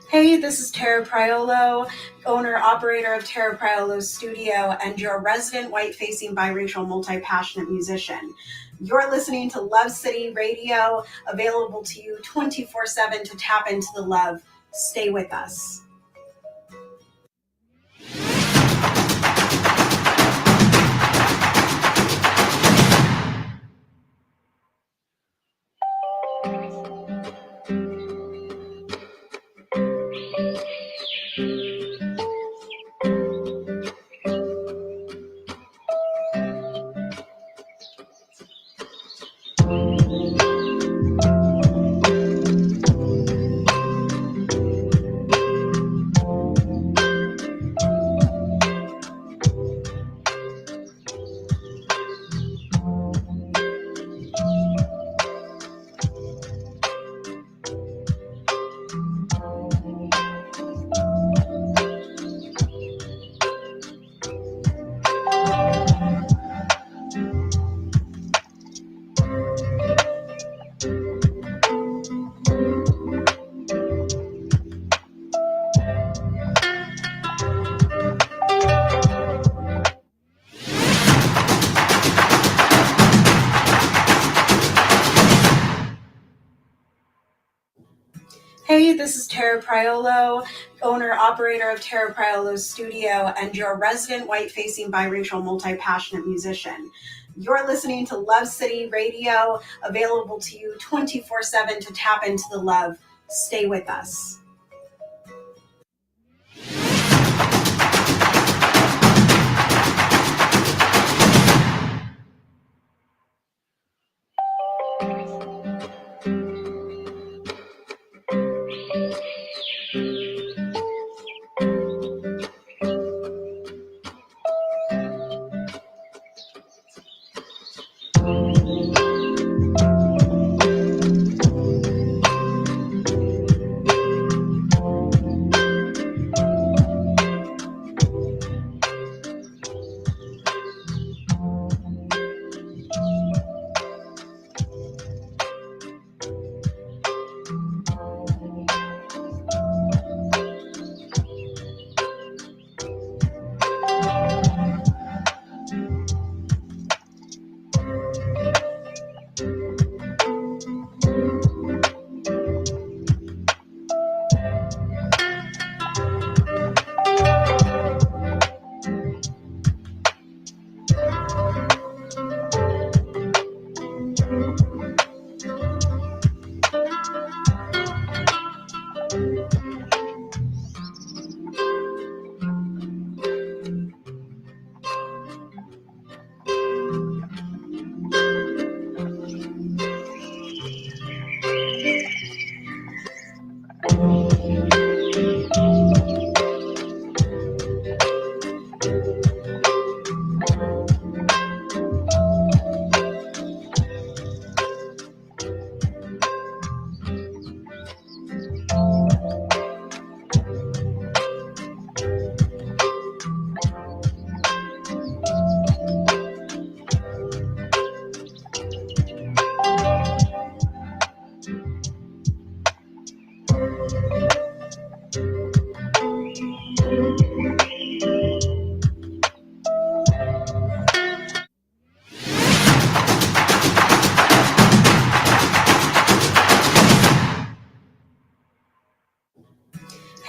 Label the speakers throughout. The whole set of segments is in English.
Speaker 1: Hey, this is Tara Priolo, owner-operator of Tara Priolo Studio, and your resident white-facing biracial multi-passionate musician. You're listening to Love City Radio, available to you 24/7 to tap into the love. Stay with us. Hey, this is Tara Priolo, owner-operator of Tara Priolo Studio, and your resident white-facing biracial multi-passionate musician. You're listening to Love City Radio, available to you 24/7 to tap into the love. Stay with us.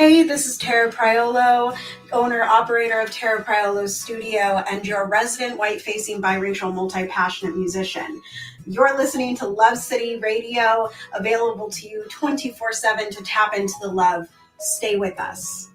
Speaker 1: Hey, this is Tara Priolo, owner operator of Tara Priolo Studio, and your resident white-facing biracial multi-passionate musician. You're listening to Love City Radio, available to you 24/7 to tap into the love. Stay with us.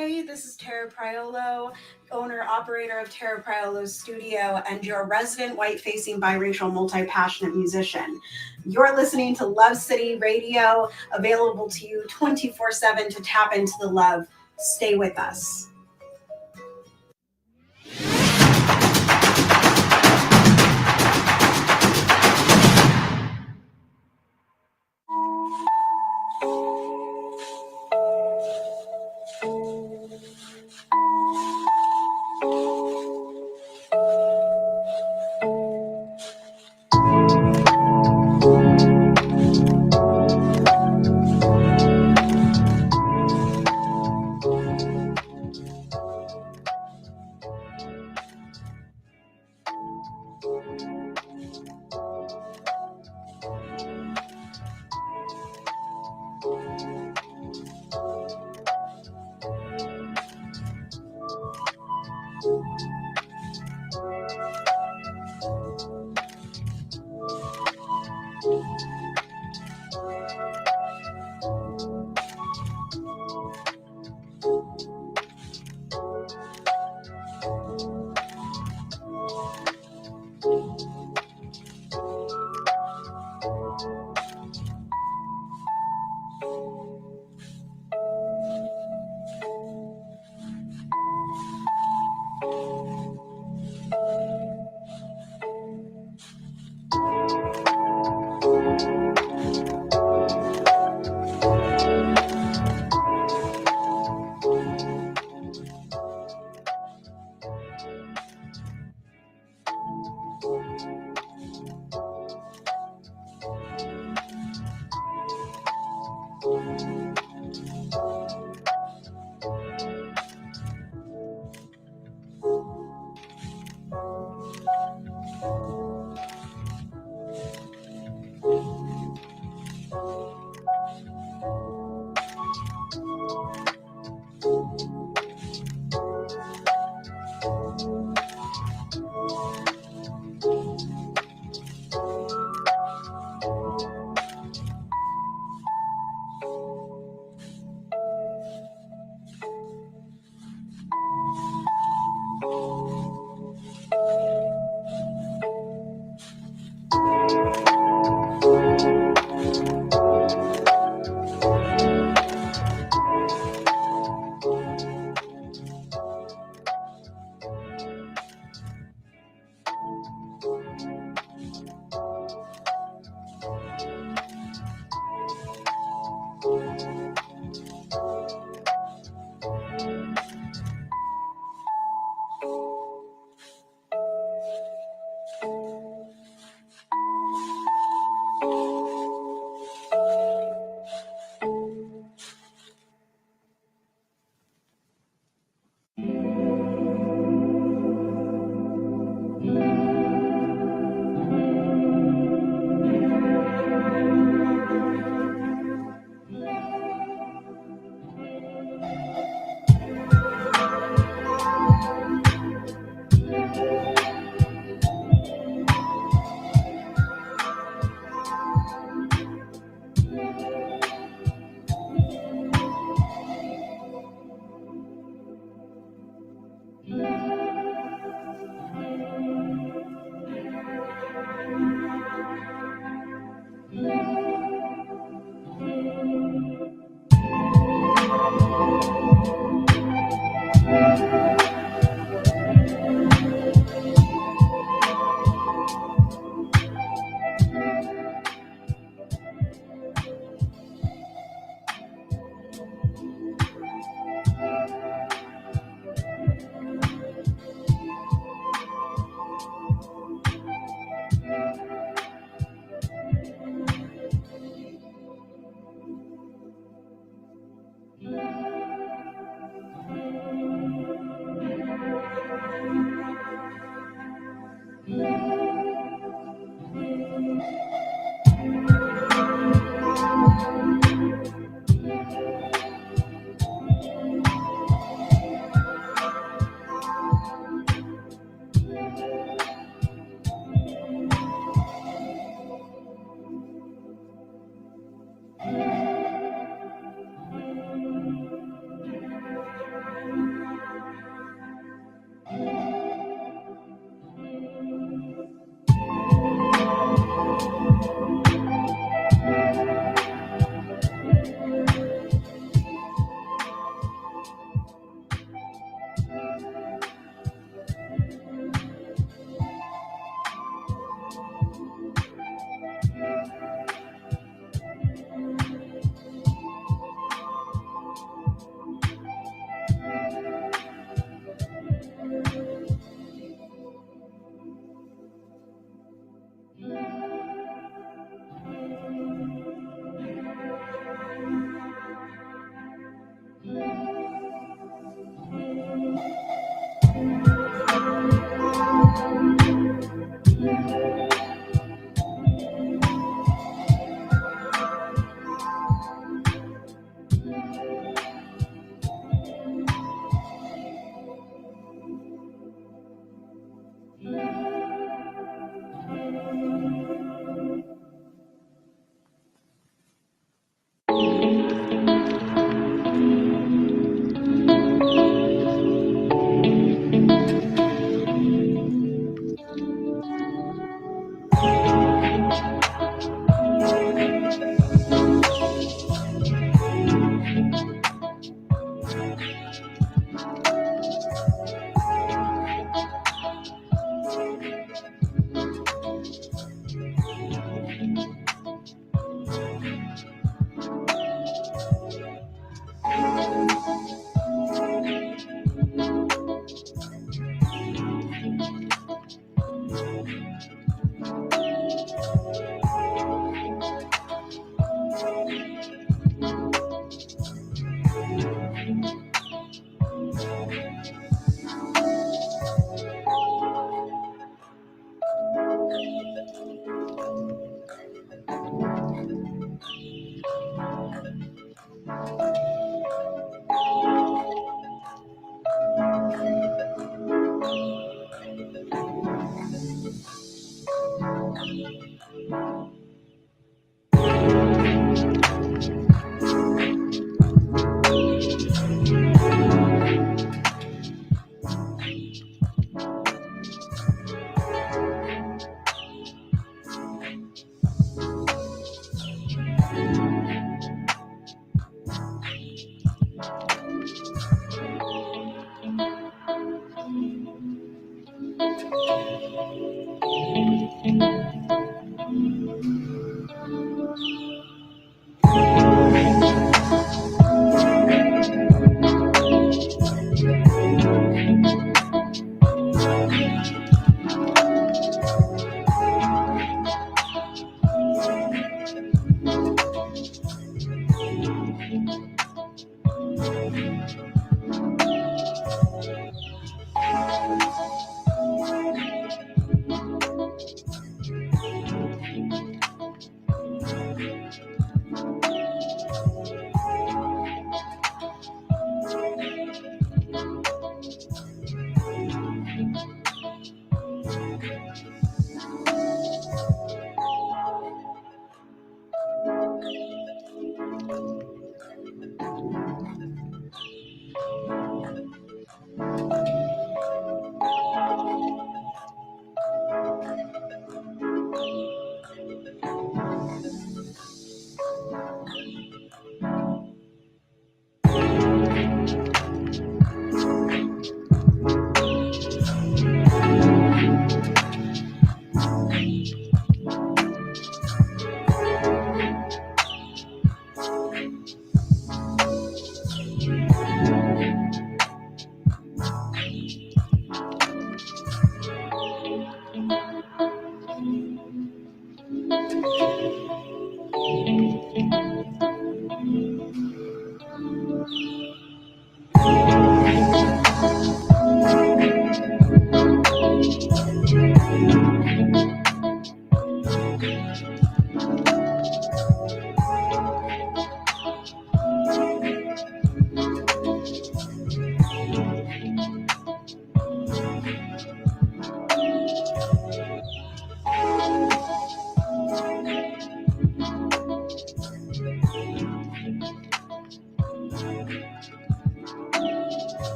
Speaker 1: Hey, this is Tara Priolo, owner operator of Tara Priolo's studio and your resident white-facing biracial multi-passionate musician. You're listening to Love City Radio, available to you 24/7 to tap into the love. Stay with us.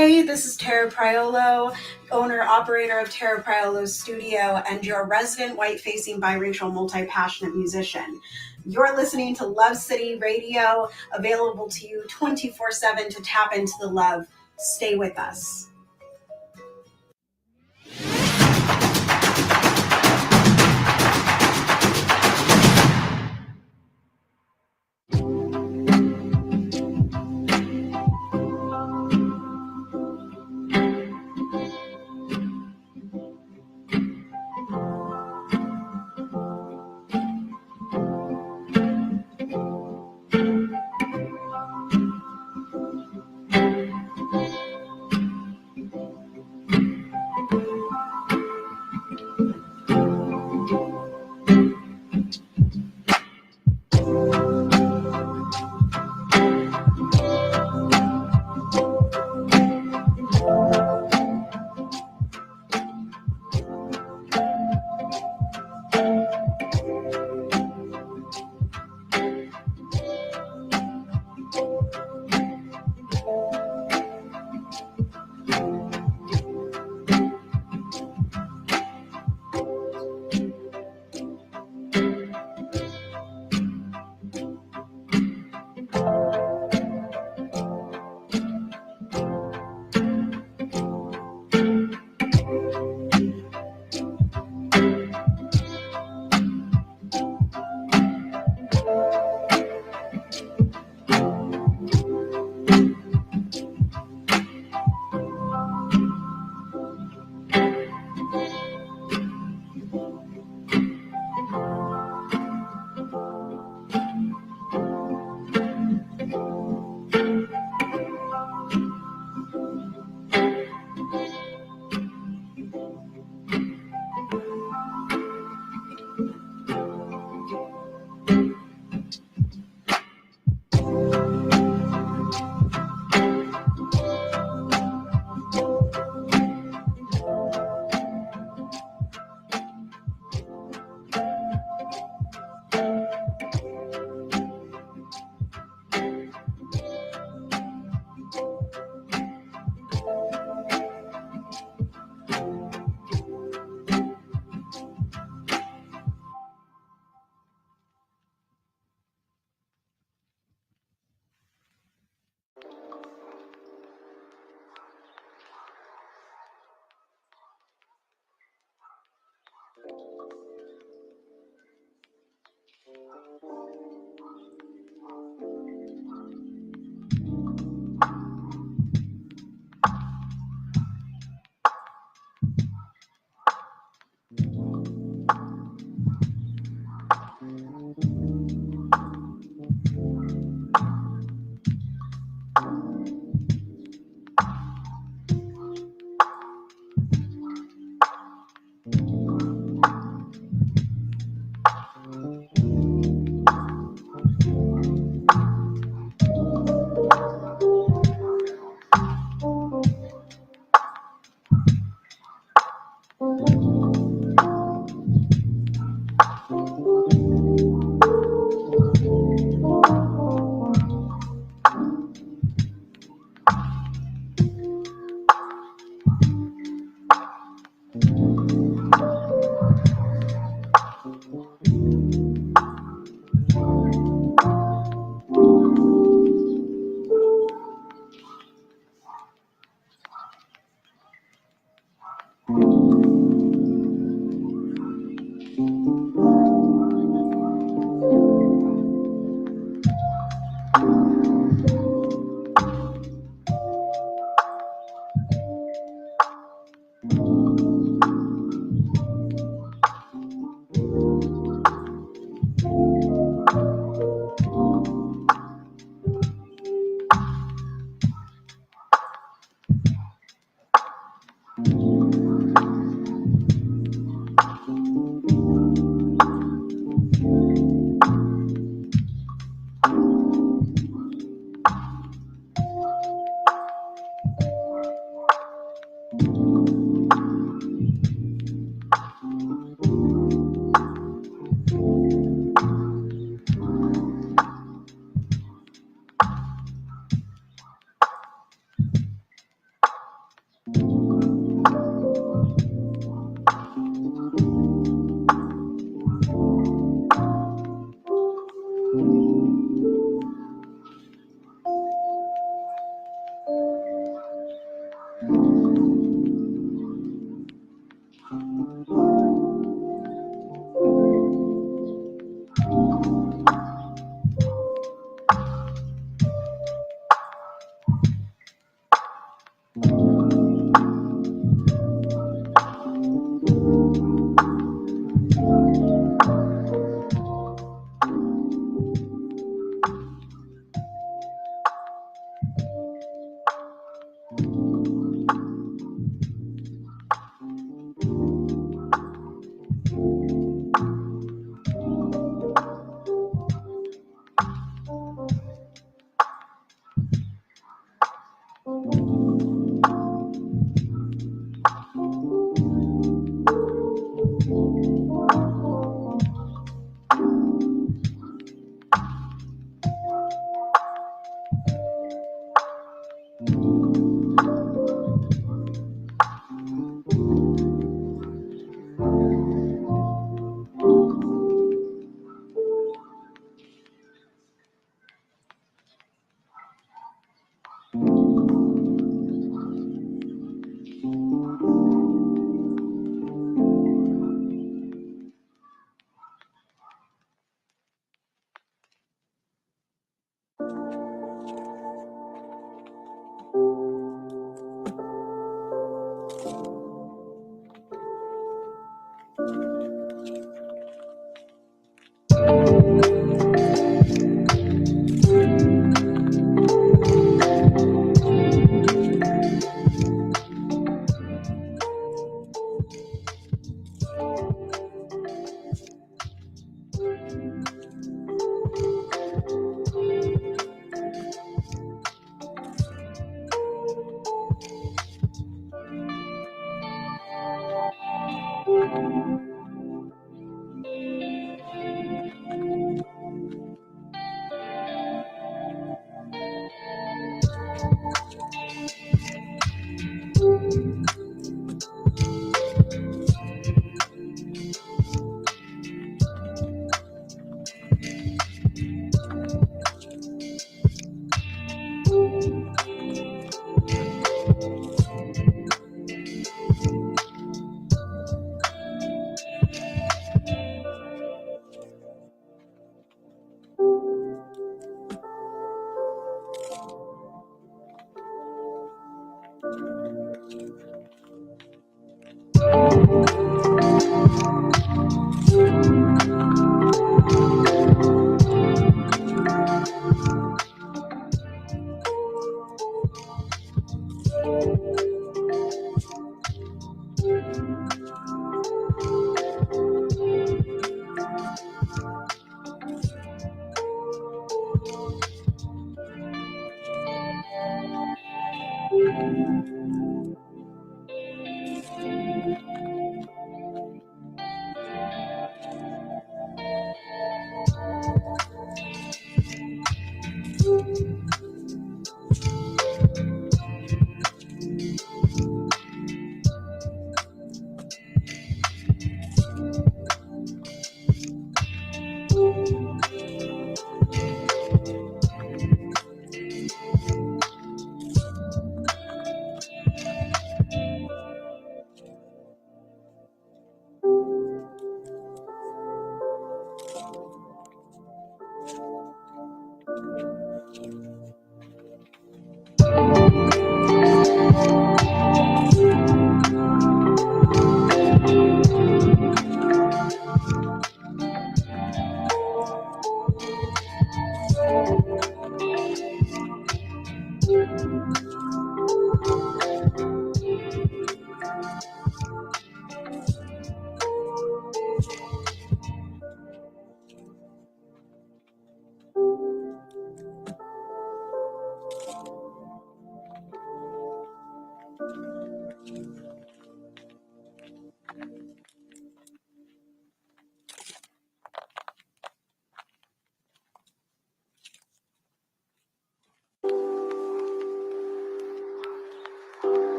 Speaker 1: Hey, this is Tara Priolo, owner operator of Tara Priolo's studio and your resident white-facing biracial multi-passionate musician. You're listening to Love City Radio, available to you 24/7 to tap into the love. Stay with us.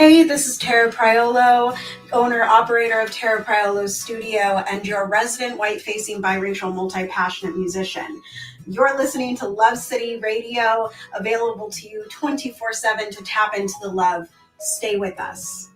Speaker 1: Hey, this is Tara Priolo, owner operator of Tara Priolo Studio and your resident white-facing biracial multi-passionate musician. You're listening to Love City Radio, available to you 24/7 to tap into the love. Stay with us.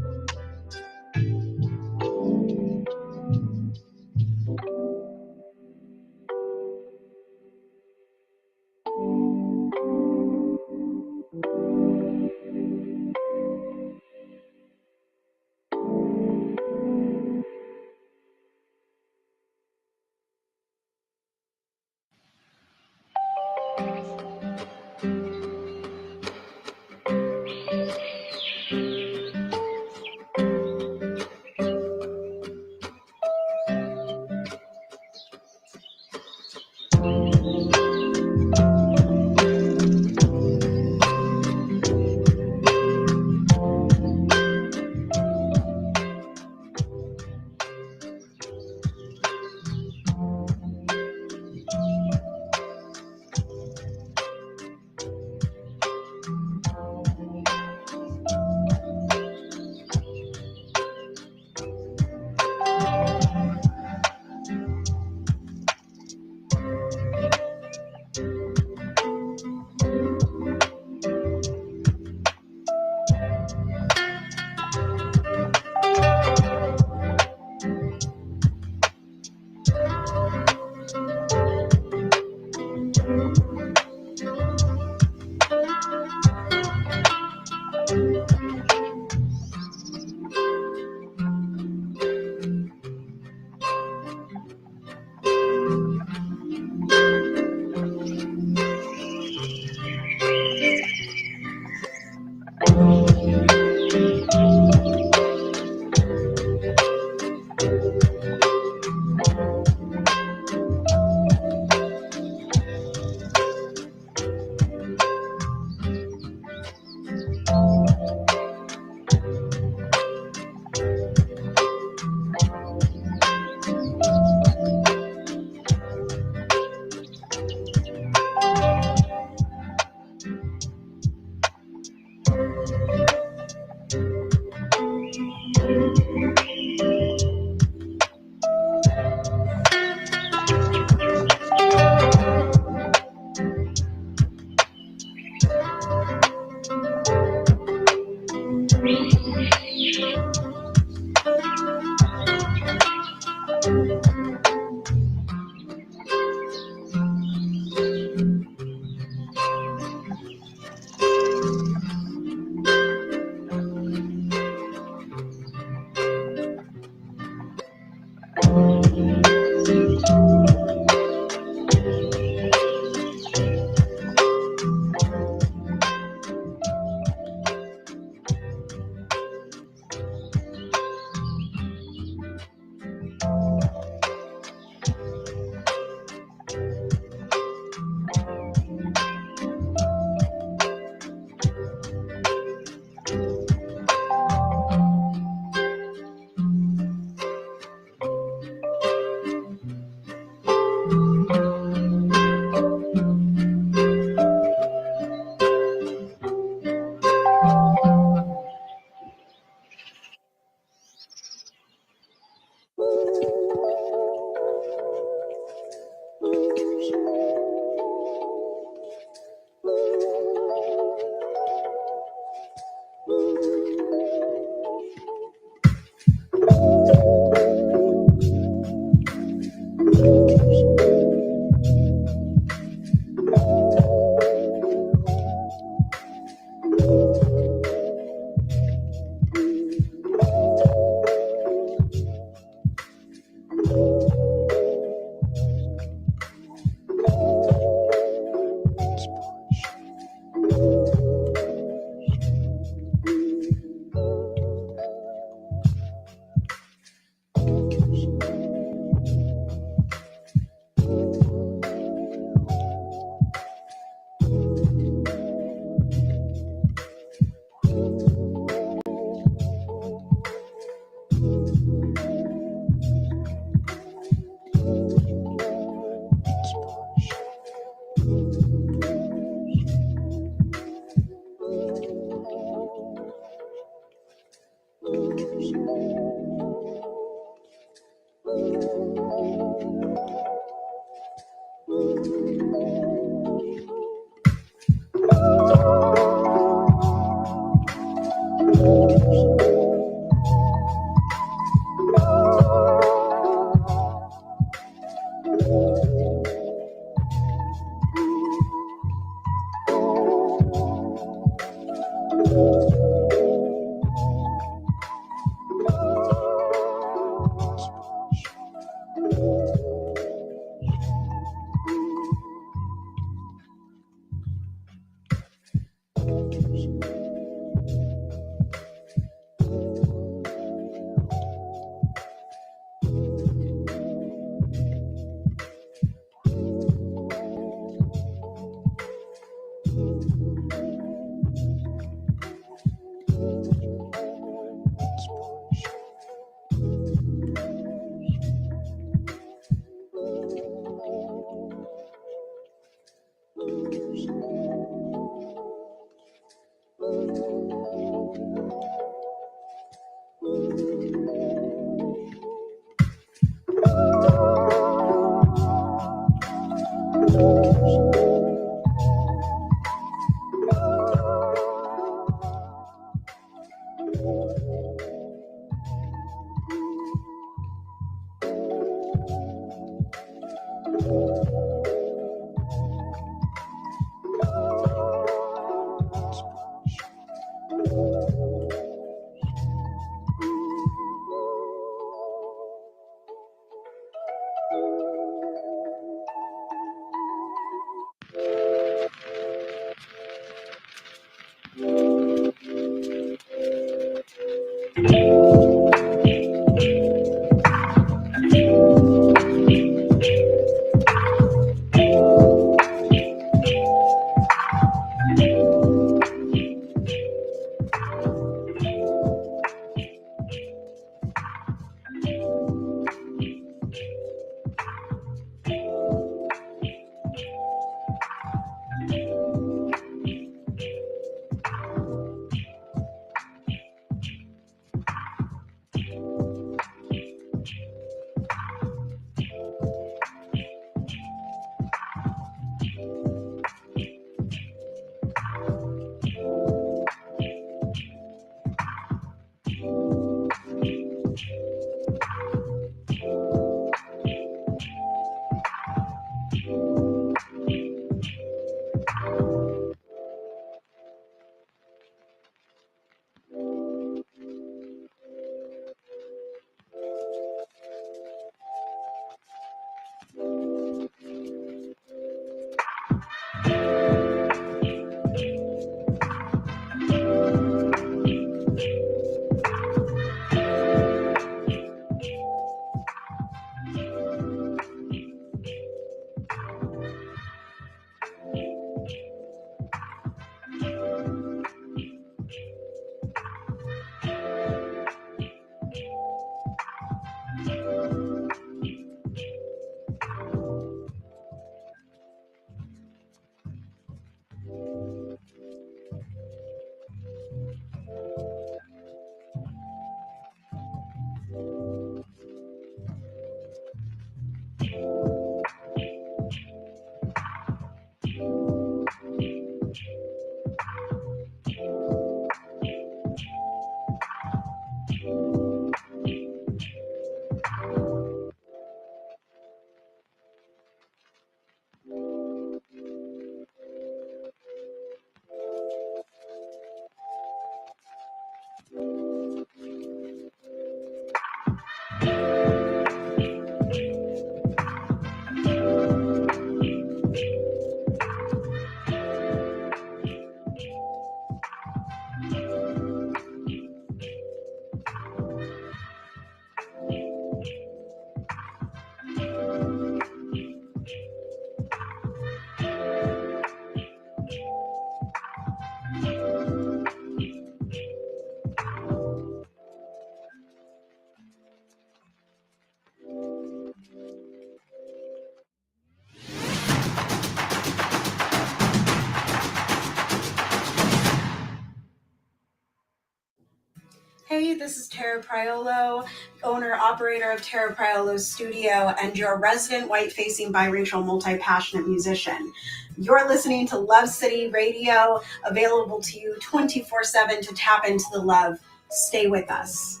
Speaker 1: Hey, this is Tara Priolo, owner, operator of Tara Priolo's studio, and your resident white-facing biracial multi-passionate musician. You're listening to Love City Radio, available to you 24/7 to tap into the love. Stay with us.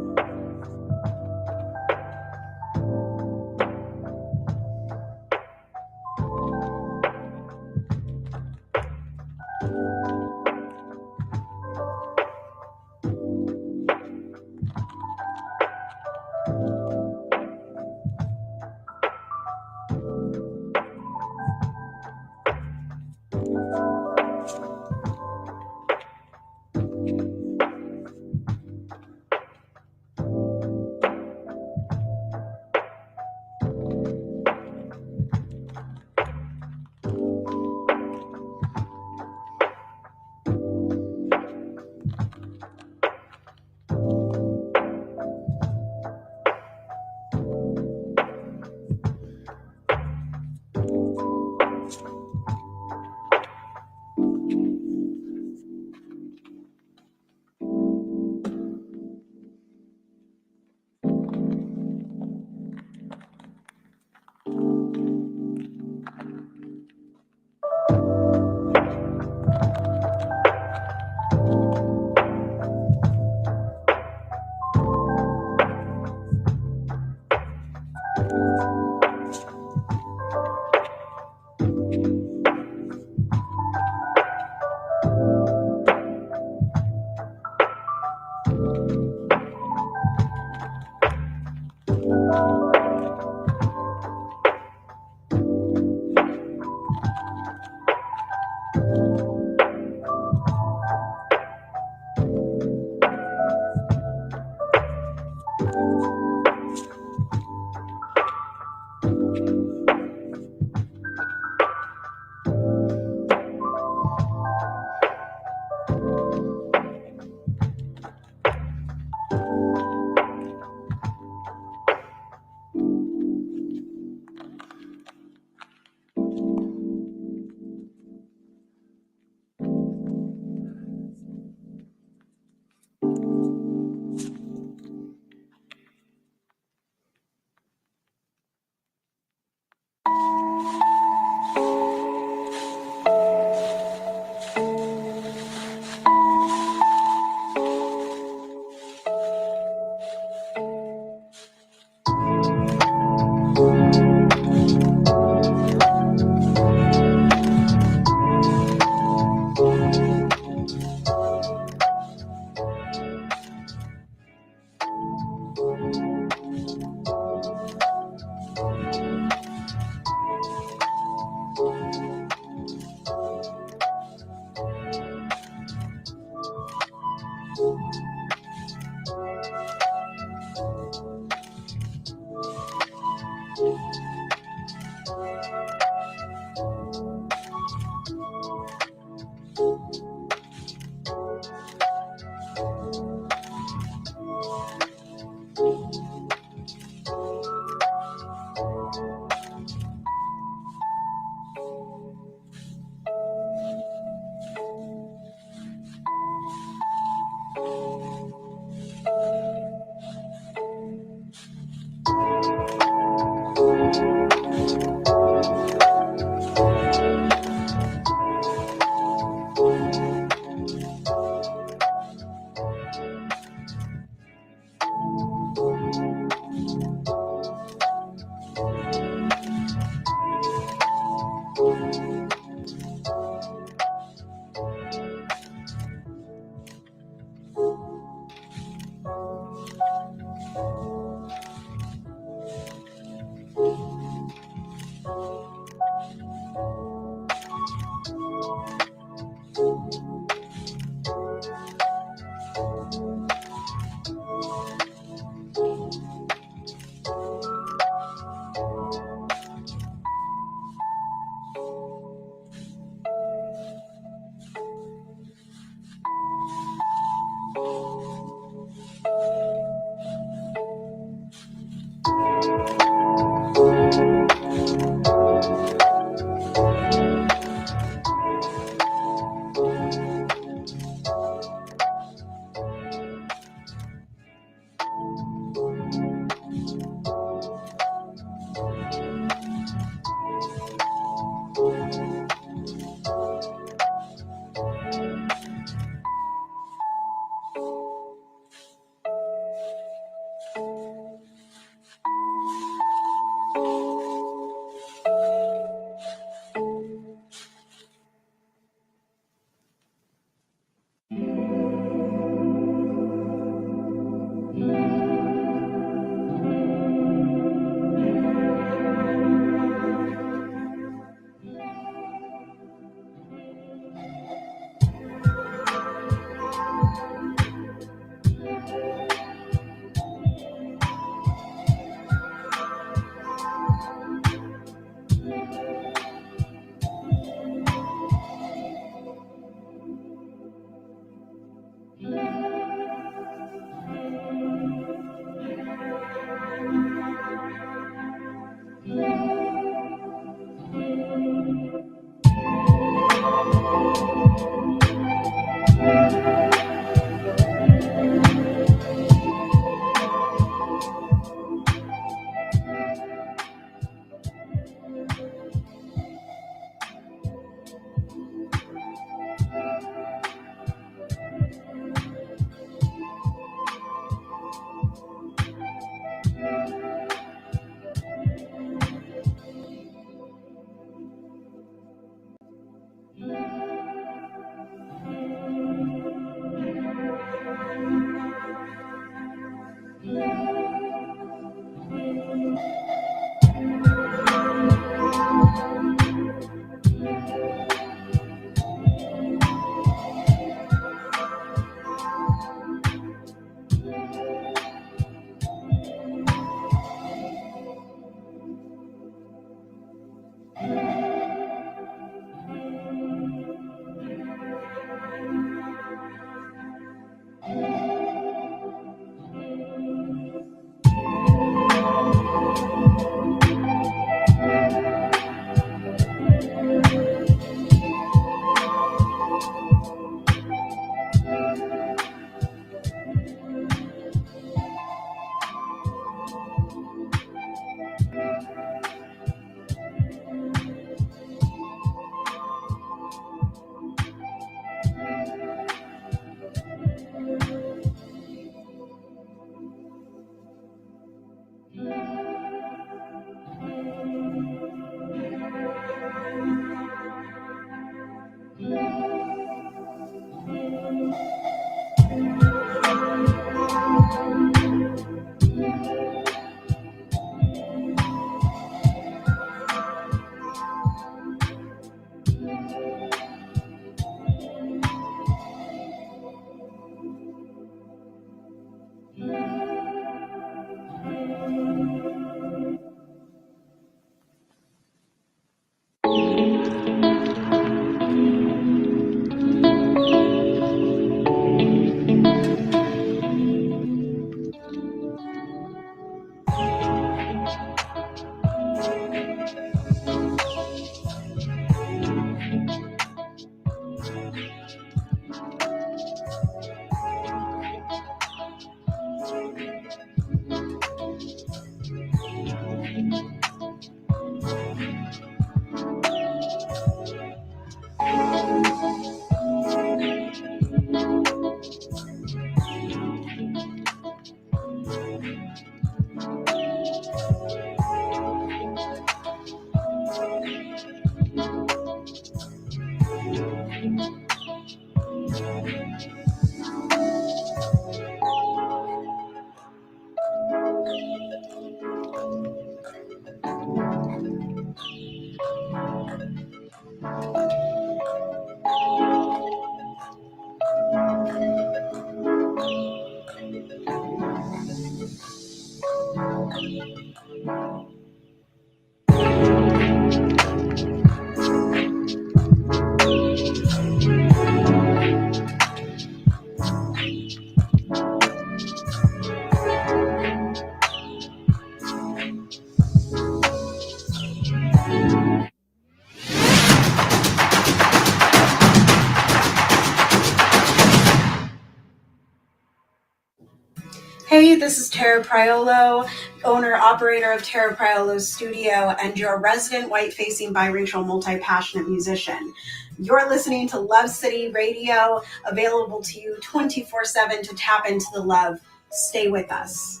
Speaker 1: Hey, this is Tara Priolo, owner operator of Tara Priolo Studio, and your resident white-facing biracial multi-passionate musician. You're listening to Love City Radio, available to you 24/7 to tap into the love. Stay with us.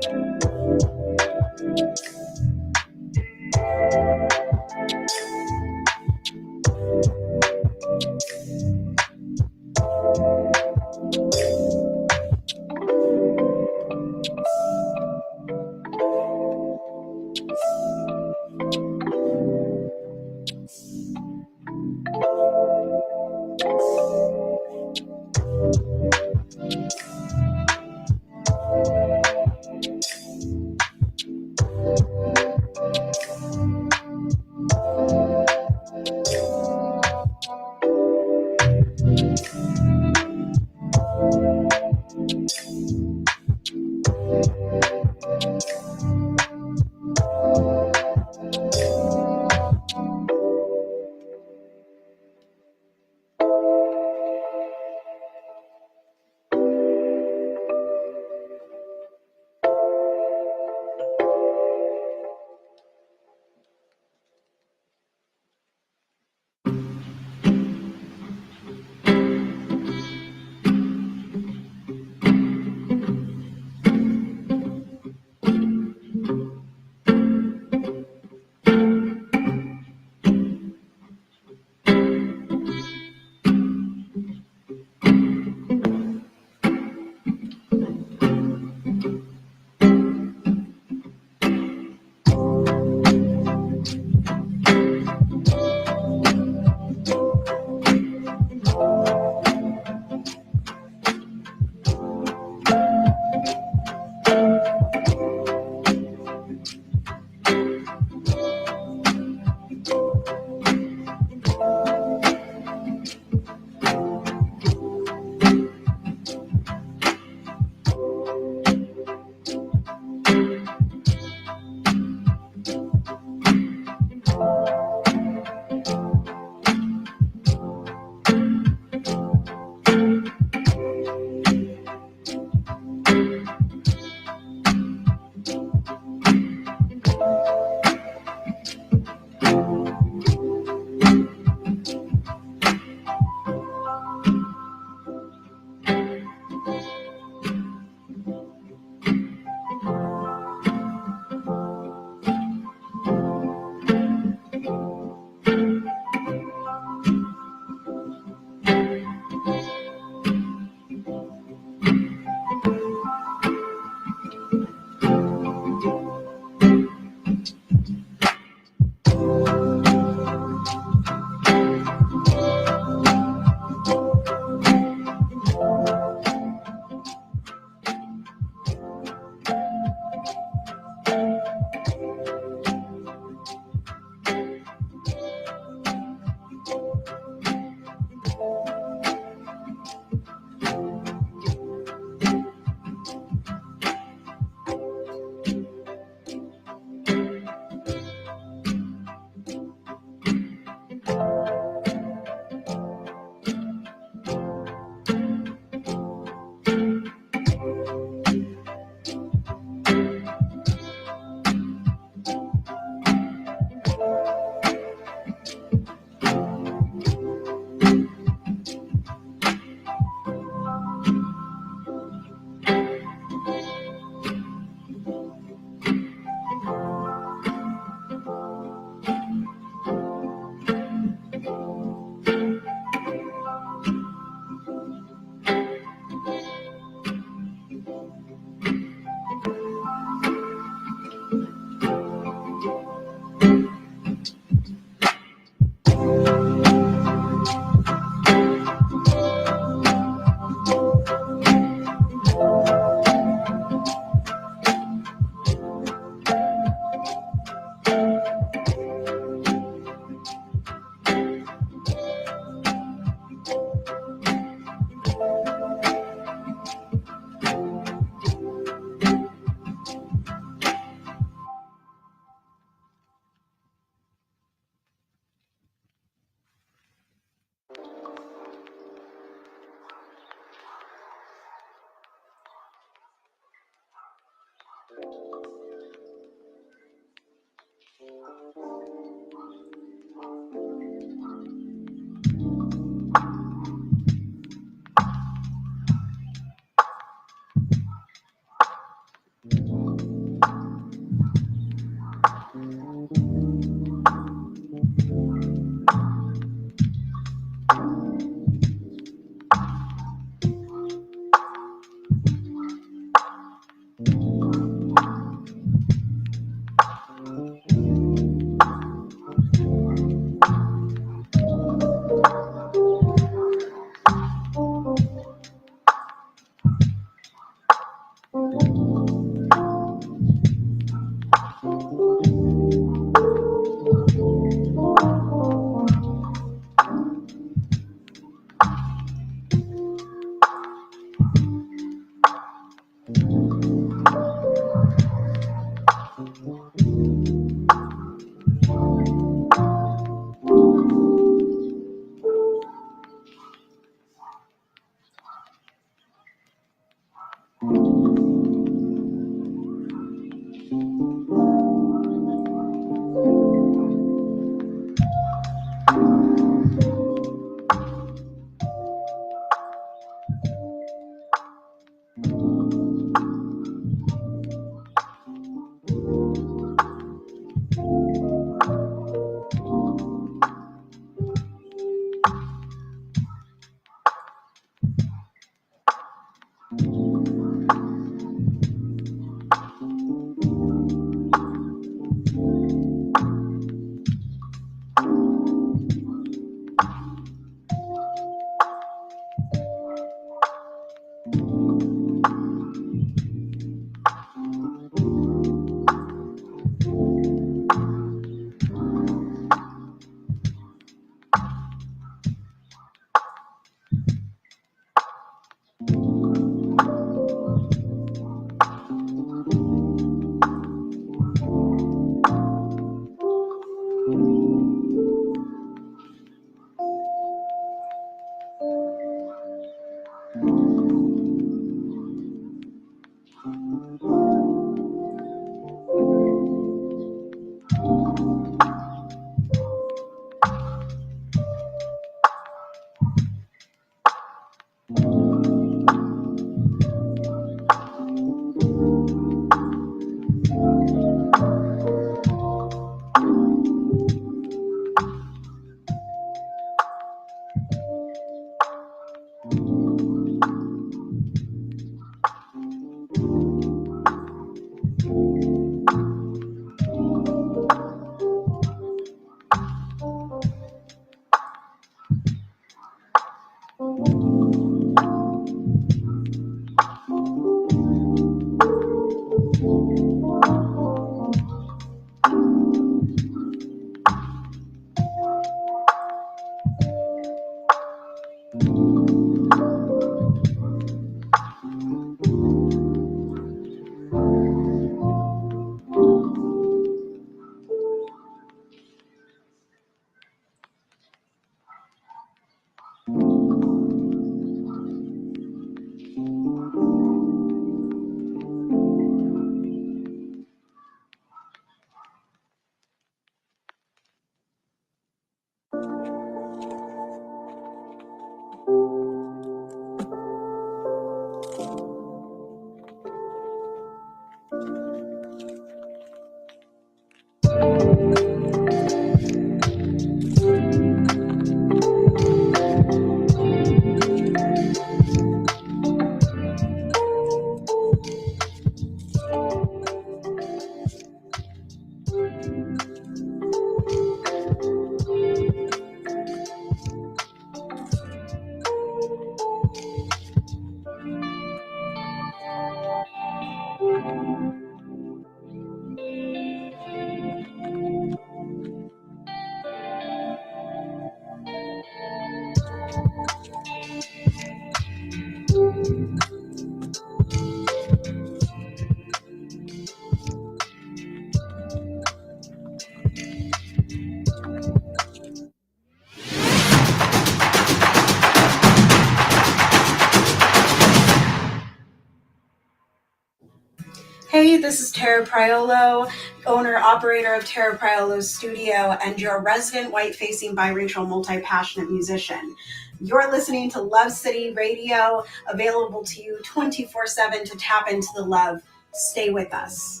Speaker 1: Hey, this is Tara Priolo, owner operator of Tara Priolo's studio and your resident white facing biracial multi passionate musician. You're listening to Love City Radio, available to you 24/7 to tap into the love. Stay with us.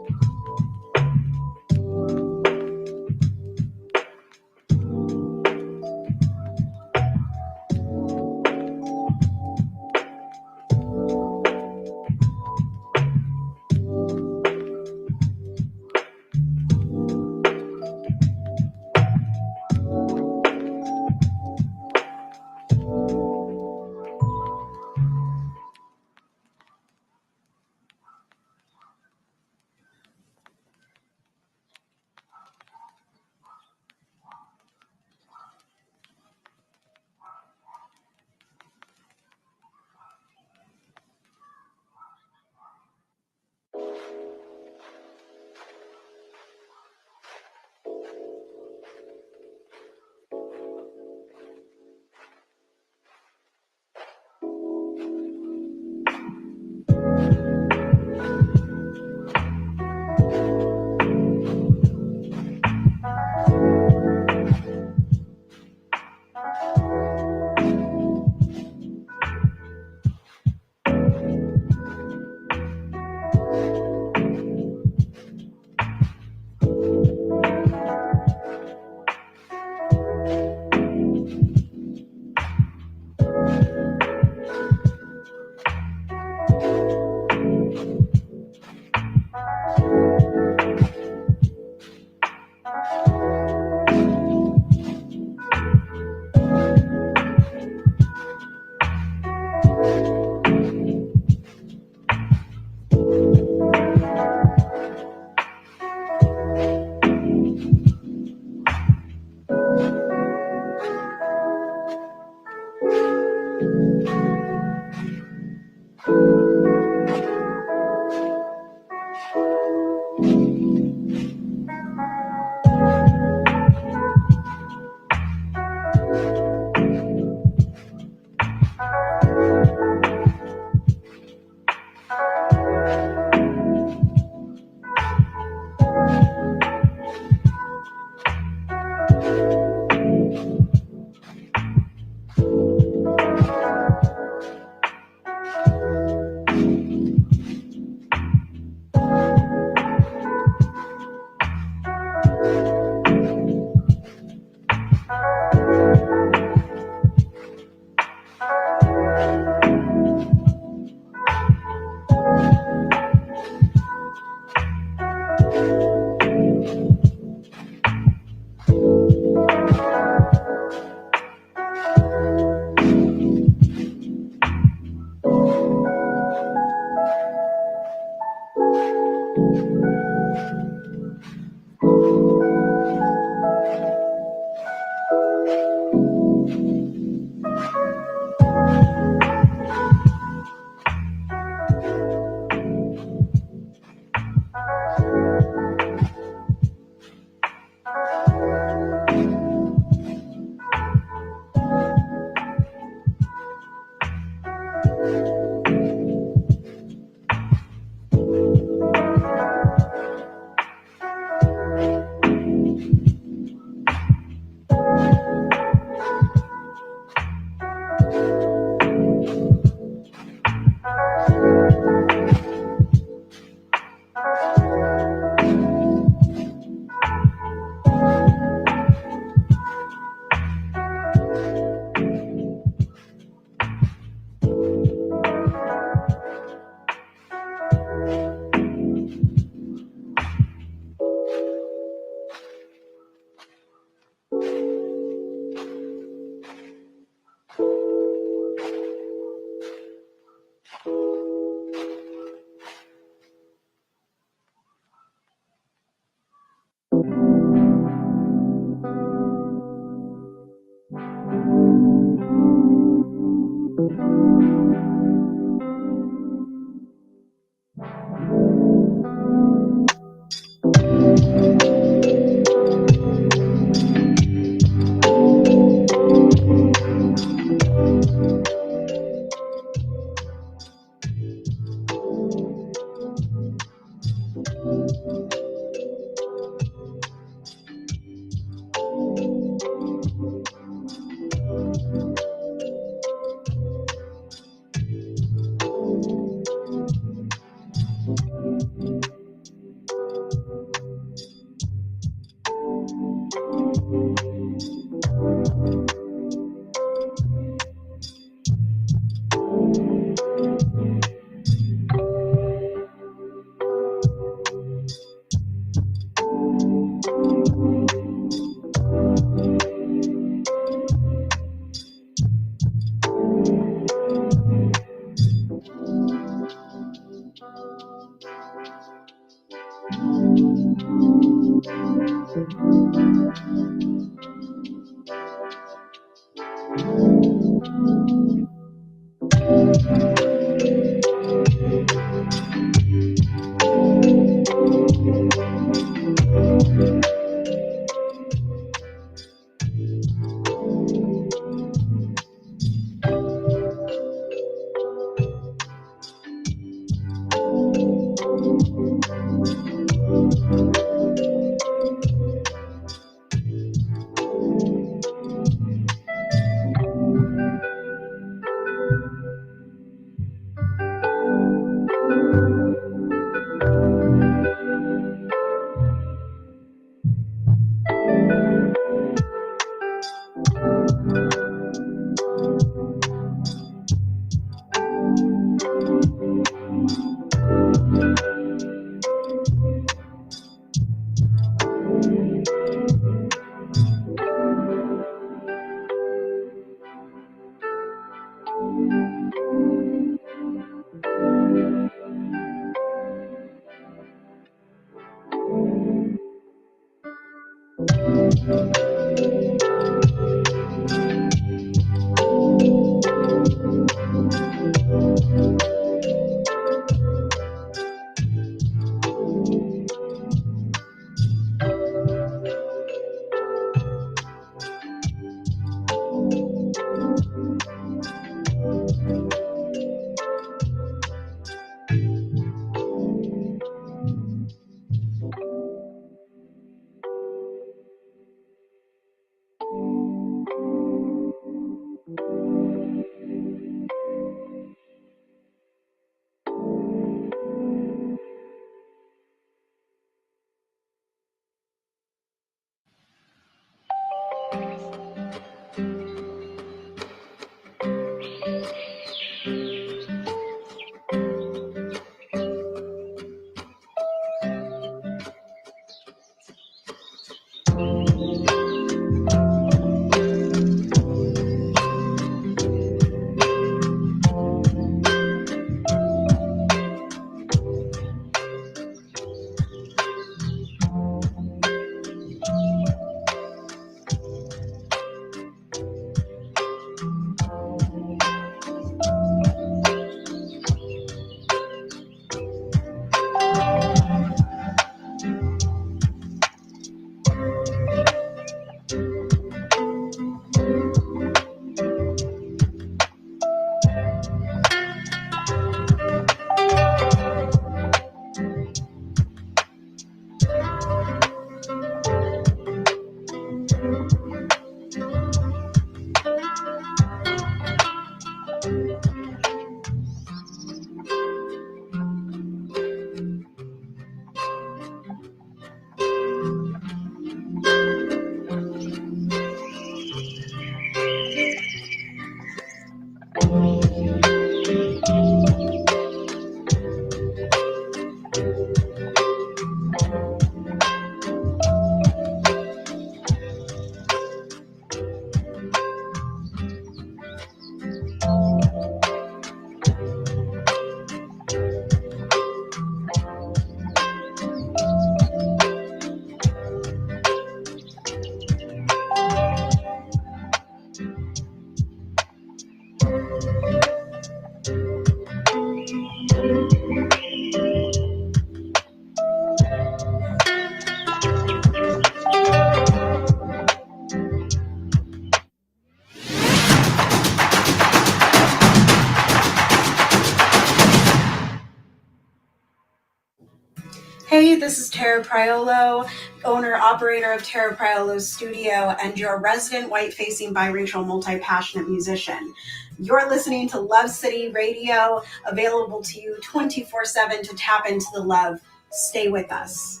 Speaker 1: Hey, this is Tara Priolo, owner operator of Tara Priolo's studio and your resident white-facing biracial multi-passionate musician. You're listening to Love City Radio, available to you 24/7 to tap into the love. Stay with us.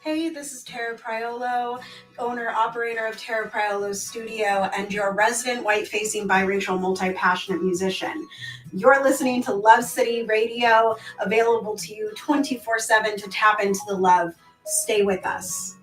Speaker 1: Hey, this is Tara Priolo, owner operator of Tara Priolo's studio and your resident white-facing biracial multi-passionate musician. You're listening to Love City Radio, available to you 24/7 to tap into the love. Stay with us.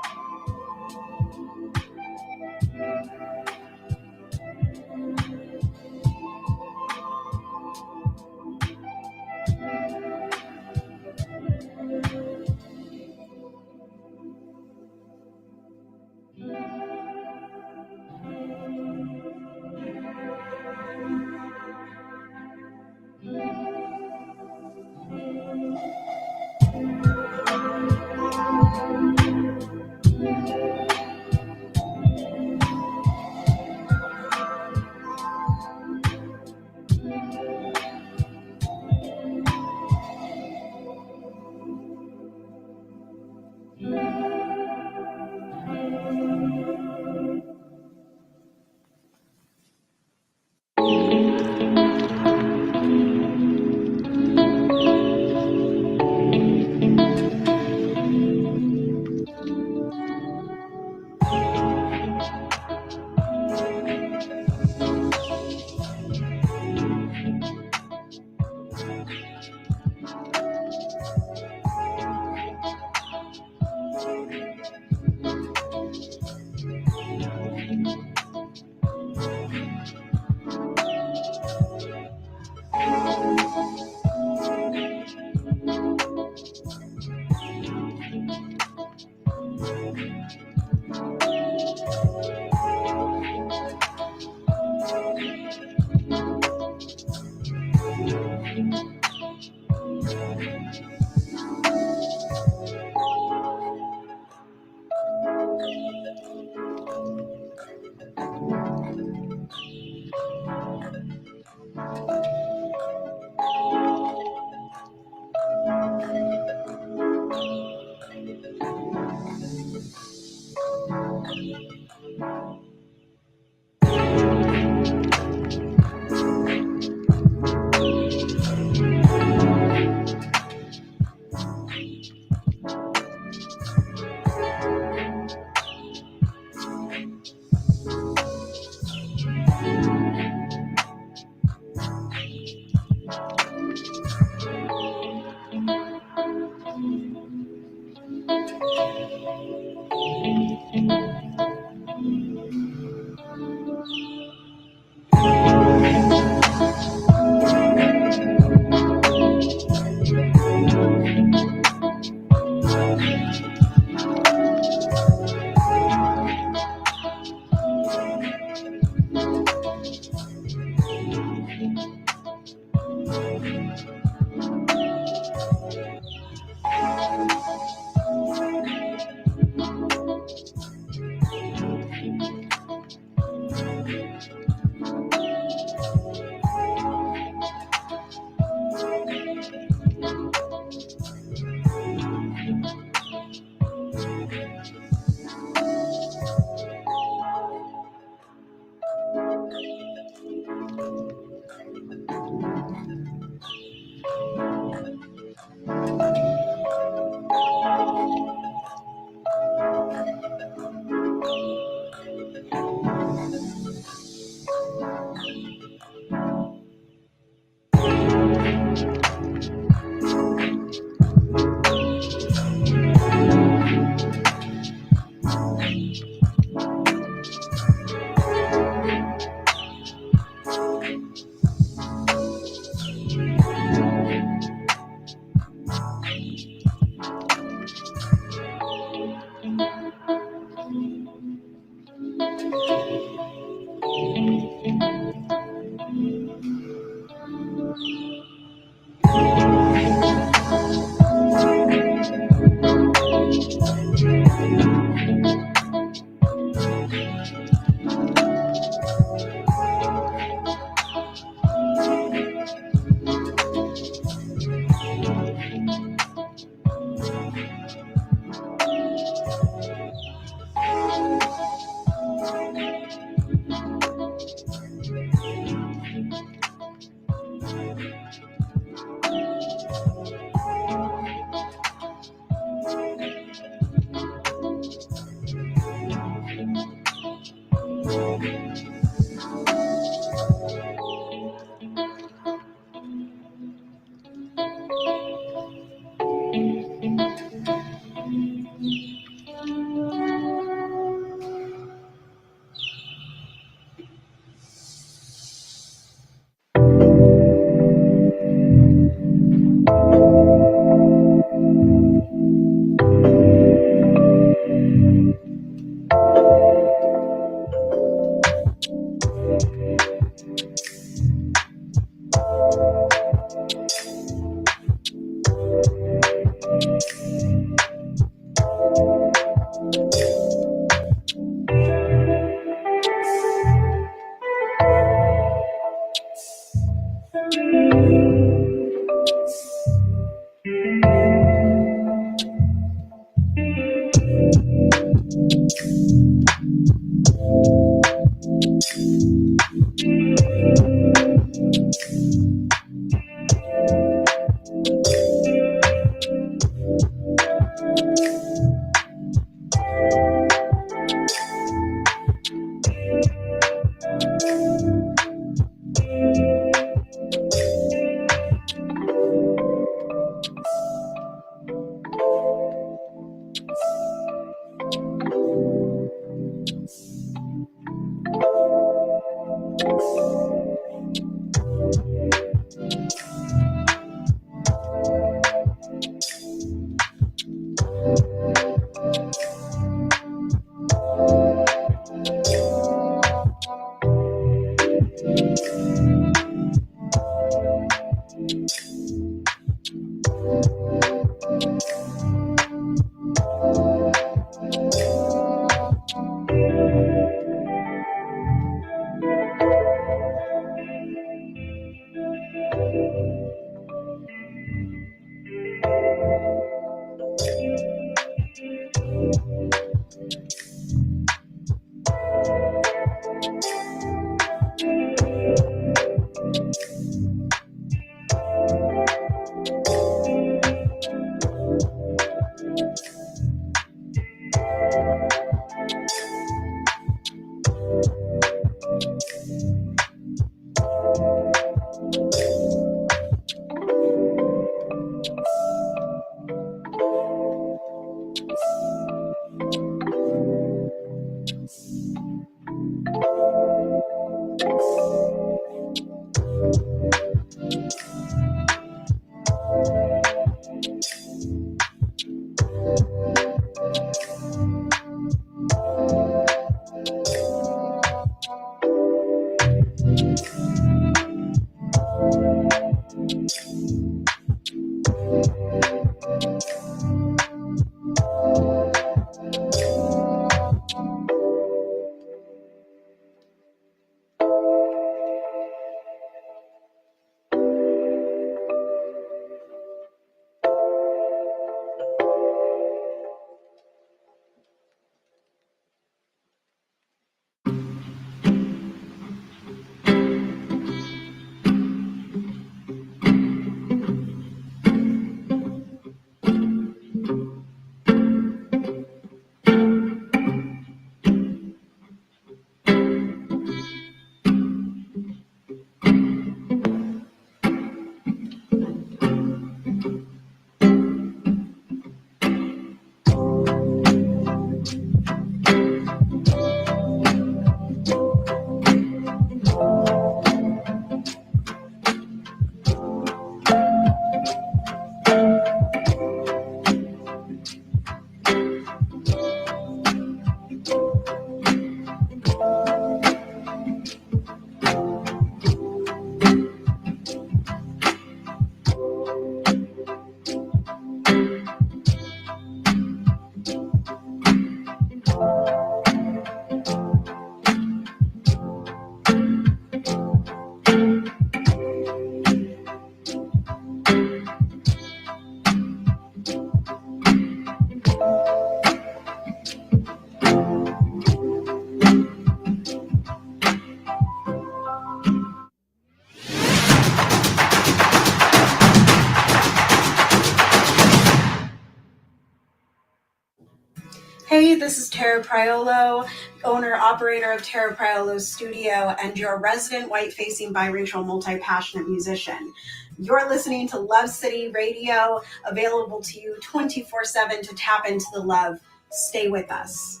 Speaker 1: Hey, this is Tara Priolo, owner operator of Tara Priolo Studio and your resident white-facing biracial multi-passionate musician. You're listening to Love City Radio, available to you 24/7 to tap into the love. Stay with us.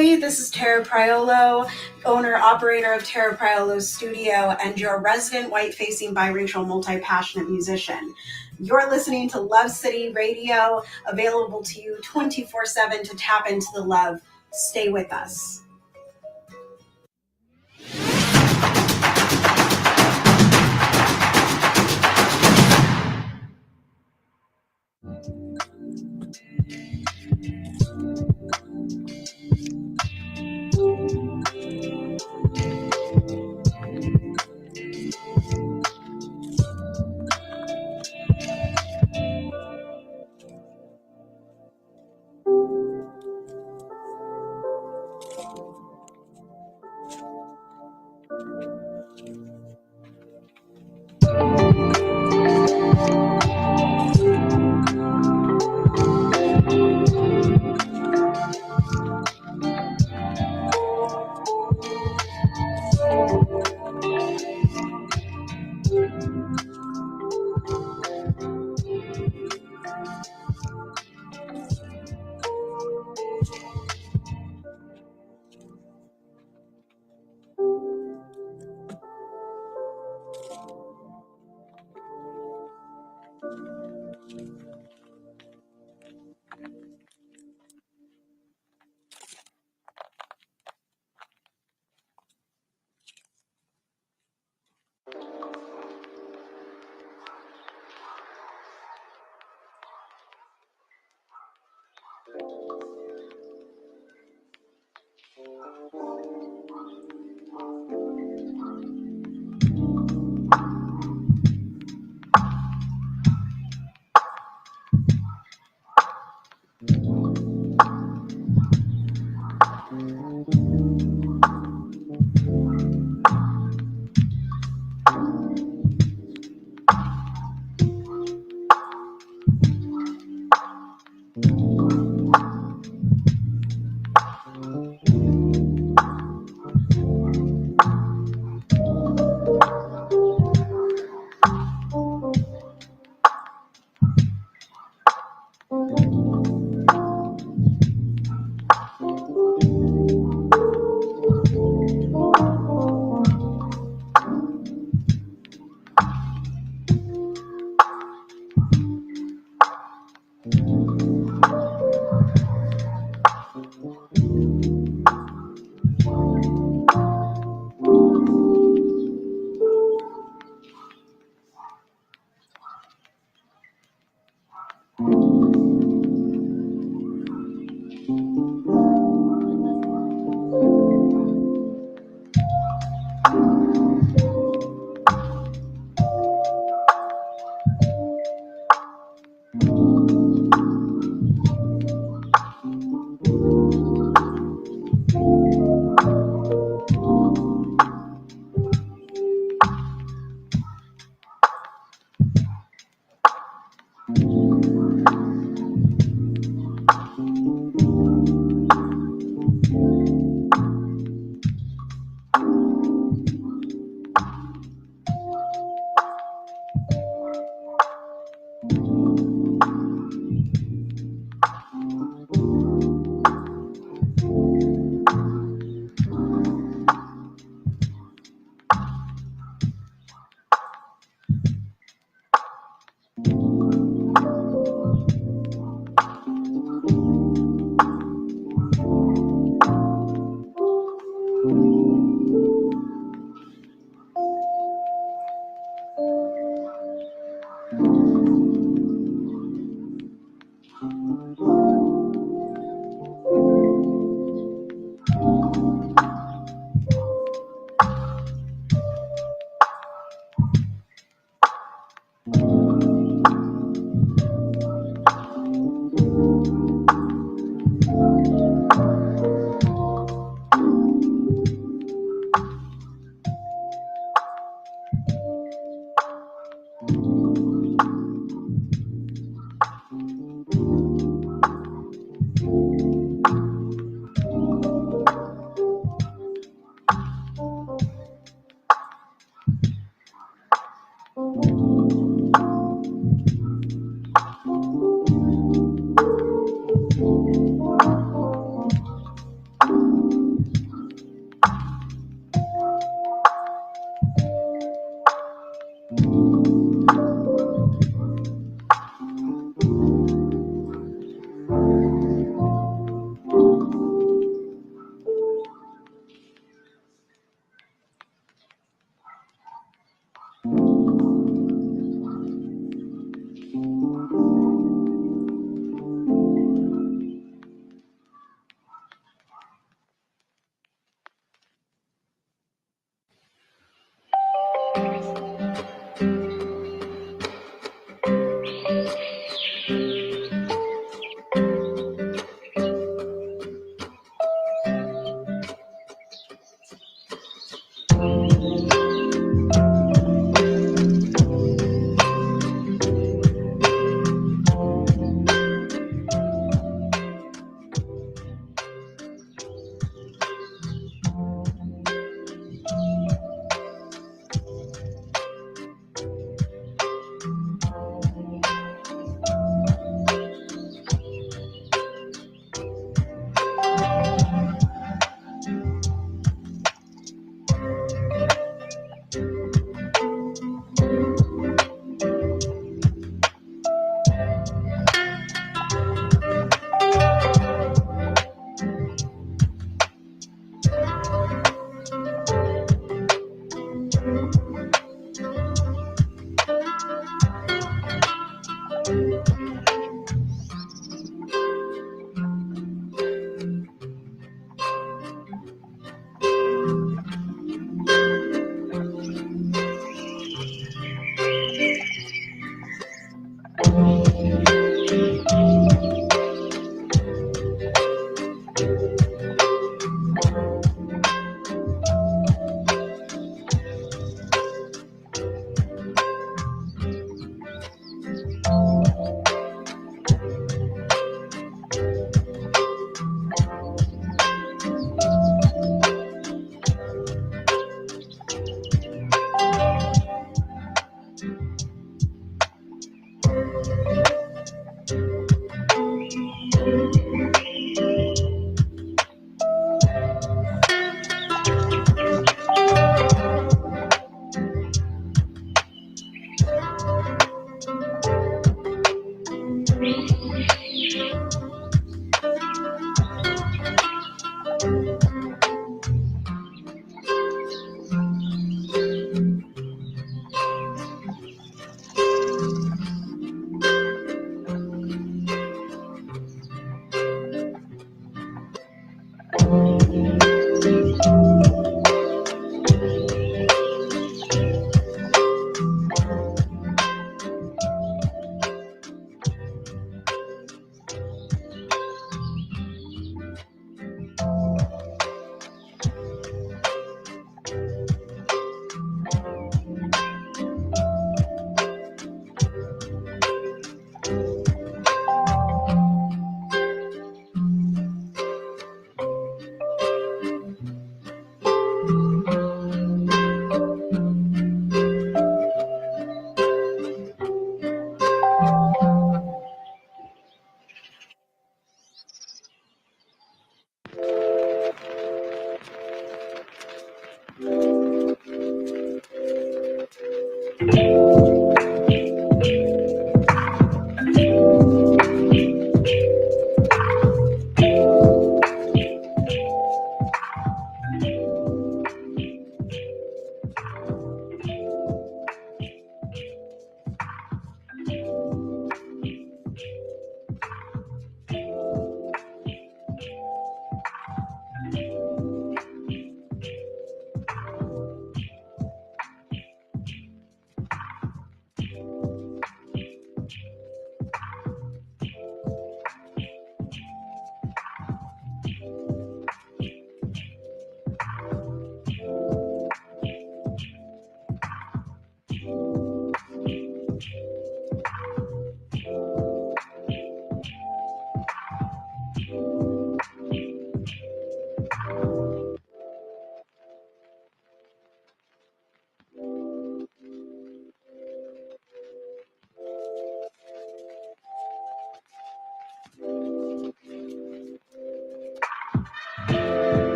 Speaker 1: Hey, this is Tara Priolo, owner operator of Tara Priolo Studio, and your resident white-facing biracial multi-passionate musician. You're listening to Love City Radio, available to you 24/7 to tap into the love. Stay with us.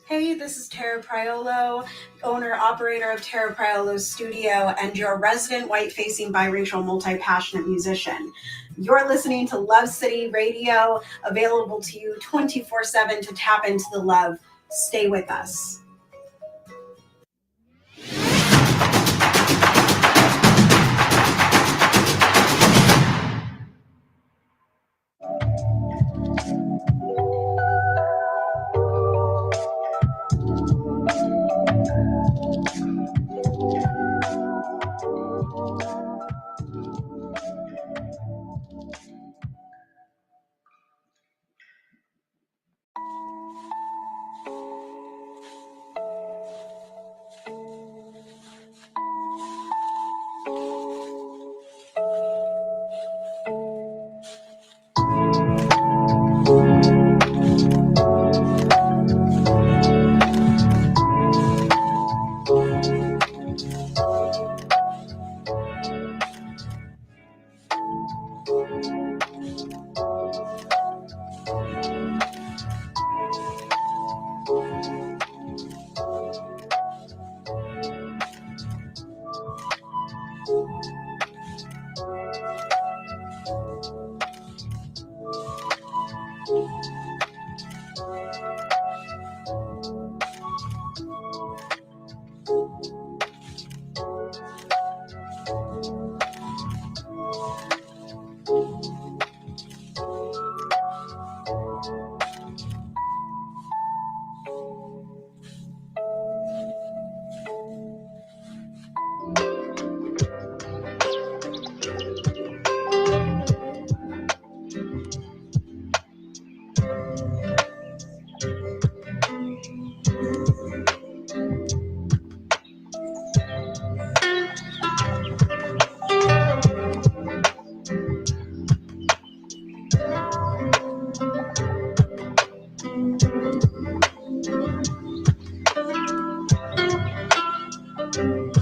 Speaker 1: Hey, this is Tara Priolo, owner-operator of Tara Priolo's studio and your resident white-facing biracial multi-passionate musician. You're listening to Love City Radio, available to you 24/7 to tap into the love. Stay with us.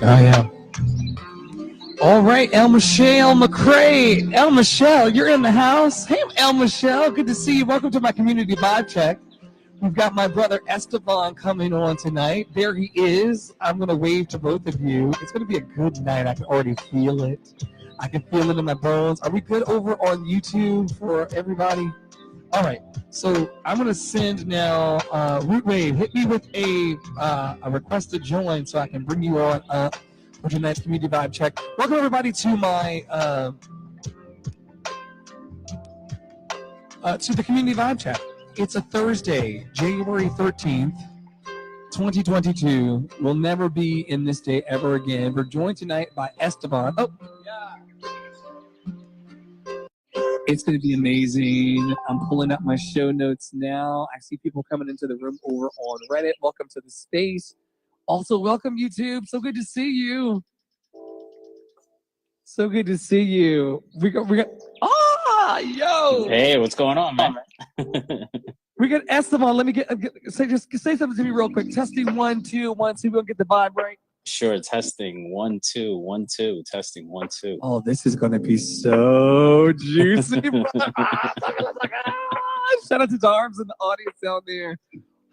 Speaker 2: Oh, yeah. All right, El Michelle McCray. El Michelle, you're in the house. Hey, El Michelle, good to see you. Welcome to my community vibe check. We've got my brother Esteban coming on tonight. There he is. I'm going to wave to both of you. It's going to be a good night. I can already feel it. I can feel it in my bones. Are we good over on YouTube for everybody? All right. So I'm going to send now, Root Wave, hit me with a request to join so I can bring you on up for tonight's community vibe check. Welcome everybody to my to the community vibe check. It's a Thursday, January 13th, 2022. We'll never be in this day ever again. We're joined tonight by Esteban. Oh, yeah. It's going to be amazing. I'm pulling up my show notes now. I see people coming into the room over on Reddit. Welcome to the space. Also, welcome YouTube. So good to see you. So good to see you. We got. Yo.
Speaker 3: Hey, what's going on, man?
Speaker 2: We got Esteban. Let me say something to me real quick. Testing 1 2 1 2. We'll get the vibe right.
Speaker 3: Sure. Testing 1 2 1 2. Testing 1 2.
Speaker 2: Oh, this is gonna be so juicy. Shout out to Darms and the audience down there.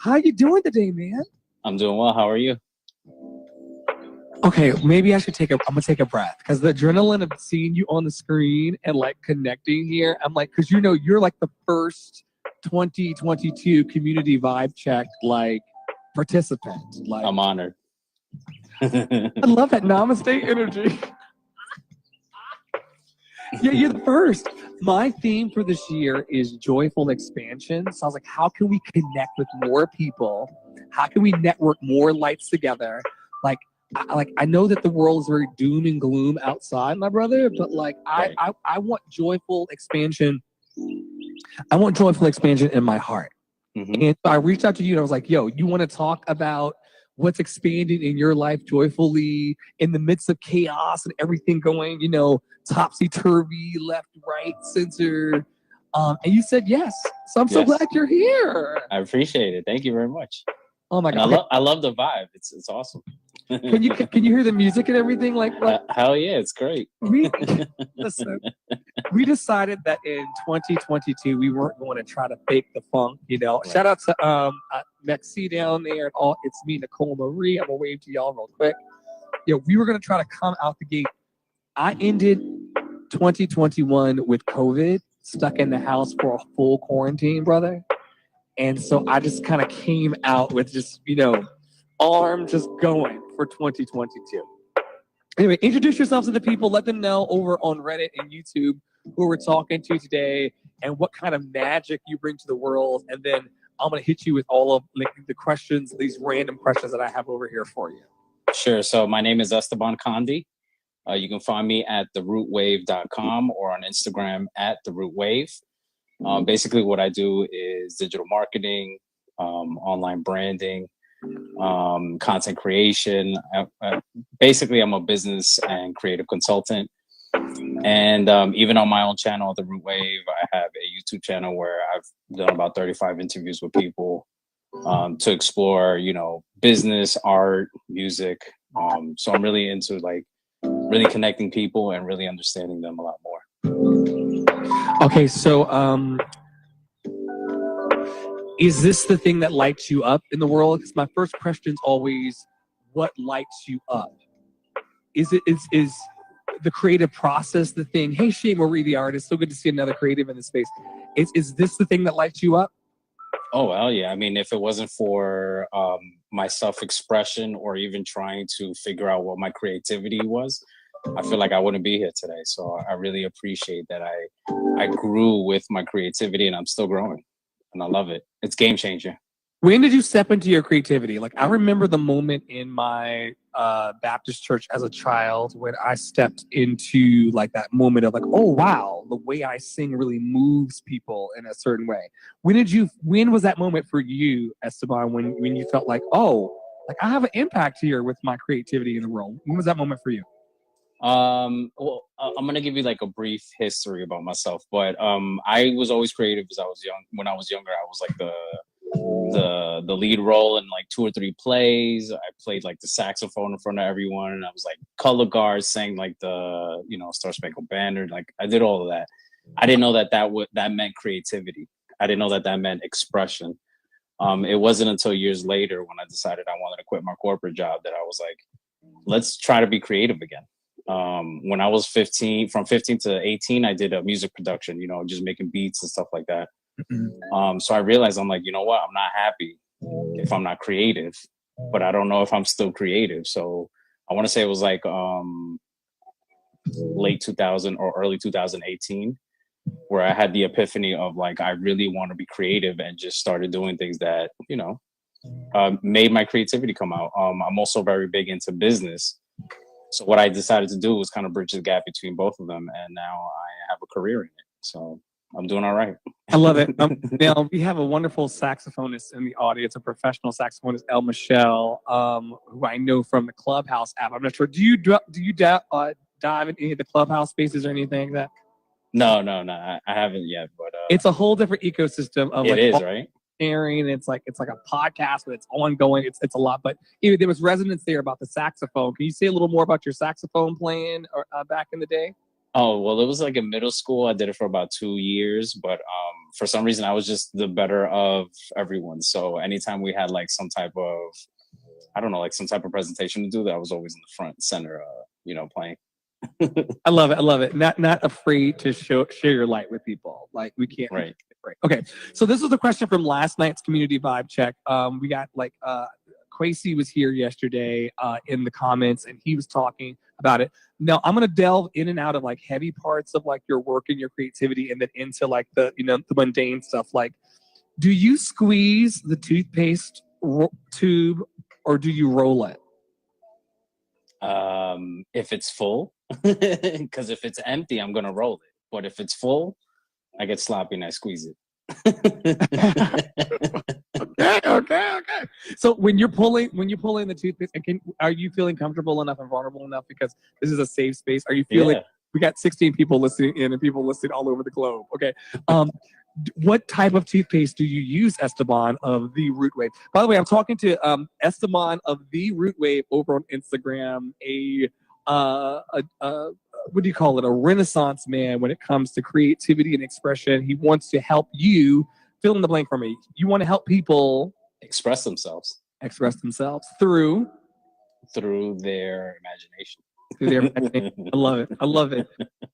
Speaker 2: How you doing today, man?
Speaker 3: I'm doing well. How are you?
Speaker 2: Okay, maybe I should I'm gonna take a breath because the adrenaline of seeing you on the screen and like connecting here, I'm like, because you're like the first 2022 community vibe check like participant. Like,
Speaker 3: I'm honored.
Speaker 2: I love that namaste energy. Yeah, you're the first. My theme for this year is joyful expansion. So I was like, how can we connect with more people? How can we network more lights together? I know that the world is very doom and gloom outside, my brother, but like
Speaker 3: Right.
Speaker 2: I want joyful expansion. I want joyful expansion in my heart.
Speaker 3: Mhm.
Speaker 2: And so I reached out to you and I was like, yo, you want to talk about what's expanding in your life joyfully in the midst of chaos and everything going, topsy-turvy, left, right, center. And you said yes. So I'm so
Speaker 3: Yes.
Speaker 2: glad you're here.
Speaker 3: I appreciate it. Thank you very much.
Speaker 2: Oh my
Speaker 3: And
Speaker 2: God.
Speaker 3: I love the vibe. It's awesome.
Speaker 2: Can you hear the music and everything? Like
Speaker 3: Hell yeah, it's great.
Speaker 2: Listen, we decided that in 2022 we weren't going to try to fake the funk.
Speaker 3: Right.
Speaker 2: Shout out to Mexi down there and all. It's me, Nicole Marie. I'm gonna wave to y'all real quick. We were gonna try to come out the gate. I ended 2021 with COVID, stuck in the house for a full quarantine, brother. And so I just kind of came out with just arm just going for 2022. Anyway, introduce yourselves to the people. Let them know over on Reddit and YouTube who we're talking to today and what kind of magic you bring to the world. And then I'm going to hit you with all of the questions, these random questions that I have over here for you.
Speaker 3: Sure. So my name is Esteban Condi. You can find me at therootwave.com or on Instagram at therootwave. Basically, what I do is digital marketing, online branding, content creation. Basically, I'm a business and creative consultant. And even on my own channel, The Root Wave, I have a YouTube channel where I've done about 35 interviews with people to explore, business, art, music. So I'm really into really connecting people and really understanding them a lot more.
Speaker 2: Okay, so is this the thing that lights you up in the world? Because my first question is always, what lights you up? Is the creative process the thing? Hey, Shea Marie, the artist, so good to see another creative in the space. Is this the thing that lights you up?
Speaker 3: Oh, well, yeah. I mean, if it wasn't for my self-expression or even trying to figure out what my creativity was, I feel like I wouldn't be here today. So I really appreciate that I grew with my creativity and I'm still growing. And I love it. It's game changer.
Speaker 2: When did you step into your creativity? Like, I remember the moment in my Baptist church as a child when I stepped into that moment of oh, wow, the way I sing really moves people in a certain way. When was that moment for you, Esteban, when you felt oh, I have an impact here with my creativity in the world? When was that moment for you?
Speaker 3: Well, I'm gonna give you a brief history about myself, but I was always creative as I was young. When I was younger, I was the lead role in 2 or 3 plays. I played the saxophone in front of everyone, and I was color guard, sang the Star Spangled Banner. I did all of that. I didn't know that meant creativity. I didn't know that meant expression. It wasn't until years later when I decided I wanted to quit my corporate job that I was let's try to be creative again. When I was 15, from 15 to 18, I did a music production, just making beats and stuff like that. So I realized I'm you know what? I'm not happy if I'm not creative, but I don't know if I'm still creative. So I want to say it was late 2000 or early 2018 where I had the epiphany of I really want to be creative and just started doing things that, made my creativity come out. I'm also very big into business. So what I decided to do was kind of bridge the gap between both of them. And now I have a career in it. So I'm doing all right.
Speaker 2: I love it. Now, we have a wonderful saxophonist in the audience, a professional saxophonist, El Michelle, who I know from the Clubhouse app. I'm not sure. Do you dive in any of the Clubhouse spaces or anything like that?
Speaker 3: No, I haven't yet. But
Speaker 2: it's a whole different ecosystem of
Speaker 3: it is, right?
Speaker 2: Sharing. It's like a podcast, but it's ongoing. It's a lot. But there was resonance there about the saxophone. Can you say a little more about your saxophone playing or back in the day?
Speaker 3: Oh, well, it was in middle school. I did it for about 2 years, but for some reason I was just the better of everyone. So anytime we had some type of, I don't know, some type of presentation to do, that I was always in the front center, playing.
Speaker 2: I love it. Not afraid to share your light with people. We can't.
Speaker 3: Right.
Speaker 2: Okay. So this was a question from last night's community vibe check. We got Quasi was here yesterday in the comments, and he was talking about it. Now I'm going to delve in and out of heavy parts of your work and your creativity, and then into the the mundane stuff. Do you squeeze the toothpaste tube or do you roll it?
Speaker 3: If it's full, because if it's empty, I'm going to roll it. But if it's full, I get sloppy and I squeeze it.
Speaker 2: Okay. So when you're pulling the toothpaste, are you feeling comfortable enough and vulnerable enough, because this is a safe space? Are you feeling?
Speaker 3: Yeah.
Speaker 2: We got 16 people listening in and people listening all over the globe. Okay. What type of toothpaste do you use, Esteban of the Root Wave? By the way, I'm talking to Esteban of the Root Wave over on Instagram. What do you call it? A renaissance man when it comes to creativity and expression. He wants to help you. Fill in the blank for me. You want to help people
Speaker 3: Express themselves
Speaker 2: express themselves through
Speaker 3: their imagination.
Speaker 2: I love it.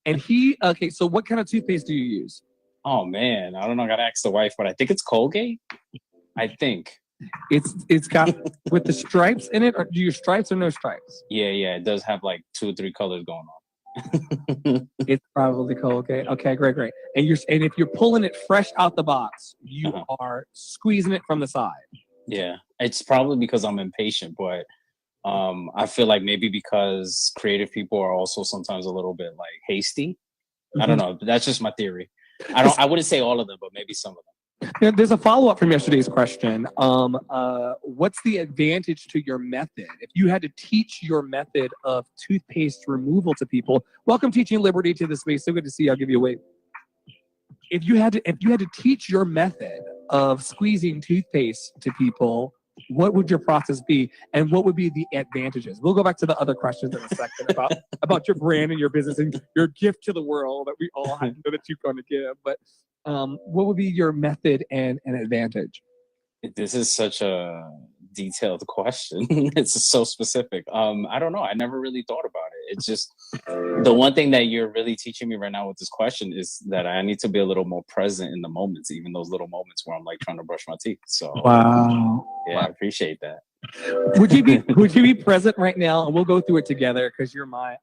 Speaker 2: And okay, so what kind of toothpaste do you use?
Speaker 3: Oh man, I don't know. I gotta ask the wife, but I think it's Colgate. I think
Speaker 2: it's got with the stripes in it. Or do you use stripes or no stripes?
Speaker 3: Yeah, it does have like 2 or 3 colors going on.
Speaker 2: It's probably Colgate. Okay, great. And if you're pulling it fresh out the box, you are squeezing it from the side.
Speaker 3: Yeah, it's probably because I'm impatient, but I feel like maybe because creative people are also sometimes a little bit like hasty. I don't know. That's just my theory. I wouldn't say all of them, but maybe some of them.
Speaker 2: There's a follow-up from yesterday's question. What's the advantage to your method? If you had to teach your method of toothpaste removal to people, welcome Teaching Liberty to the space. So good to see you. I'll give you a wave. If you had to teach your method of squeezing toothpaste to people, what would your process be, and what would be the advantages? We'll go back to the other questions in a second about your brand and your business and your gift to the world that we all know that you're going to give. But what would be your method and an advantage?
Speaker 3: This is such a detailed question. It's so specific. I don't know. I never really thought about it. It's just the one thing that you're really teaching me right now with this question is that I need to be a little more present in the moments, even those little moments where I'm like trying to brush my teeth. So
Speaker 2: wow.
Speaker 3: I appreciate that.
Speaker 2: Would you be present right now? And we'll go through it together because you're my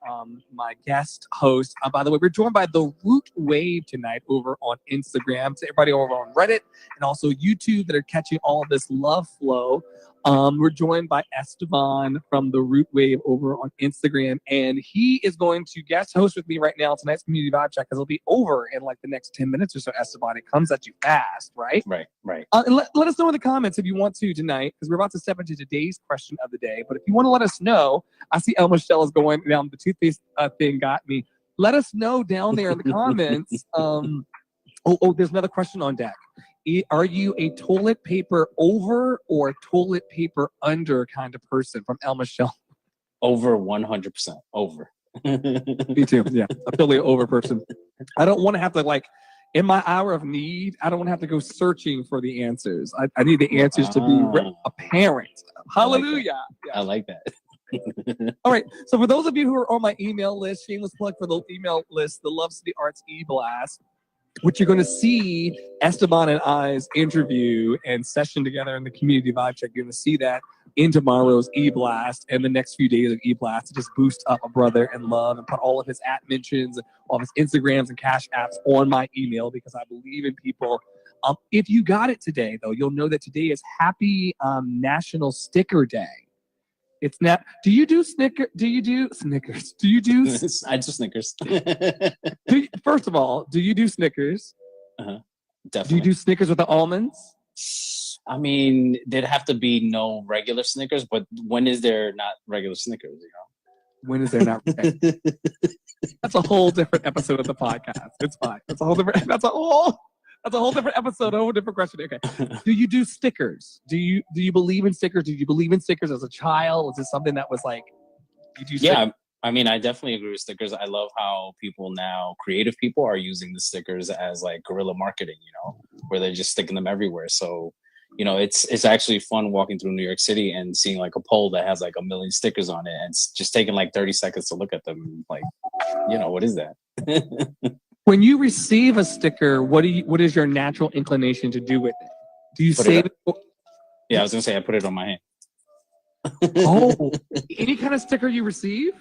Speaker 2: guest host. By the way, we're joined by the Root Wave tonight over on Instagram. To everybody over on Reddit and also YouTube that are catching all of this love flow. We're joined by Esteban from the Root Wave over on Instagram, and he is going to guest host with me right now tonight's Community Vibe Check, because it'll be over in like the next 10 minutes or so. Esteban, it comes at you fast, right?
Speaker 3: Right.
Speaker 2: And let us know in the comments if you want to tonight, because we're about to step into today's question of the day. But if you want to let us know, I see El Michelle is going down. The toothpaste thing got me. Let us know down there in the comments. There's another question on deck. Are you a toilet paper over or toilet paper under kind of person? From El Michelle.
Speaker 3: Over 100%. Over.
Speaker 2: Me too. Yeah, I'm totally an over person. I don't want to have to in my hour of need, I don't want to have to go searching for the answers. I need the answers to be apparent. Hallelujah.
Speaker 3: I like that.
Speaker 2: All right. So for those of you who are on my email list, shameless plug for the email list, the Love City Arts E-Blast, which you're going to see Esteban and I's interview and session together in the Community Vibe Check. You're going to see that in tomorrow's E-Blast and the next few days of E-Blast to just boost up a brother in love and put all of his @mentions, all of his Instagrams and Cash Apps on my email, because I believe in people. If you got it today, though, you'll know that today is Happy National Sticker Day. It's not. Do you do Snickers? Do you do Snickers? Do you do?
Speaker 3: I do Snickers.
Speaker 2: First of all, do you do Snickers?
Speaker 3: Definitely.
Speaker 2: Do you do Snickers with the almonds?
Speaker 3: I mean, there'd have to be no regular Snickers, but when is there not regular Snickers?
Speaker 2: When is there not? That's a whole different episode of the podcast. It's fine. That's a whole different. That's a whole different episode. A whole different question. Okay. Do you do stickers? Do you believe in stickers? Did you believe in stickers as a child? Is this something that was like you do?
Speaker 3: Yeah. I mean, I definitely agree with stickers. I love how people now, creative people, are using the stickers as like guerrilla marketing, where they're just sticking them everywhere. So, it's actually fun walking through New York City and seeing like a pole that has like 1 million stickers on it, and it's just taking like 30 seconds to look at them. Like, what is that?
Speaker 2: When you receive a sticker, what is your natural inclination to do with it? Do you save it?
Speaker 3: Yeah, I was gonna say I put it on my hand.
Speaker 2: Oh, any kind of sticker you receive?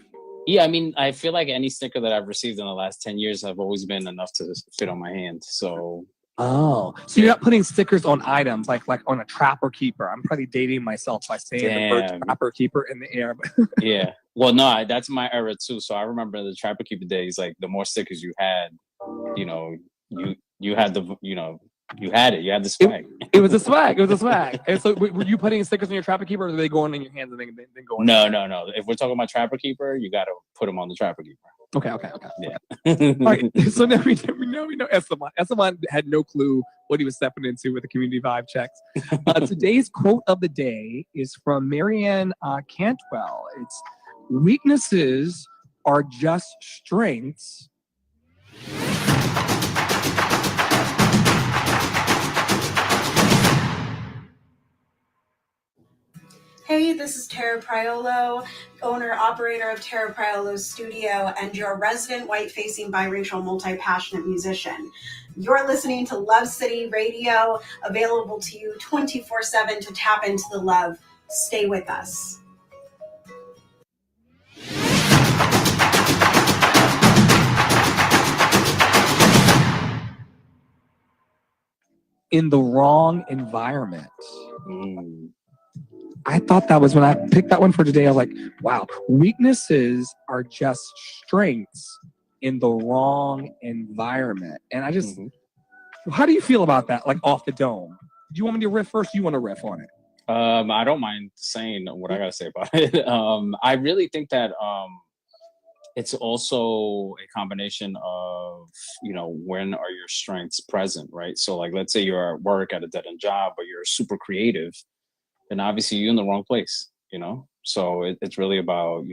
Speaker 3: Yeah, I mean, I feel like any sticker that I've received in the last 10 years have always been enough to fit on my hand. So.
Speaker 2: Oh, so you're not putting stickers on items like on a Trapper Keeper. I'm probably dating myself by saying the word Trapper Keeper in the air.
Speaker 3: Yeah. Well, no, that's my era too. So I remember the Trapper Keeper days. Like the more stickers you had, you had the You had it. You had the swag.
Speaker 2: It was a swag. It was a swag. And so, were you putting stickers on your Trapper Keeper, or are they going in your hands and then going?
Speaker 3: No. If we're talking about Trapper Keeper, you got to put them on the Trapper Keeper.
Speaker 2: Okay.
Speaker 3: Yeah.
Speaker 2: All right. So now we know Esteban. Esteban had no clue what he was stepping into with the community vibe checks. Today's quote of the day is from Marianne Cantwell. It's, "Weaknesses are just strengths."
Speaker 1: Hey, this is Tara Priolo, owner, operator of Tara Priolo's studio, and your resident white-facing biracial multi-passionate musician. You're listening to Love City Radio, available to you 24/7 to tap into the love. Stay with us.
Speaker 2: In the wrong environment.
Speaker 3: Mm.
Speaker 2: I thought that was, when I picked that one for today, I was like, wow, weaknesses are just strengths in the wrong environment. And I just, how do you feel about that? Like off the dome. Do you want me to riff first? Or you want to riff on it?
Speaker 3: I don't mind saying what I got to say about it. I really think that it's also a combination of, when are your strengths present, right? So like, let's say you're at work at a dead end job, but you're super creative, then obviously you're in the wrong place, So it's really about,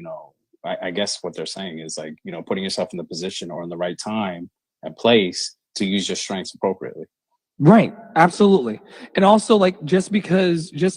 Speaker 3: I guess what they're saying is like, putting yourself in the position or in the right time and place to use your strengths appropriately.
Speaker 2: Right. Absolutely. And also, like, just because you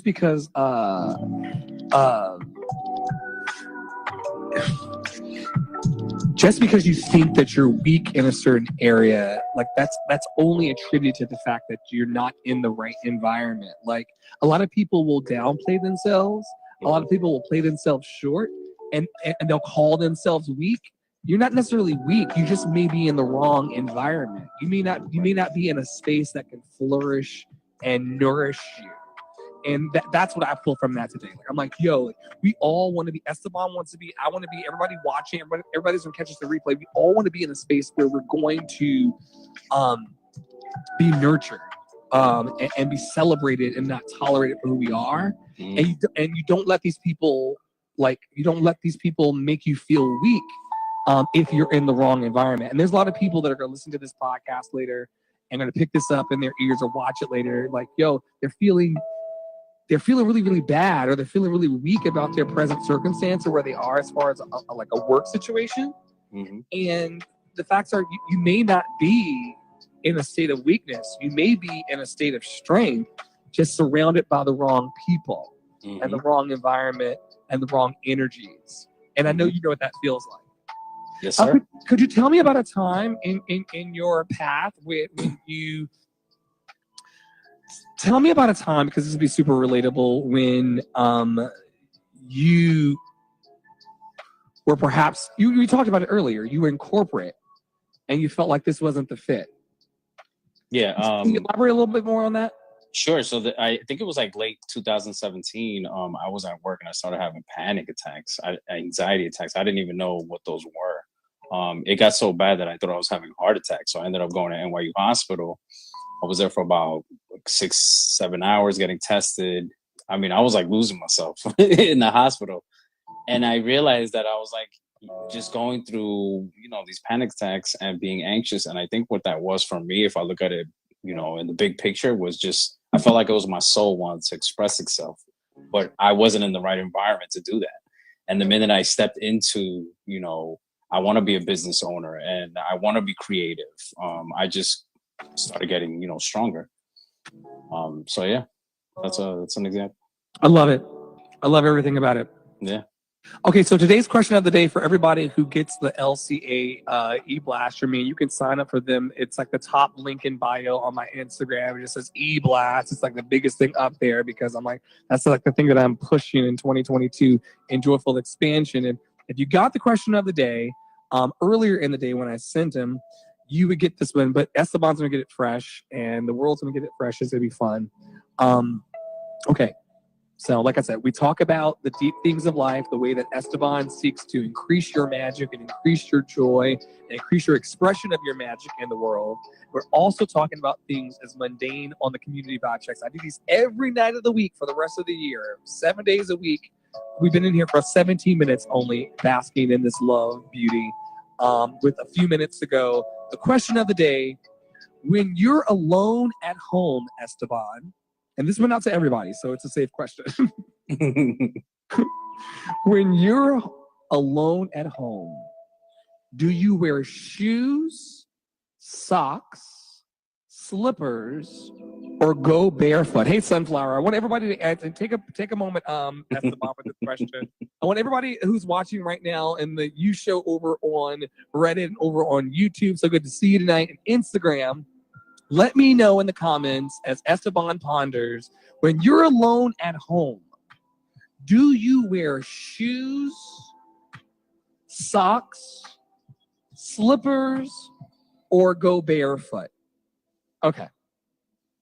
Speaker 2: think that you're weak in a certain area, like that's only attributed to the fact that you're not in the right environment. Like, a lot of people will downplay themselves. A lot of people will play themselves short, and they'll call themselves weak. You're not necessarily weak. You just may be in the wrong environment. You may not be in a space that can flourish and nourish you. And that's what I pull from that today. Like, I'm like, yo, we all want to be, Esteban wants to be, I want to be, everybody watching, everybody's going to catch us the replay. We all want to be in a space where we're going to be nurtured and be celebrated and not tolerated for who we are. And you don't let these people, make you feel weak if you're in the wrong environment. And there's a lot of people that are going to listen to this podcast later and going to pick this up in their ears or watch it later. Like, yo, they're feeling really, really bad, or they're feeling really weak about their present circumstance or where they are as far as a work situation. And the facts are, you may not be in a state of weakness. You may be in a state of strength, just surrounded by the wrong people and the wrong environment and the wrong energies. And I know you know what that feels like.
Speaker 3: Yes, sir.
Speaker 2: Could you tell me about a time in your path when you... Tell me about a time, because this would be super relatable, when you were perhaps, you talked about it earlier, you were in corporate and you felt like this wasn't the fit.
Speaker 3: Yeah.
Speaker 2: Can you elaborate a little bit more on that?
Speaker 3: Sure. So I think it was like late 2017. I was at work and I started having panic attacks, anxiety attacks. I didn't even know what those were. It got so bad that I thought I was having a heart attack. So I ended up going to NYU Hospital. I was there for about 6-7 hours getting tested. I mean, I was like losing myself in the hospital. And I realized that I was like just going through, these panic attacks and being anxious. And I think what that was for me, if I look at it, in the big picture, was just, I felt like it was my soul wanted to express itself, but I wasn't in the right environment to do that. And the minute I stepped into, I want to be a business owner and I want to be creative, I just started getting, stronger. So yeah, that's an example.
Speaker 2: I love it. I love everything about it.
Speaker 3: Yeah.
Speaker 2: Okay, so today's question of the day for everybody who gets the LCA e-blast from me, you can sign up for them. It's like the top link in bio on my Instagram. It just says e-blast. It's like the biggest thing up there because I'm like, that's like the thing that I'm pushing in 2022 in Joyful Expansion. And if you got the question of the day earlier in the day when I sent them, you would get this one, but Esteban's gonna get it fresh and the world's gonna get it fresh. It's gonna be fun. Okay. So, like I said, we talk about the deep things of life, the way that Esteban seeks to increase your magic and increase your joy and increase your expression of your magic in the world. We're also talking about things as mundane on the community vibe checks. I do these every night of the week for the rest of the year, 7 days a week. We've been in here for 17 minutes only, basking in this love, beauty. With a few minutes to go, the question of the day: when you're alone at home, Esteban, and this went out to everybody, so it's a safe question. When you're alone at home, do you wear shoes, socks, slippers, or go barefoot? Hey, Sunflower, I want everybody to answer. Take a moment, Esteban, with this question. I want everybody who's watching right now in the You Show over on Reddit and over on YouTube. So good to see you tonight, and Instagram. Let me know in the comments as Esteban ponders, when you're alone at home, do you wear shoes, socks, slippers, or go barefoot? Okay.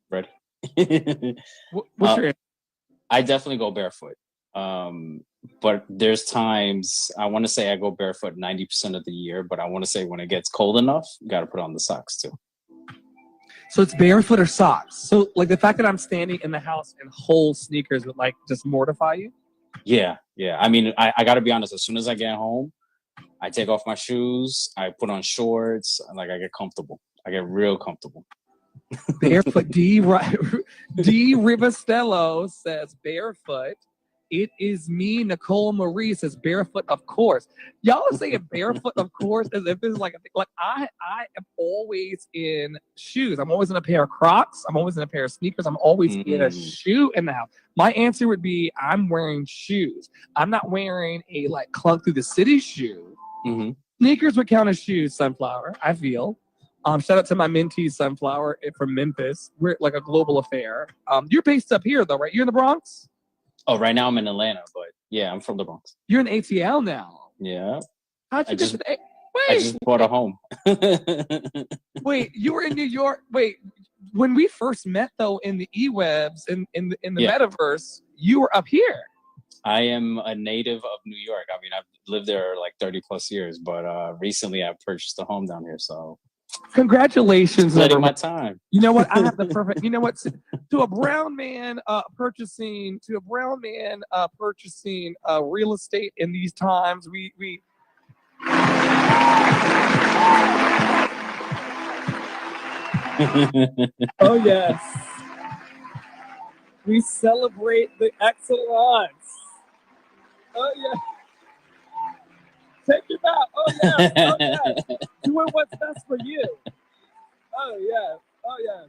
Speaker 3: Ready?
Speaker 2: What's your answer?
Speaker 3: I definitely go barefoot. But there's times I want to say I go barefoot 90% of the year, but I want to say when it gets cold enough, you got to put on the socks too.
Speaker 2: So it's barefoot or socks. So like the fact that I'm standing in the house in whole sneakers would like just mortify you?
Speaker 3: Yeah. I mean, I got to be honest. As soon as I get home, I take off my shoes, I put on shorts, and like I get comfortable. I get real comfortable.
Speaker 2: Barefoot. D. Rivastello says barefoot. It is me, Nicole Marie says barefoot, of course. Y'all are saying barefoot, of course, as if it's like I am always in shoes. I'm always in a pair of Crocs. I'm always in a pair of sneakers. I'm always in a shoe in the house. My answer would be I'm wearing shoes. I'm not wearing a like Club Through the City shoe. Sneakers would count as shoes, Sunflower, I feel. Shout out to my mentee, Sunflower, from Memphis. We're like a global affair. You're based up here, though, right? You're in the Bronx?
Speaker 3: Oh, right now I'm in Atlanta, but yeah, I'm from the Bronx.
Speaker 2: You're in ATL now.
Speaker 3: Yeah.
Speaker 2: How'd you get to the...
Speaker 3: I just bought a home.
Speaker 2: Wait, you were in New York. Wait, when we first met, though, in the E-Webs, in the metaverse, you were up here.
Speaker 3: I am a native of New York. I mean, I've lived there like 30 plus years, but recently I've purchased a home down here, so...
Speaker 2: Congratulations.
Speaker 3: Letting my time.
Speaker 2: You know what? I have the perfect, you know what? To a brown man purchasing real estate in these times, we oh yes. We celebrate the excellence. Oh yeah. Take it out. Oh yes. Oh yes. Doing what's best for you. Oh yes. Oh yes.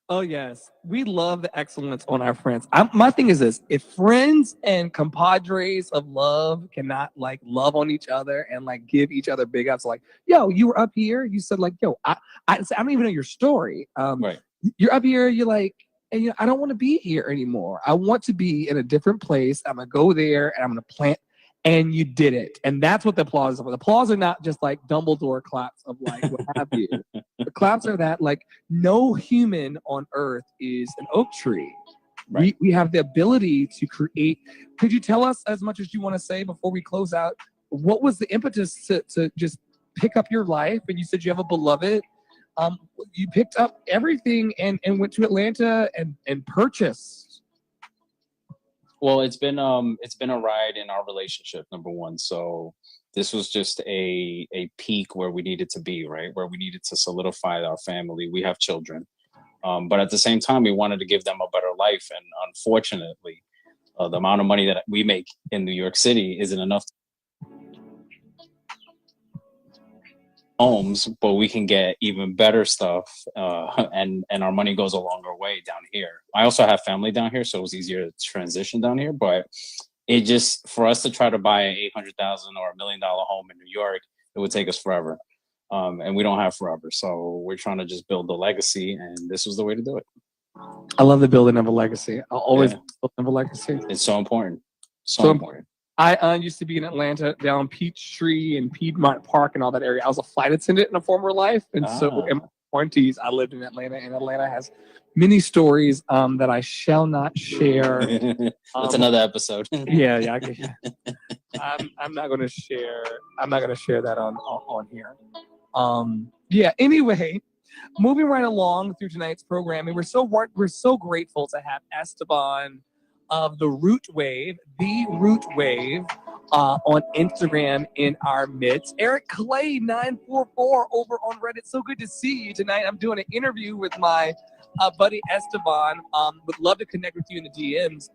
Speaker 2: Oh yes. We love the excellence on our friends. My thing is this: if friends and compadres of love cannot like love on each other and like give each other big ups, like, yo, you were up here. You said like, yo, I don't even know your story.
Speaker 3: Right.
Speaker 2: You're up here. You're like. And I don't want to be here anymore. I want to be in a different place. I'm gonna go there and I'm gonna plant. And you did it. And that's what the applause are. The applause are not just like Dumbledore claps of like what have you. The claps are that like no human on earth is an oak tree. Right. We have the ability to create. Could you tell us as much as you want to say before we close out? What was the impetus to just pick up your life? And you said you have a beloved. You picked up everything and went to Atlanta and purchased.
Speaker 3: Well, it's been a ride in our relationship, number one. So this was just a peak where we needed to be, right? Where we needed to solidify our family. We have children. But at the same time, we wanted to give them a better life. And unfortunately, the amount of money that we make in New York City isn't enough homes, but we can get even better stuff, and our money goes a longer way down here. I also have family down here, so it was easier to transition down here. But it just, for us to try to buy an $800,000 or $1 million home in New York, it would take us forever, and we don't have forever. So we're trying to just build the legacy, and this was the way to do it.
Speaker 2: I love the building of a legacy. I'll always build a legacy.
Speaker 3: It's so important. So important.
Speaker 2: I used to be in Atlanta down Peachtree and Piedmont Park and all that area. I was a flight attendant in a former life. And so 20s, I lived in Atlanta, and Atlanta has many stories that I shall not share.
Speaker 3: That's another episode.
Speaker 2: Yeah. I'm not going to share. I'm not going to share that on here. Yeah. Anyway, moving right along through tonight's programming, we're so grateful to have Esteban of the Root Wave, on Instagram in our midst. Eric Clay 944 over on Reddit. So good to see you tonight. I'm doing an interview with my buddy Esteban. Would love to connect with you in the DMs.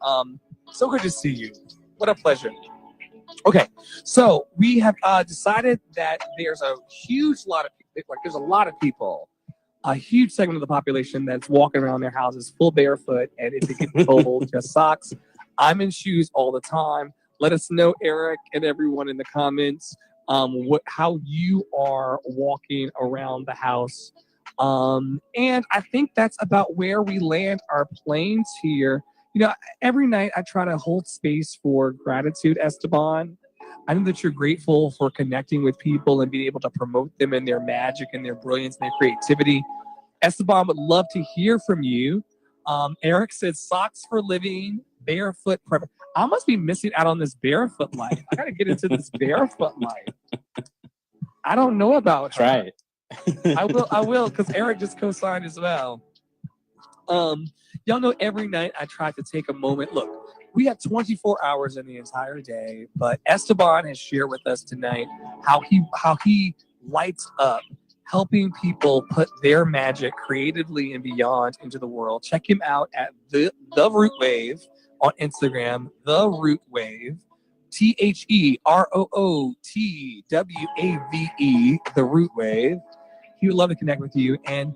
Speaker 2: So good to see you. What a pleasure. Okay, so we have decided that there's a huge lot of people, like there's a lot of people, a huge segment of the population that's walking around their houses full barefoot, and if it gets cold, just socks. I'm in shoes all the time. Let us know, Eric, and everyone in the comments, how you are walking around the house. And I think that's about where we land our planes here. You know, every night I try to hold space for gratitude, Esteban. I know that you're grateful for connecting with people and being able to promote them and their magic and their brilliance and their creativity. Esteban would love to hear from you. Eric says socks for living, barefoot preference. I must be missing out on this barefoot life. I gotta get into this barefoot life. I don't know about her.
Speaker 3: Try it.
Speaker 2: I will, because Eric just co-signed as well. Y'all know every night I try to take a moment. Look, we have 24 hours in the entire day, but Esteban has shared with us tonight how he lights up helping people put their magic creatively and beyond into the world. Check him out at the Root Wave on Instagram, The Root Wave, TheRootWave, The Root Wave. He would love to connect with you. And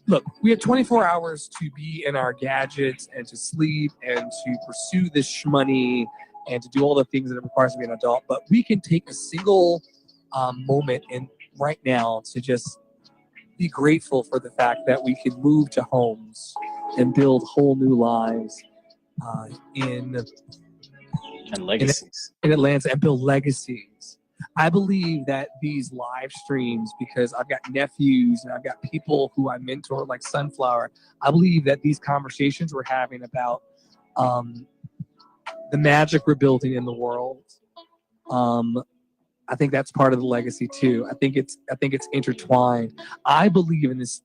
Speaker 2: look, we have 24 hours to be in our gadgets and to sleep and to pursue this shmoney and to do all the things that it requires to be an adult. But we can take a single moment in right now to just be grateful for the fact that we can move to homes and build whole new lives in
Speaker 3: legacies
Speaker 2: in Atlanta and build legacies. I believe that these live streams, because I've got nephews and I've got people who I mentor like Sunflower, I believe that these conversations we're having about the magic we're building in the world, I think that's part of the legacy too. I think it's intertwined. I believe in this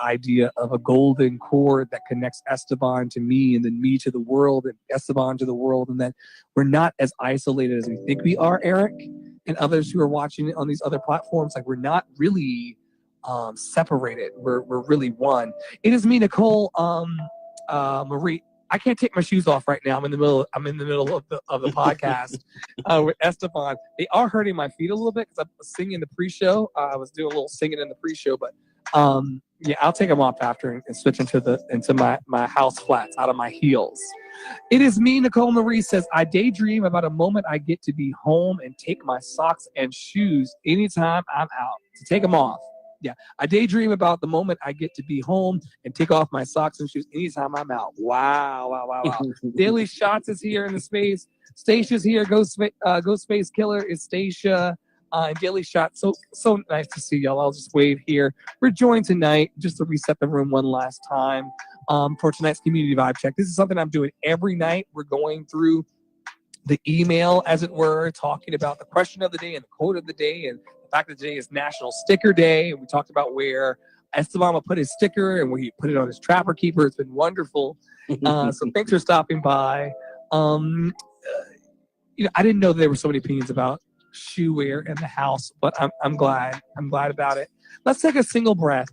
Speaker 2: idea of a golden cord that connects Esteban to me and then me to the world and Esteban to the world, and that we're not as isolated as we think we are, Eric, and others who are watching on these other platforms. Like, we're not really separated. We're really one. It is me, Nicole Marie. I can't take my shoes off right now. I'm in the middle of the podcast with Esteban. They are hurting my feet a little bit because I was singing the pre-show. I was doing a little singing in the pre-show, but yeah, I'll take them off after and switch into my house flats out of my heels. It is me, Nicole Marie says, I daydream about a moment I get to be home and take my socks and shoes anytime I'm out. To take them off. Yeah, I daydream about the moment I get to be home and take off my socks and shoes anytime I'm out. Wow. Daily Shots is here in the space. Stacia's here. Ghost Space Killer is Stacia. And Daily Shots. So nice to see y'all. I'll just wave here. We're joined tonight, just to reset the room one last time, for tonight's community vibe check. This is something I'm doing every night. We're going through the email, as it were, talking about the question of the day and the quote of the day, and the fact that today is National Sticker Day. And we talked about where Esteban put his sticker and where he put it on his Trapper Keeper. It's been wonderful. So thanks for stopping by. You know, I didn't know there were so many opinions about shoe wear in the house, but I'm glad. I'm glad about it. Let's take a single breath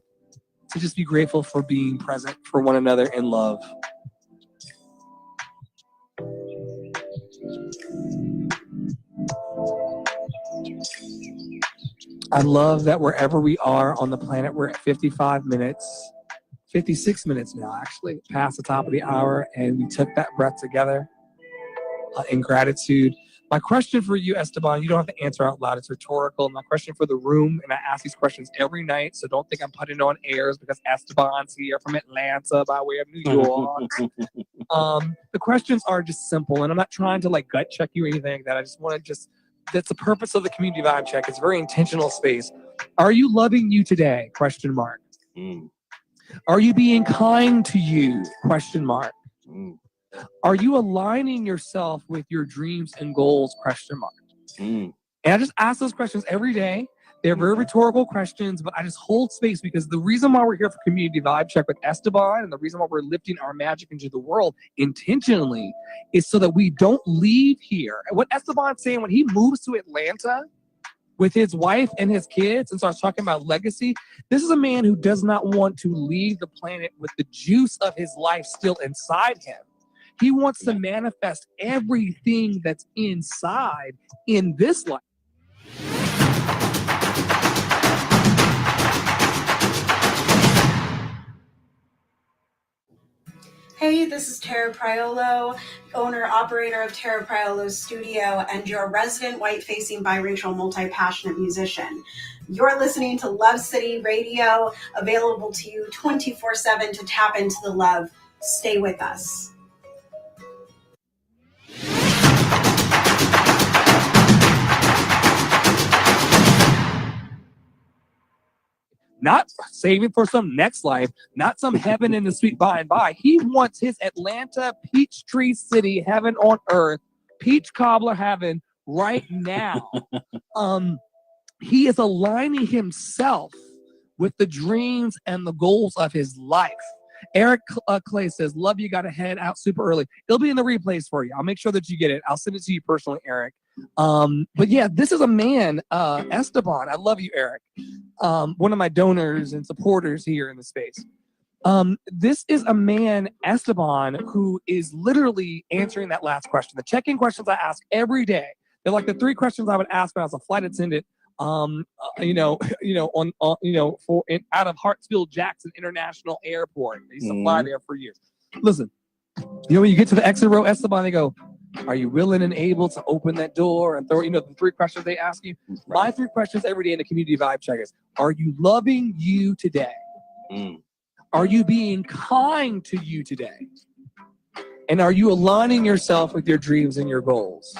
Speaker 2: to just be grateful for being present for one another in love. I love that wherever we are on the planet, we're at 55 minutes, 56 minutes now, actually, past the top of the hour, and we took that breath together in gratitude. My question for you, Esteban, you don't have to answer out loud. It's rhetorical. My question for the room, and I ask these questions every night, so don't think I'm putting on airs because Esteban's here from Atlanta by way of New York. The questions are just simple, and I'm not trying to like gut check you or anything like that. I just want to that's the purpose of the community vibe check. It's a very intentional space. Are you loving you today? Question mark.
Speaker 3: Mm.
Speaker 2: Are you being kind to you? Question mark.
Speaker 3: Mm.
Speaker 2: Are you aligning yourself with your dreams and goals? Question mark.
Speaker 3: Mm.
Speaker 2: And I just ask those questions every day. They're very rhetorical questions, but I just hold space because the reason why we're here for Community Vibe Check with Esteban and the reason why we're lifting our magic into the world intentionally is so that we don't leave here. And what Esteban's saying when he moves to Atlanta with his wife and his kids and starts talking about legacy, this is a man who does not want to leave the planet with the juice of his life still inside him. He wants to manifest everything that's inside in this life.
Speaker 1: Hey, this is Tara Priolo, owner, operator of Tara Priolo's studio, and your resident white-facing biracial multi-passionate musician. You're listening to Love City Radio, available to you 24/7 to tap into the love. Stay with us.
Speaker 2: Not saving for some next life, not some heaven in the sweet by and by. He wants his Atlanta Peachtree City heaven on earth, peach cobbler heaven right now. He is aligning himself with the dreams and the goals of his life. Eric Clay says, love you, got to head out super early. It'll be in the replays for you. I'll make sure that you get it. I'll send it to you personally, Eric. But yeah, this is a man, Esteban. I love you, Eric. One of my donors and supporters here in the space. This is a man, Esteban, who is literally answering that last question. The check-in questions I ask every day. They're like the 3 questions I would ask when I was a flight attendant. Out of Hartsfield-Jackson International Airport. I used to fly there for years. Listen, when you get to the exit row, Esteban, they go, are you willing and able to open that door and throw, the 3 questions they ask you?
Speaker 3: Right.
Speaker 2: My 3 questions every day in the Community Vibe Check is, are you loving you today?
Speaker 3: Mm.
Speaker 2: Are you being kind to you today? And are you aligning yourself with your dreams and your goals?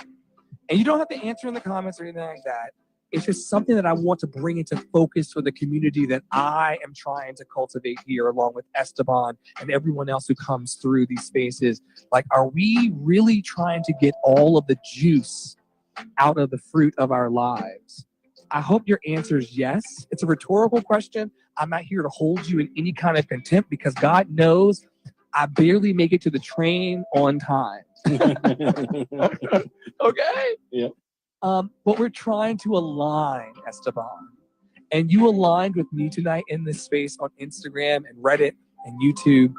Speaker 2: And you don't have to answer in the comments or anything like that. It's just something that I want to bring into focus for the community that I am trying to cultivate here, along with Esteban and everyone else who comes through these spaces. Like, are we really trying to get all of the juice out of the fruit of our lives? I hope your answer is yes. It's a rhetorical question. I'm not here to hold you in any kind of contempt because God knows I barely make it to the train on time. Okay?
Speaker 3: Yeah.
Speaker 2: But we're trying to align, Esteban. And you aligned with me tonight in this space on Instagram and Reddit and YouTube.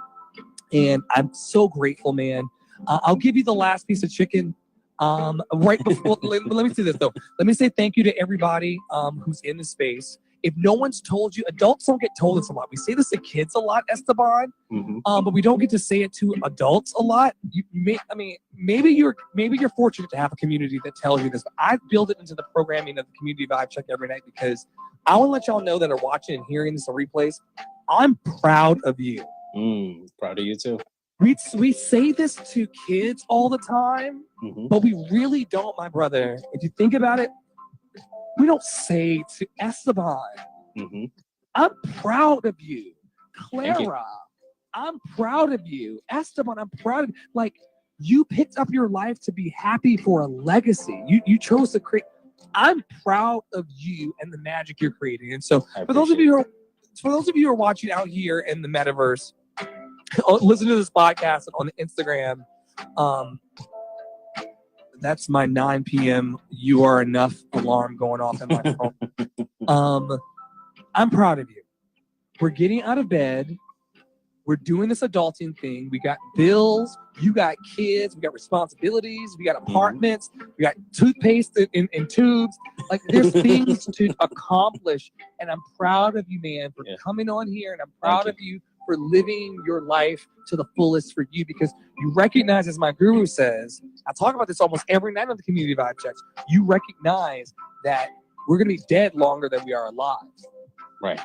Speaker 2: And I'm so grateful, man. I'll give you the last piece of chicken. Right before, let me say this though. Let me say thank you to everybody who's in the space. If no one's told you, adults don't get told this a lot. We say this to kids a lot, Esteban, but we don't get to say it to adults a lot. Maybe you're fortunate to have a community that tells you this. But I build it into the programming of the Community Vibe Check every night because I want to let y'all know that are watching and hearing this on replays. I'm proud of you.
Speaker 3: Proud of you too.
Speaker 2: We say this to kids all the time, but we really don't, my brother. If you think about it, we don't say to Esteban, I'm proud of you. Clara, I'm proud of you. Esteban, I'm proud of you. Like, you picked up your life to be happy for a legacy. You chose to create. I'm proud of you and the magic you're creating. And so for those of you who are watching out here in the metaverse, listen to this podcast on Instagram. That's my 9 p.m. You Are Enough alarm going off in my phone. I'm proud of you. We're getting out of bed. We're doing this adulting thing. We got bills. You got kids. We got responsibilities. We got apartments. We got toothpaste in tubes. Like, there's things to accomplish. And I'm proud of you, man, for coming on here. And I'm proud of you for living your life to the fullest for you, because you recognize, as my guru says, I talk about this almost every night on the Community Vibe Checks, you recognize that we're going to be dead longer than we are alive. Right.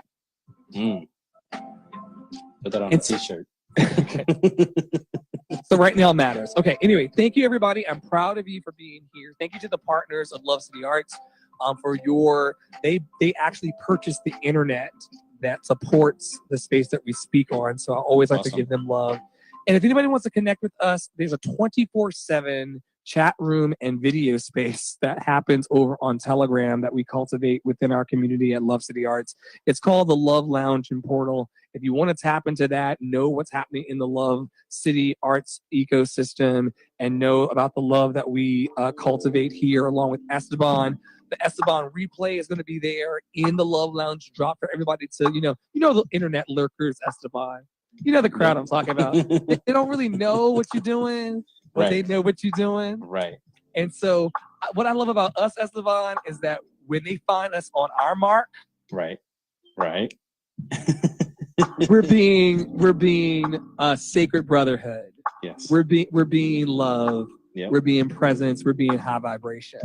Speaker 3: Put that on a t-shirt.
Speaker 2: So right now matters. Okay, anyway, thank you, everybody. I'm proud of you for being here. Thank you to the partners of Love City Arts for they actually purchased the internet that supports the space that we speak on. So I always like to
Speaker 3: Awesome.
Speaker 2: give them love. And if anybody wants to connect with us, there's a 24/7 chat room and video space that happens over on Telegram that we cultivate within our community at Love City Arts. It's called the Love Lounge and Portal. If you want to tap into that, know what's happening in the Love City Arts ecosystem, and know about the love that we cultivate here along with Esteban. The Esteban replay is going to be there in the Love Lounge drop for everybody to, the internet lurkers, Esteban. You know the crowd I'm talking about. They don't really know what you're doing, but
Speaker 3: Right.
Speaker 2: they know what you're doing.
Speaker 3: Right.
Speaker 2: And so what I love about us, Esteban, is that when they find us on our mark,
Speaker 3: Right.
Speaker 2: we're being a sacred brotherhood.
Speaker 3: Yes.
Speaker 2: We're being love.
Speaker 3: Yep.
Speaker 2: We're being presence. We're being high vibration.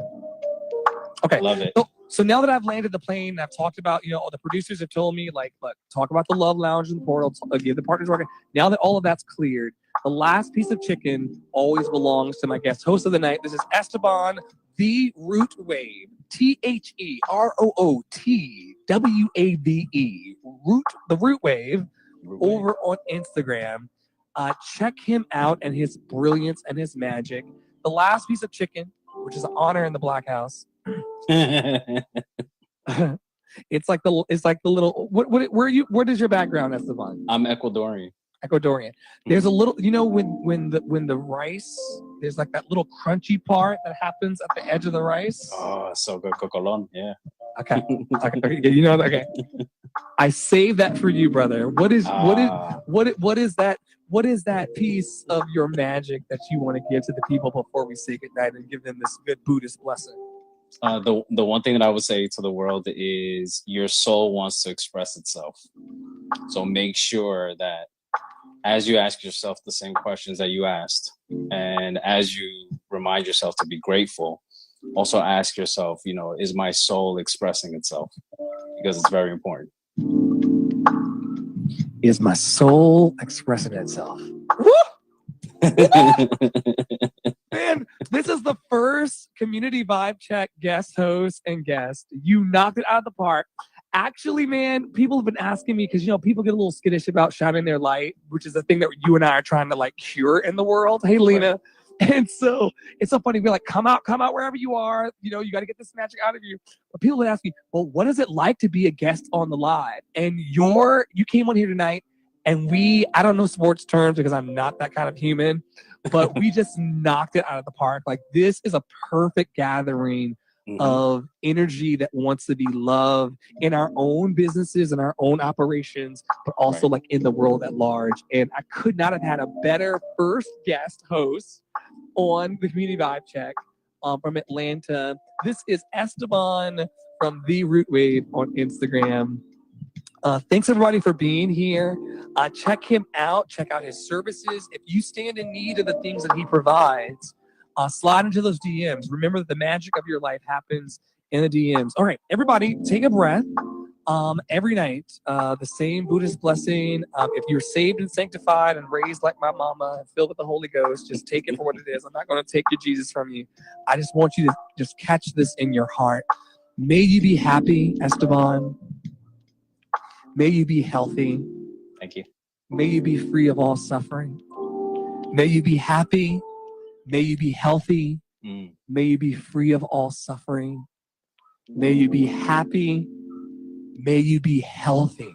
Speaker 2: Okay.
Speaker 3: Love it.
Speaker 2: So now that I've landed the plane, I've talked about, the producers have told me, like, look, talk about the Love Lounge and the Portal, give the partners working. Now that all of that's cleared, the last piece of chicken always belongs to my guest host of the night. This is Esteban, the Root Wave, TheRootWave, the Root Wave, over on Instagram. Check him out and his brilliance and his magic. The last piece of chicken, which is an honor in the Black House. It's like the little where does your background, Esteban?
Speaker 3: I'm Ecuadorian.
Speaker 2: There's a little, when the rice, there's like that little crunchy part that happens at the edge of the rice.
Speaker 3: Oh, so good, cocolon. Yeah.
Speaker 2: Okay. Okay. I saved that for you, brother. What is that piece of your magic that you want to give to the people before we say goodnight and give them this good Buddhist blessing?
Speaker 3: The one thing that I would say to the world is your soul wants to express itself. So make sure that as you ask yourself the same questions that you asked, and as you remind yourself to be grateful, also ask yourself, is my soul expressing itself? Because it's very important.
Speaker 2: Is my soul expressing itself? Man, this is the first Community Vibe Check guest host and guest. You knocked it out of the park. Actually, man, people have been asking me because, people get a little skittish about shining their light, which is a thing that you and I are trying to cure in the world. Hey, Lena. Right. And so it's so funny. We're like, come out wherever you are. You got to get this magic out of you. But people would ask me, well, what is it like to be a guest on the live? And you came on here tonight. And I don't know sports terms because I'm not that kind of human, but we just knocked it out of the park. Like, this is a perfect gathering of energy that wants to be loved in our own businesses and our own operations, but also in the world at large. And I could not have had a better first guest host on the Community Vibe Check from Atlanta. This is Esteban from The Root Wave on Instagram. Thanks everybody for being here. Check him out. Check out his services. If you stand in need of the things that he provides, slide into those DMs. Remember that the magic of your life happens in the DMs. All right, everybody, take a breath. Every night, the same Buddhist blessing. If you're saved and sanctified and raised like my mama, filled with the Holy Ghost, just take it for what it is. I'm not going to take your Jesus from you. I just want you to just catch this in your heart. May you be happy, Esteban. May you be healthy.
Speaker 3: Thank you.
Speaker 2: May you be free of all suffering. May you be happy. May you be healthy. May you be free of all suffering. May you be happy. May you be healthy.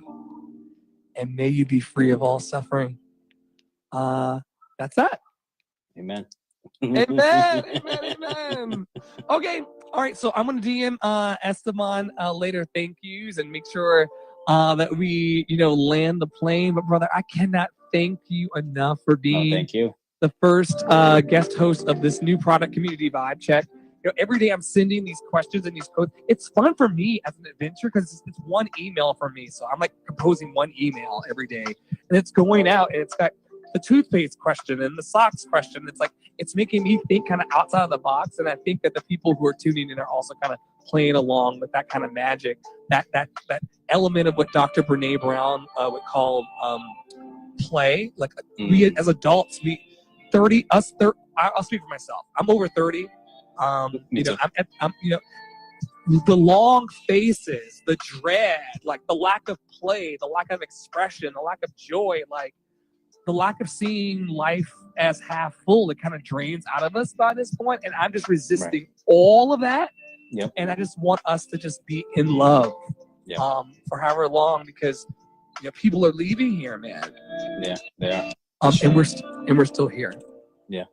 Speaker 2: And may you be free of all suffering. That's that.
Speaker 3: Amen.
Speaker 2: Amen. Okay. All right. So I'm going to DM Esteban later thank yous and make sure that we, land the plane. But brother, I cannot thank you enough for being
Speaker 3: thank you.
Speaker 2: The first guest host of this new product, Community Vibe Check. Every day I'm sending these questions and these codes. It's fun for me as an adventure because it's one email from me. So I'm composing one email every day, and it's going out, and it's got the toothpaste question and the socks question. It's making me think kind of outside of the box, and I think that the people who are tuning in are also kind of playing along with that kind of magic, that element of what Dr. Brene Brown would call play. We as adults, I'll speak for myself. I'm over 30. I'm the long faces, the dread, like the lack of play, the lack of expression, the lack of joy, like the lack of seeing life as half full, it kind of drains out of us by this point. And I'm just resisting all of that.
Speaker 3: Yep.
Speaker 2: And I just want us to just be in love
Speaker 3: Yep.
Speaker 2: For however long, because people are leaving here, man.
Speaker 3: Yeah, they are.
Speaker 2: And we're still here.
Speaker 3: Yeah,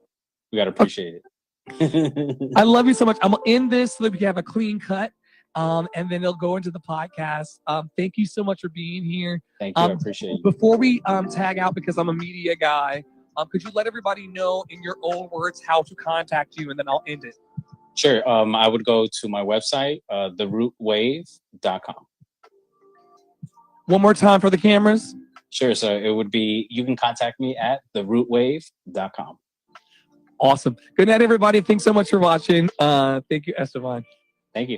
Speaker 3: we gotta appreciate it.
Speaker 2: I love you so much. I'm gonna end this so that we can have a clean cut, and then they'll go into the podcast. Thank you so much for being here.
Speaker 3: Thank you. I appreciate you.
Speaker 2: Before we tag out, because I'm a media guy, could you let everybody know in your own words how to contact you, and then I'll end it.
Speaker 3: Sure. I would go to my website, therootwave.com.
Speaker 2: One more time for the cameras.
Speaker 3: Sure. So it would be, you can contact me at therootwave.com.
Speaker 2: Awesome. Good night, everybody. Thanks so much for watching. Thank you, Esteban.
Speaker 3: Thank you.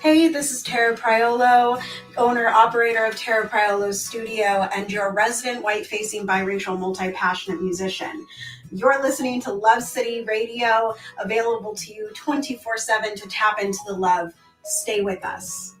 Speaker 1: Hey, this is Tara Priolo, owner operator of Tara Priolo Studio and your resident white-facing biracial multi-passionate musician. You're listening to Love City Radio, available to you 24/7 to tap into the love. Stay with us.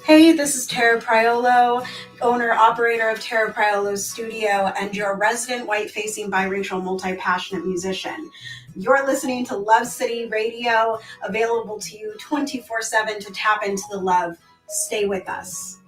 Speaker 1: Hey, this is Tara Priolo, owner operator of Tara Priolo's studio and your resident white-facing biracial multi-passionate musician. You're listening to Love City Radio, available to you 24/7 to tap into the love. Stay with us.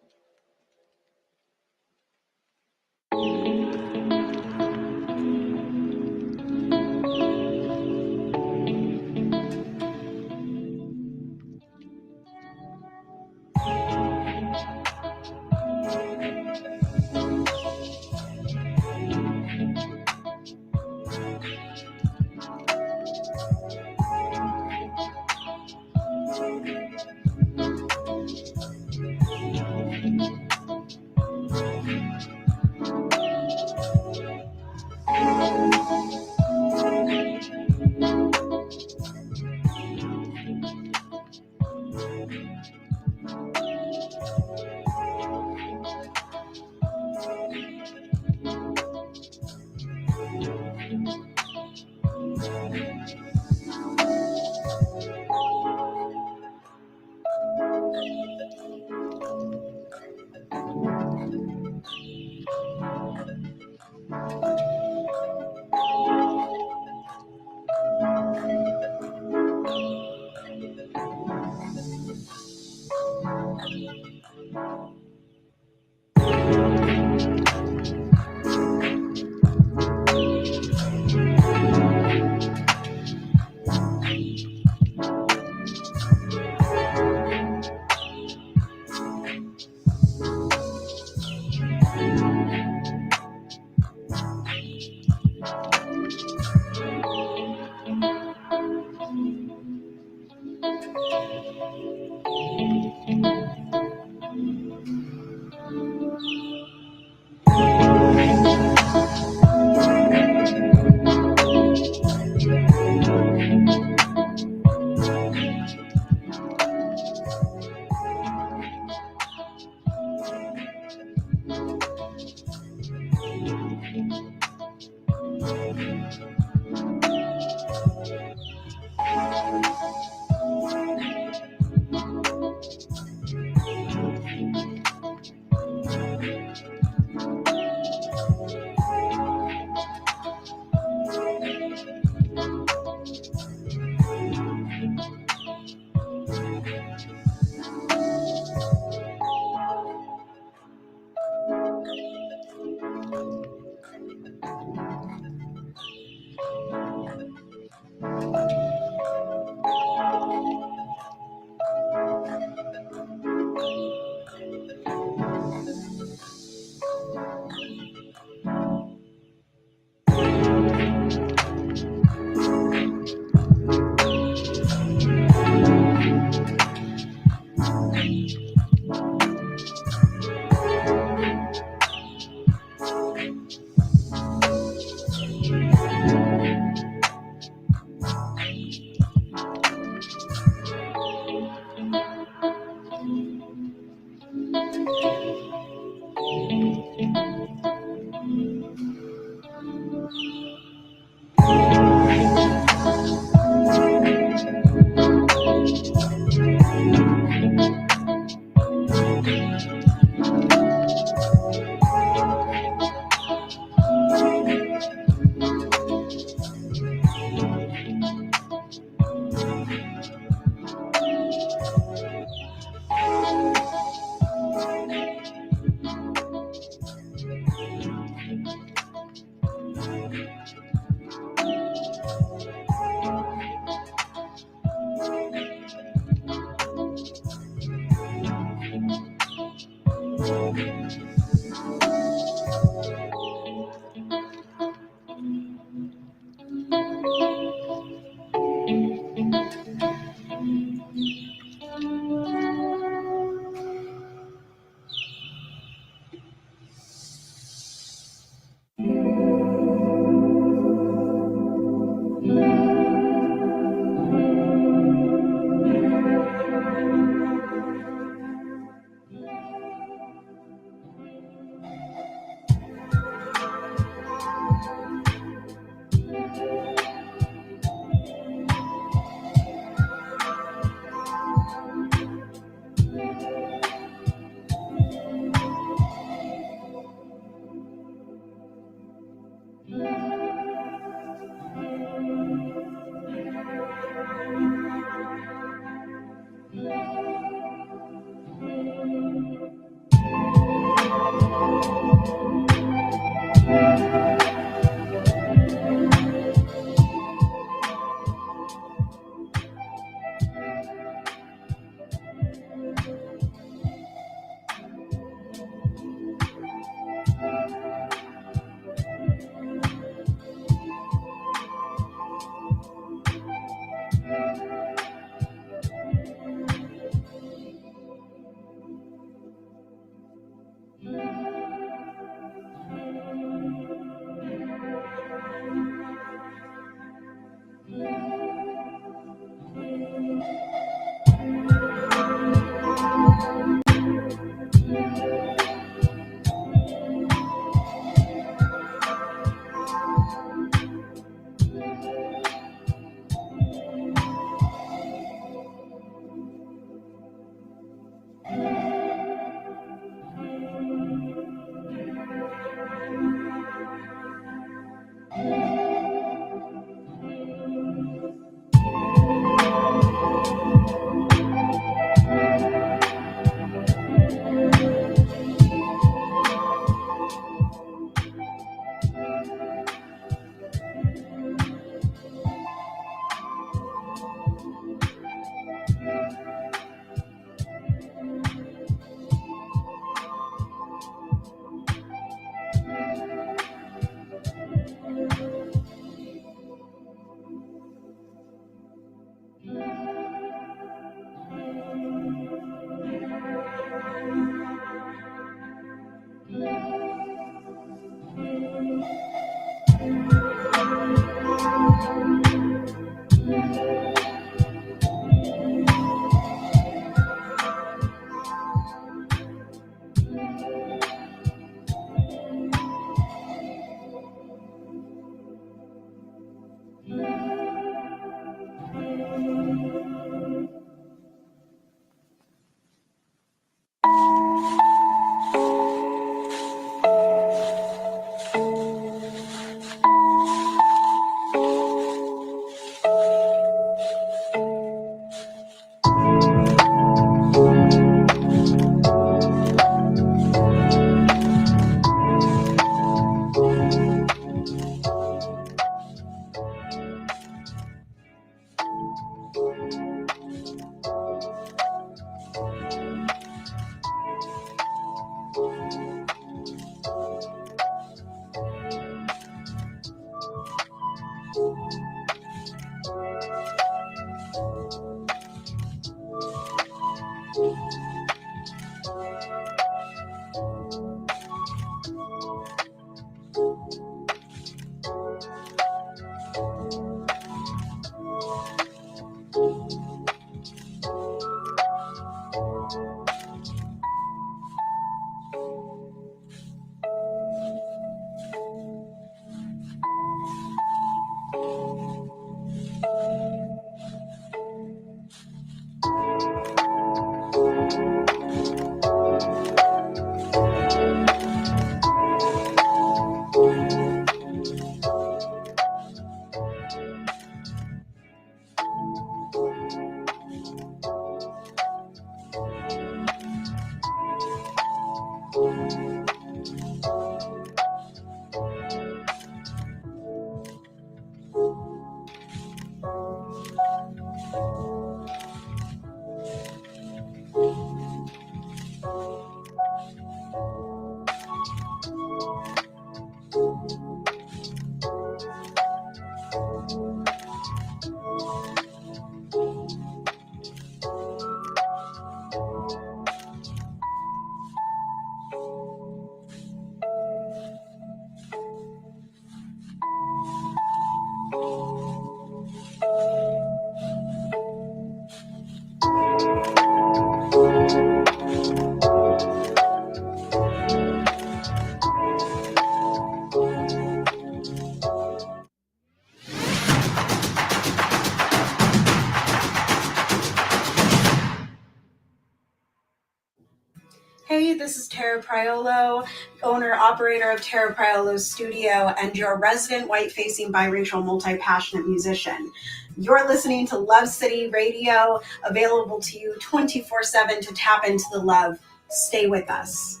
Speaker 1: Hi, this is Tara Priolo, owner operator of Tara Priolo Studio and your resident white-facing biracial multi-passionate musician. You're listening to Love City Radio, available to you 24/7 to tap into the love. Stay with us.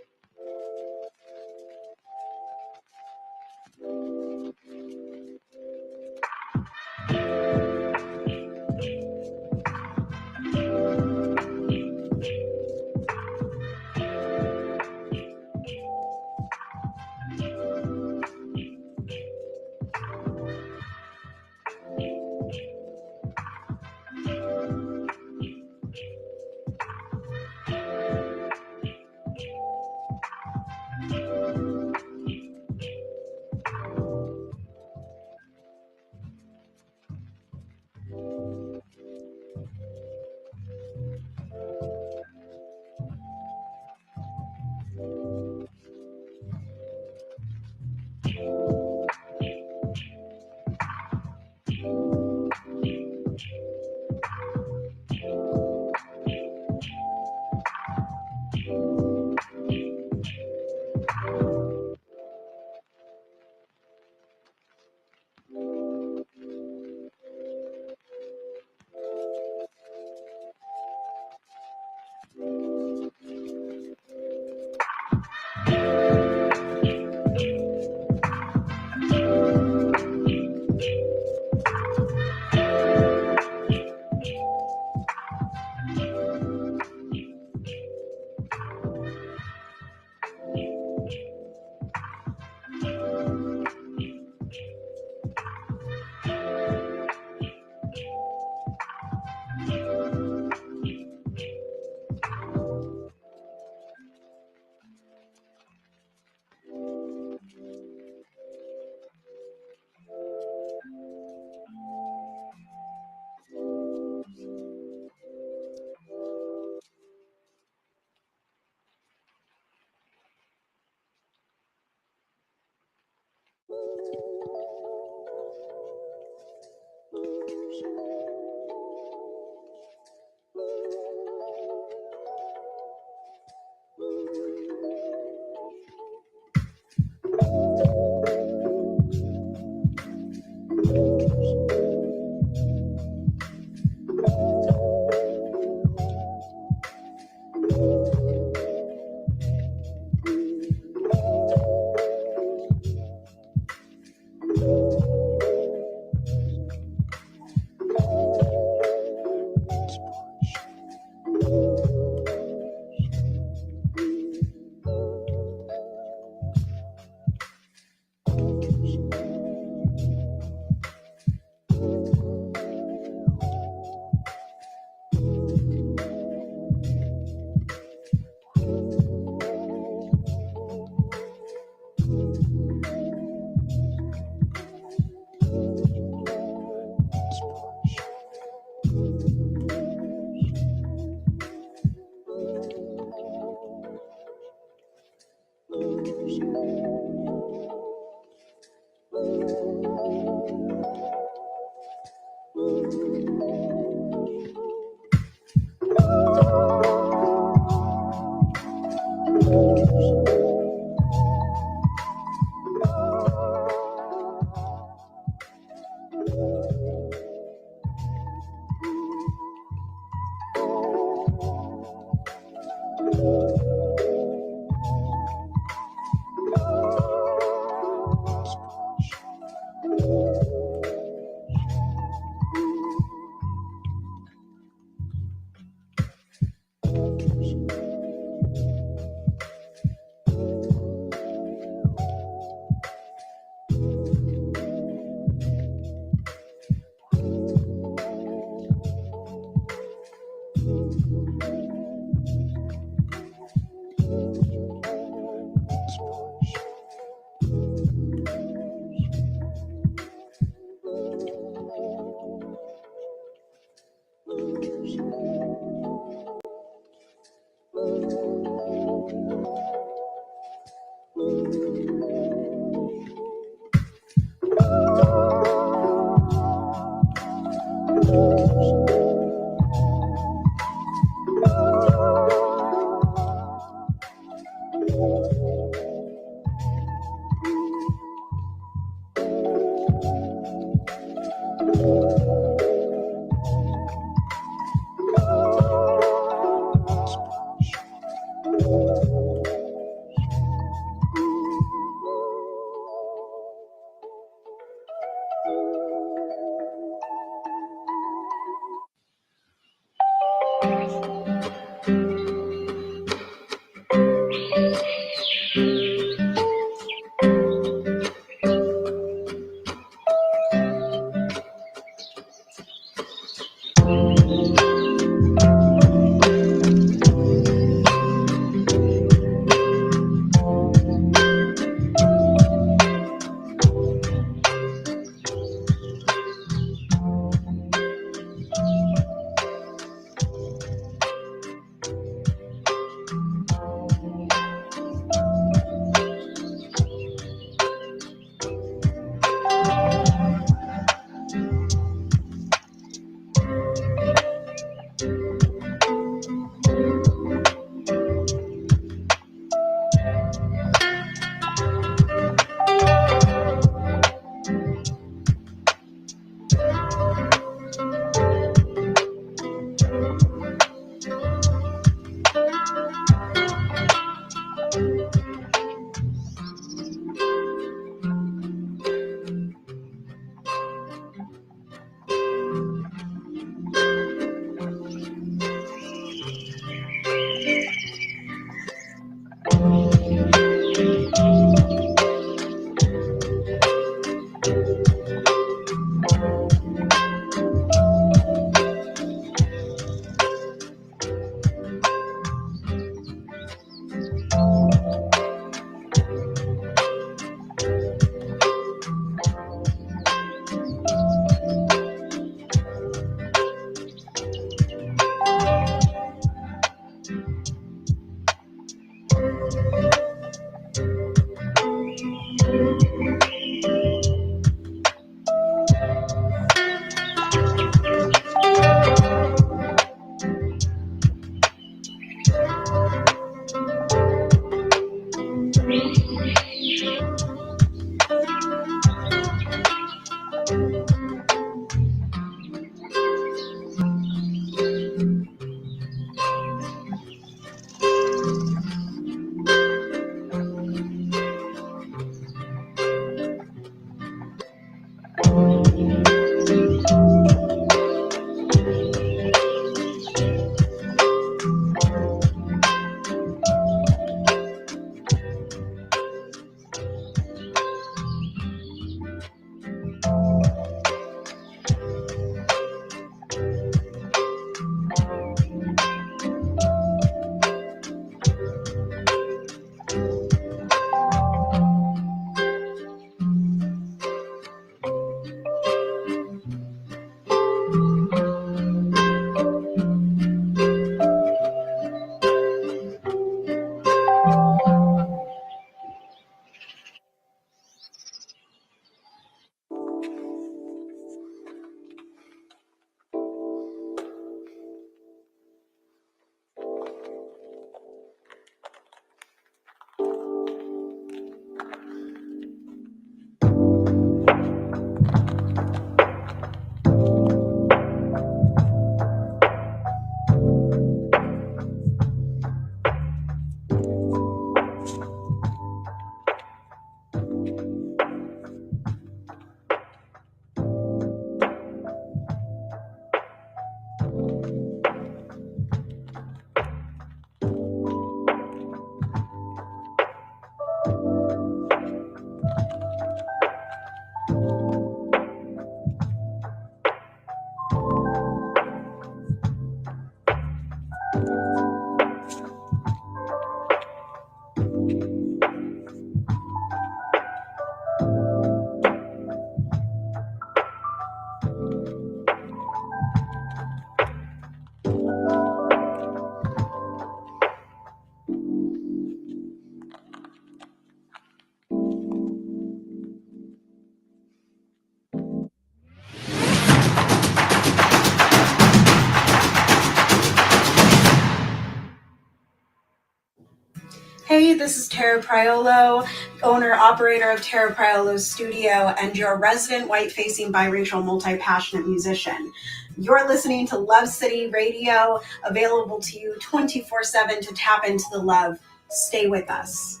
Speaker 1: Hey, this is Tara Priolo, owner, operator of Tara Priolo's studio, and your resident white-facing biracial multi-passionate musician. You're listening to Love City Radio, available to you 24/7 to tap into the love. Stay with us.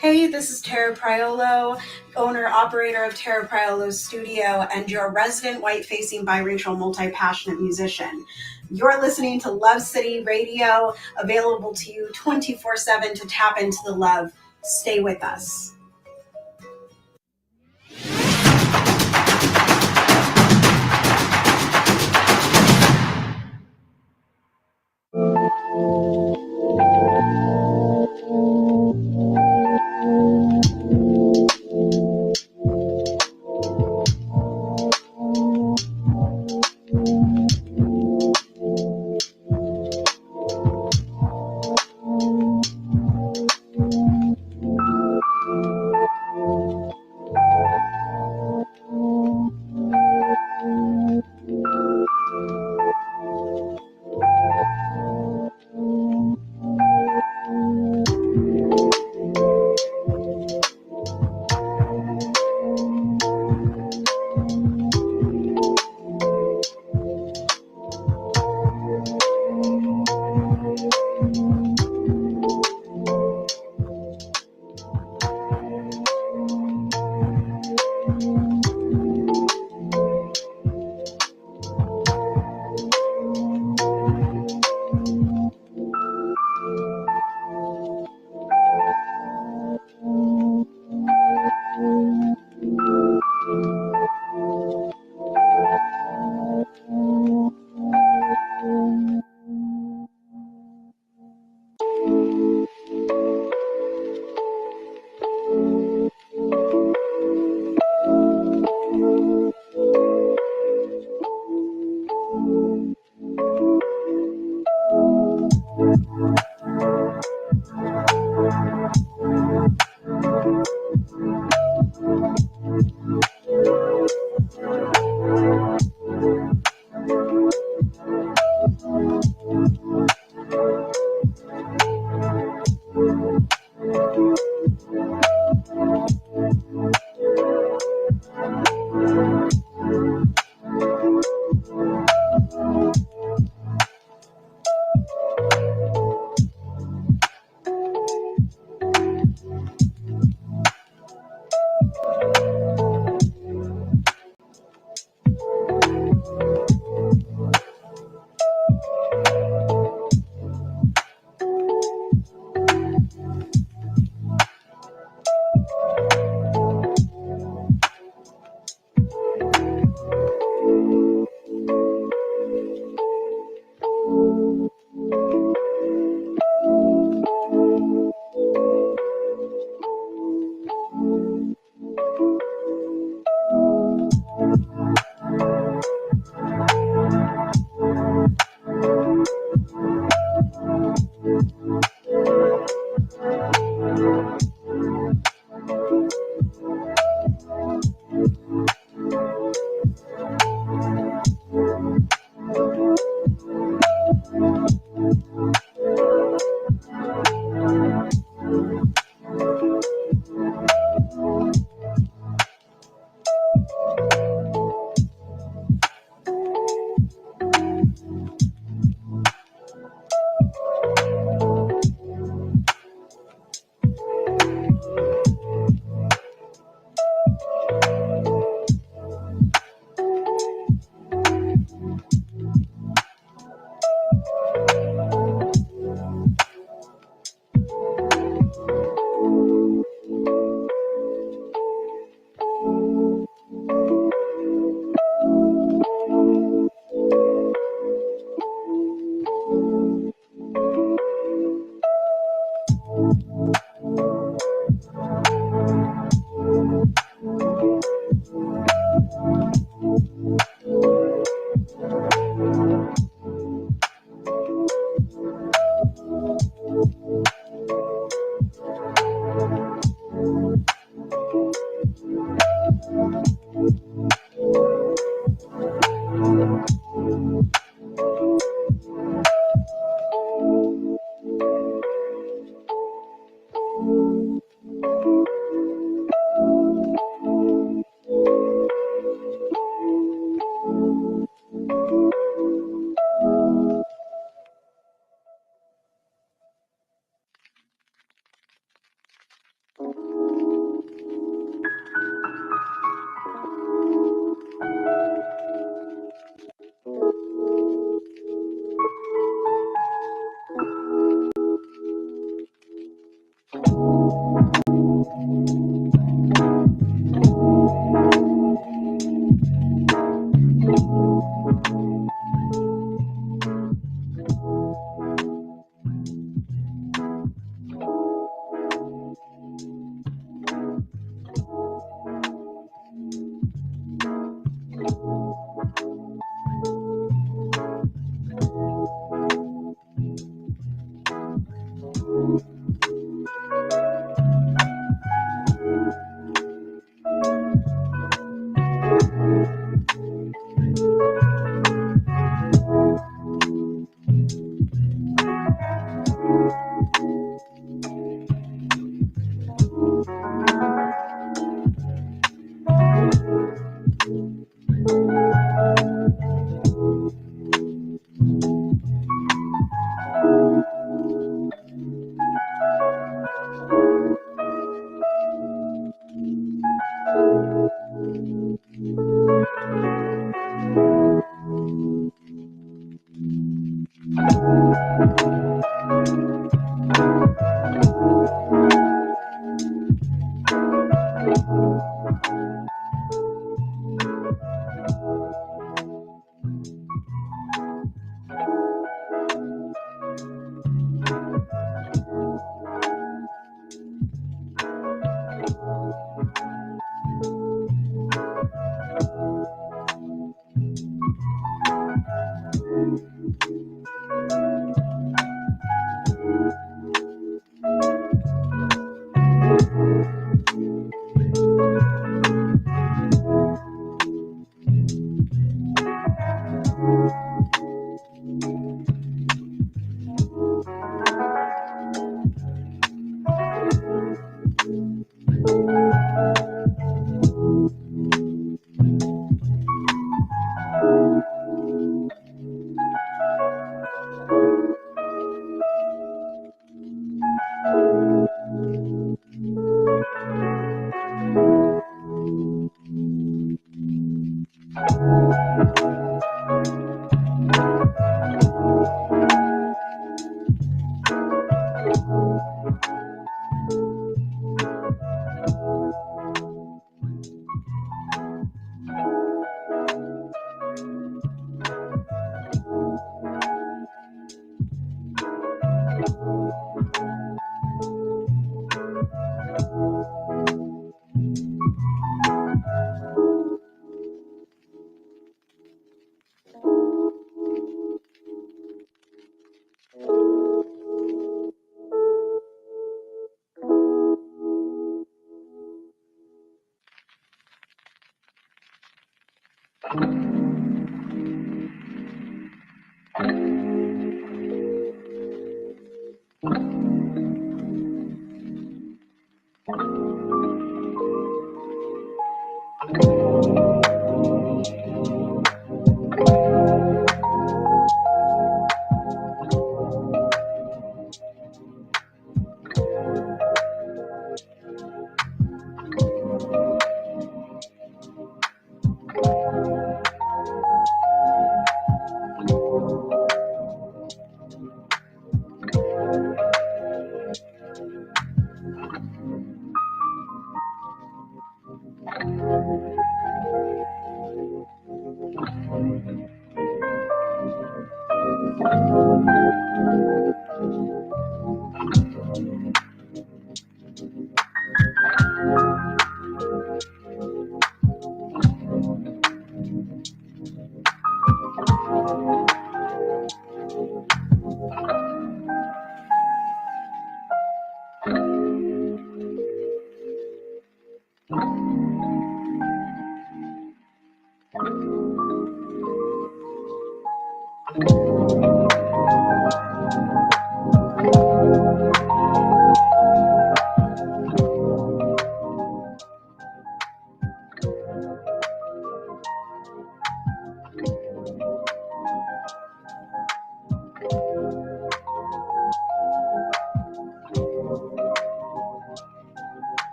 Speaker 1: Hey, this is Tara Priolo, owner operator of Tara Priolo's studio and your resident white-facing biracial multi-passionate musician. You're listening to Love City Radio, available to you 24/7 to tap into the love. Stay with us.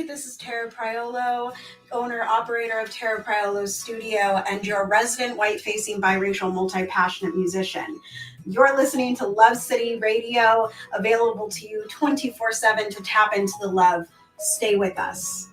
Speaker 1: this is Tara Priolo, owner, operator of Tara Priolo Studio, and your resident white-facing biracial multi-passionate musician. You're listening to Love City Radio, available to you 24/7 to tap into the love. Stay with us.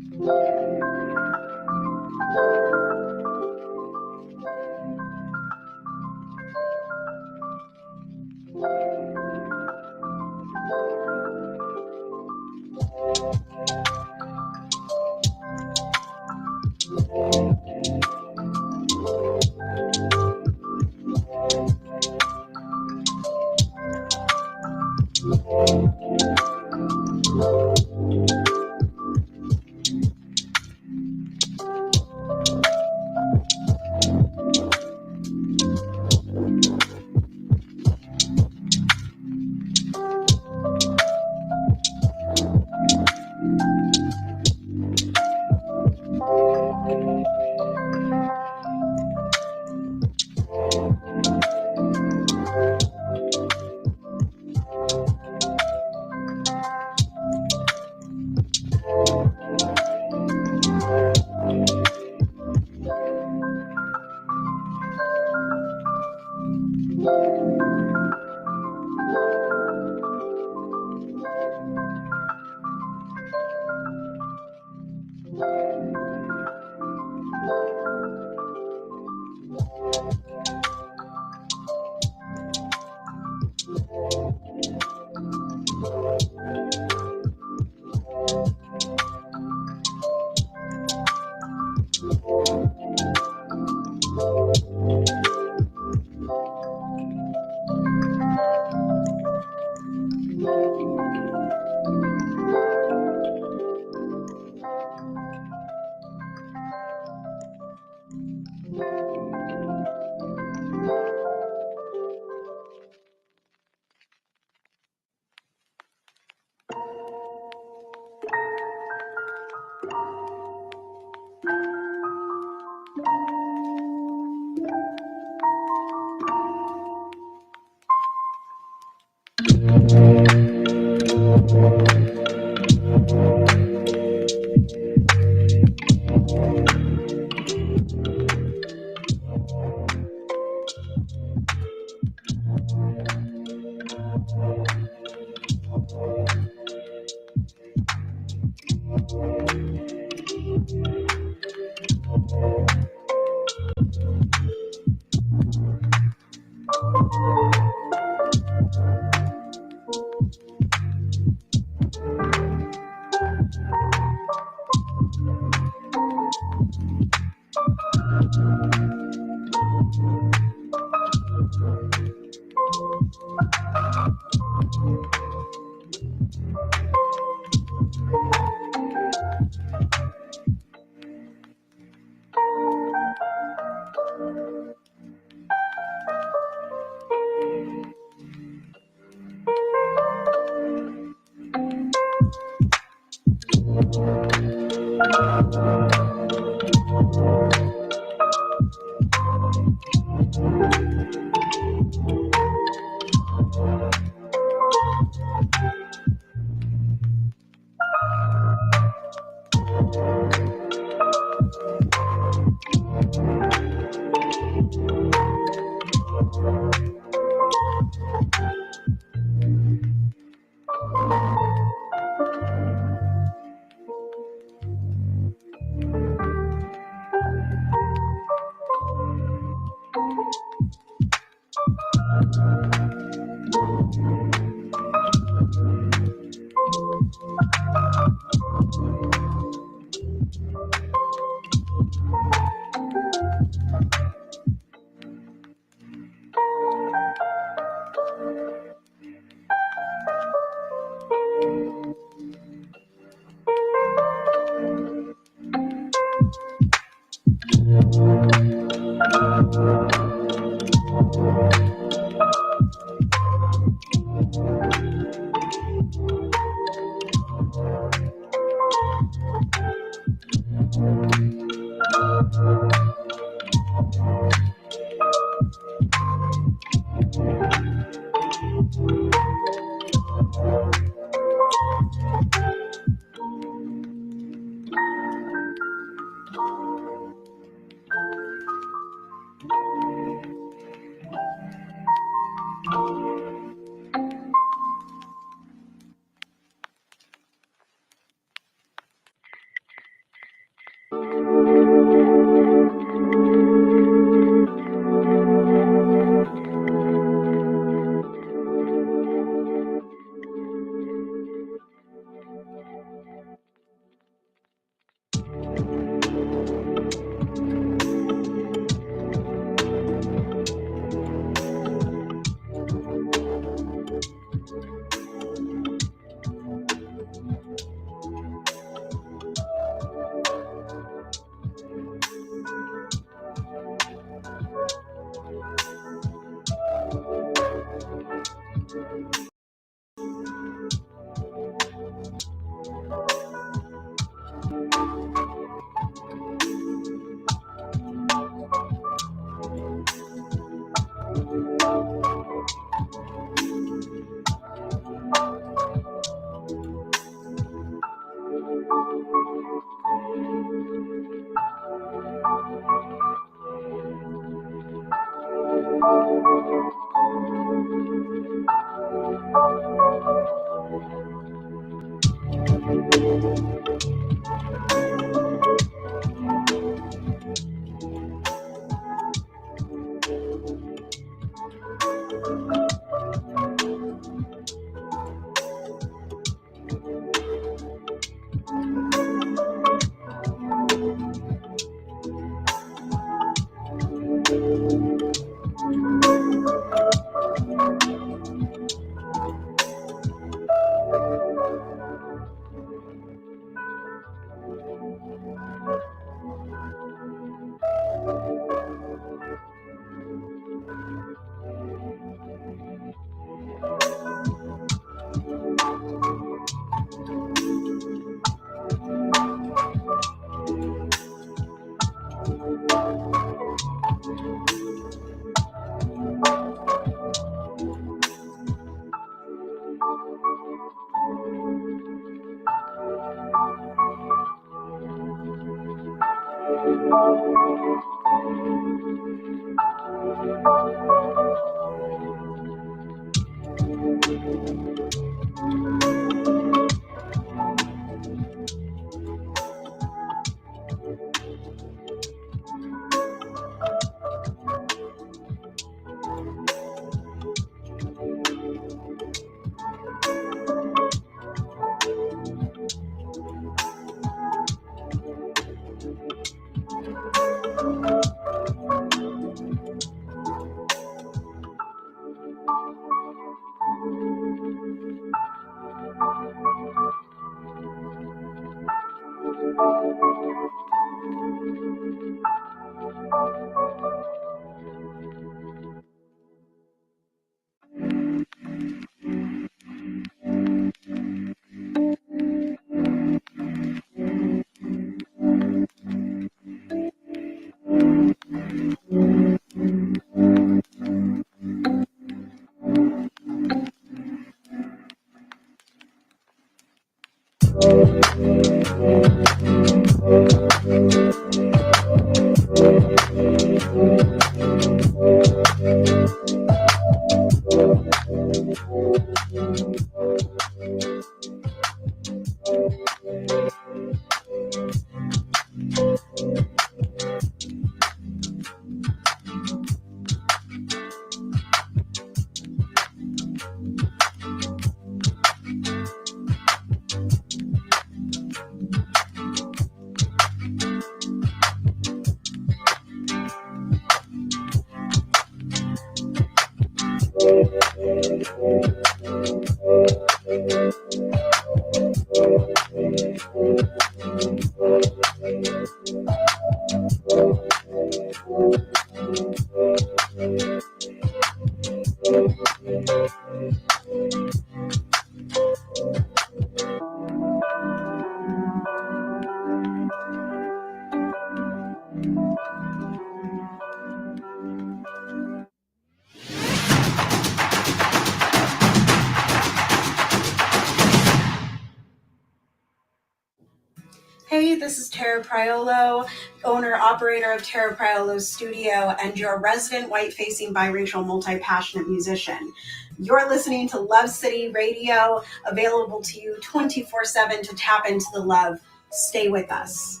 Speaker 1: Hey, this is Tara Priolo, owner operator of Tara Priolo's studio and your resident white-facing biracial multi-passionate musician. You're listening to Love City Radio, available to you 24/7 to tap into the love. Stay with us.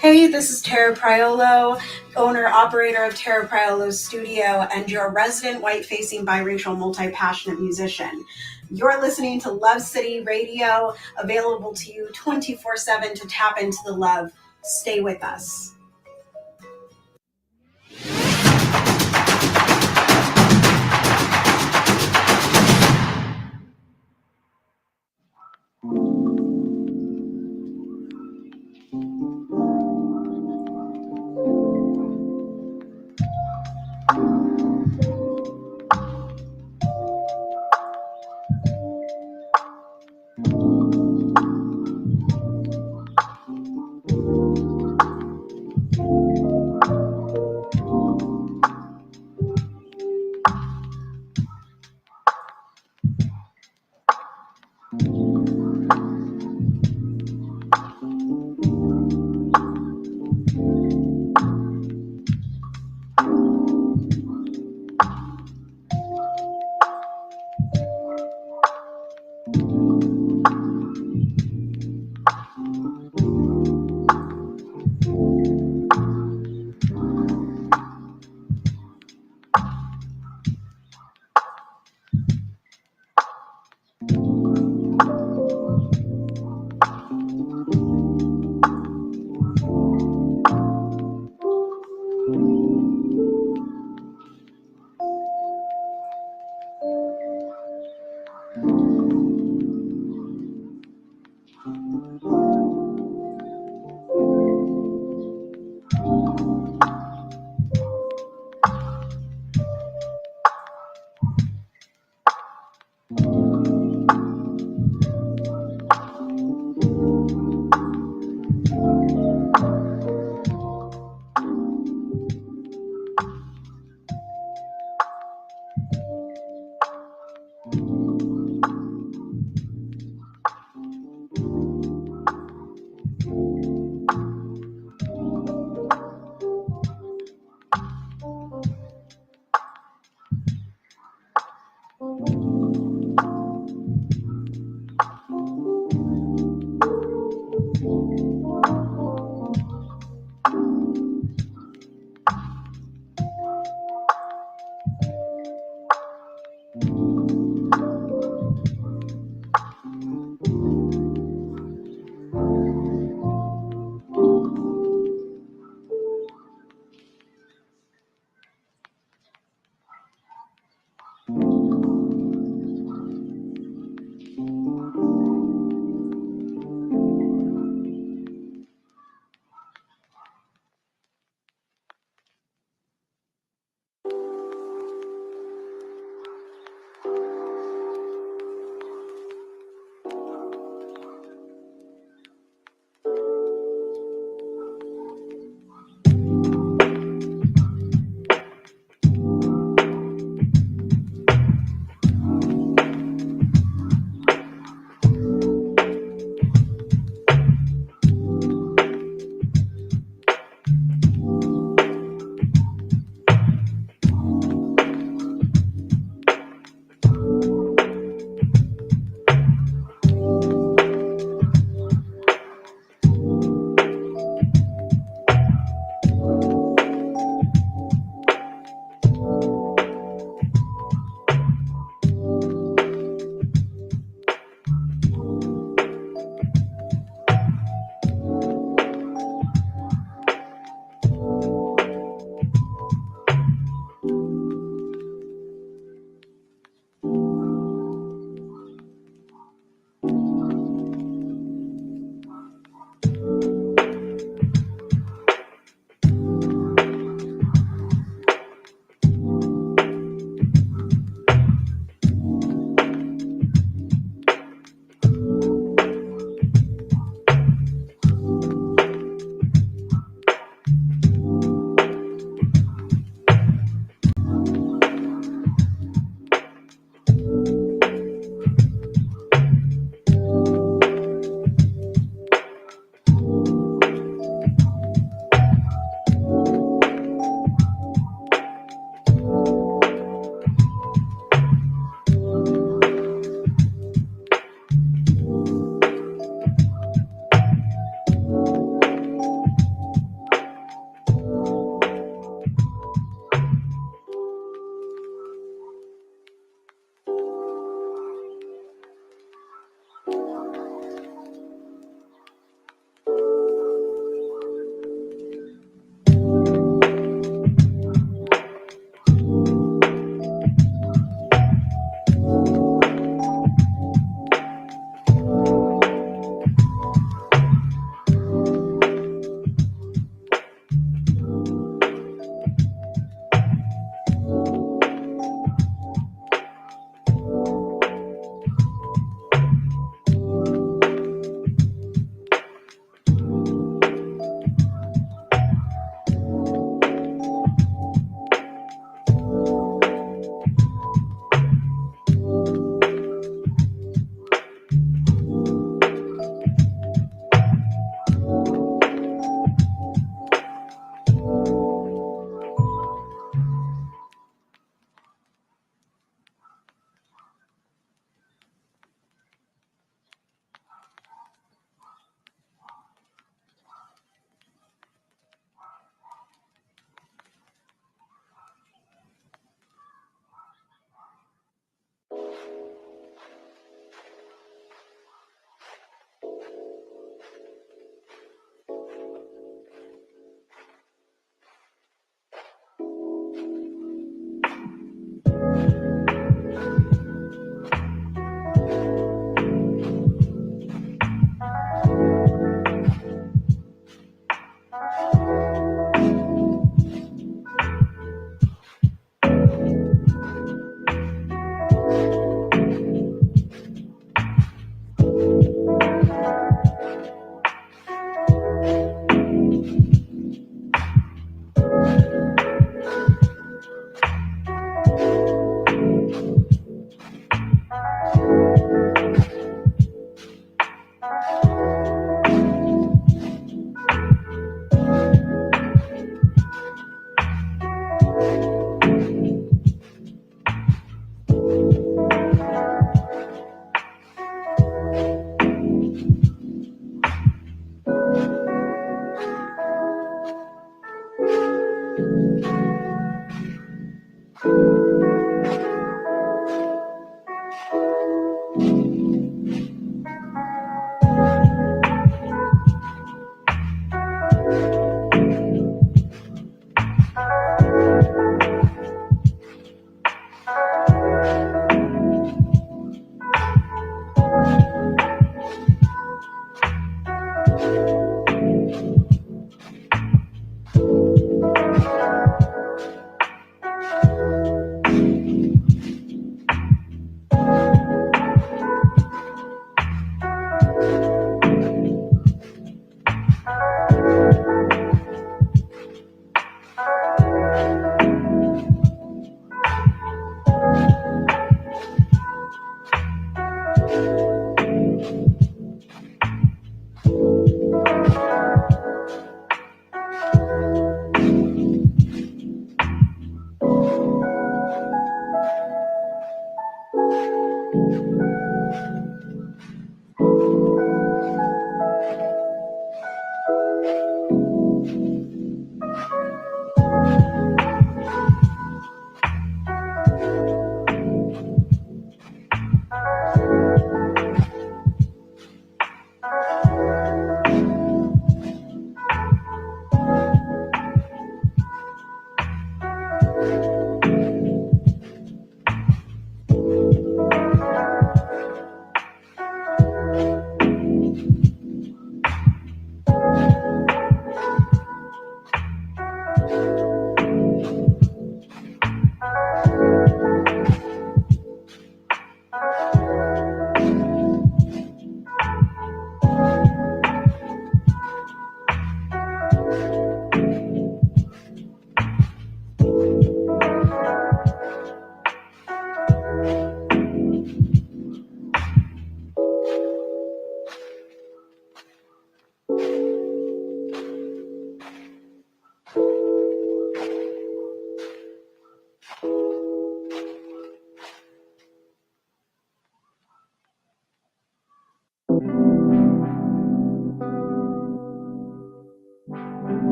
Speaker 1: Hey, this is Tara Priolo, owner operator of Tara Priolo's studio and your resident white-facing biracial multi-passionate musician. You're listening to Love City Radio, available to you 24/7 to tap into the love. Stay with us.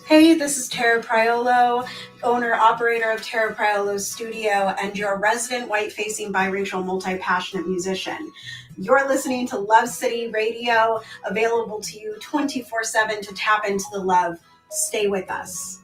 Speaker 1: Hey, this is Tara Priolo, owner operator of Tara Priolo Studio and your resident white-facing biracial multi-passionate musician. You're listening to Love City Radio, available to you 24/7 to tap into the love. Stay with us.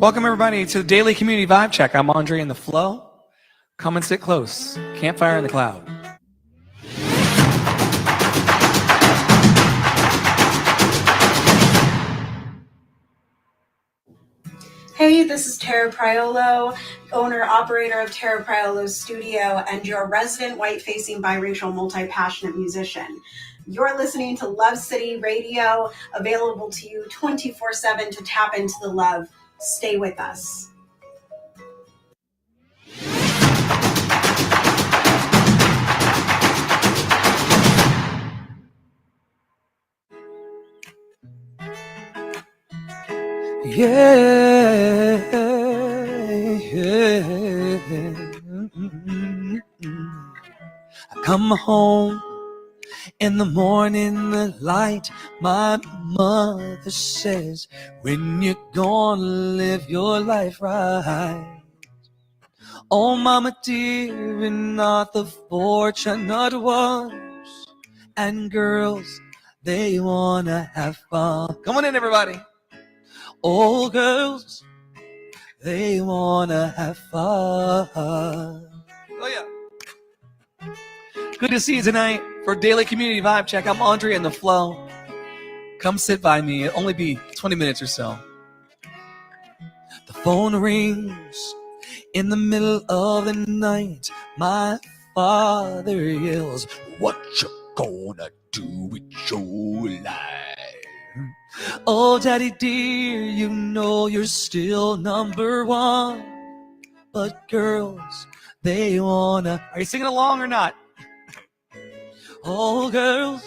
Speaker 2: Welcome, everybody, to the Daily Community Vibe Check. I'm Andre in the Flow. Come and sit close. Campfire in the Cloud.
Speaker 1: Hey, this is Tara Priolo, owner-operator of Tara Priolo Studio and your resident white-facing biracial multi-passionate musician. You're listening to Love City Radio, available to you 24/7 to tap into the love. Stay with us.
Speaker 2: Yeah. I come home in the morning, the light. My mother says, when you're gonna live your life right. Oh, mama dear, and not the fortunate ones. And girls, they wanna have fun. Come on in, everybody. Oh, girls, they wanna have fun. Oh, yeah. Good to see you tonight for Daily Community Vibe Check. I'm Andre in the Flow. Come sit by me. It'll only be 20 minutes or so. The phone rings in the middle of the night. My father yells, what you gonna do with your life? Oh, daddy dear, you know you're still number one. But girls, they wanna... Are you singing along or not? Oh, girls,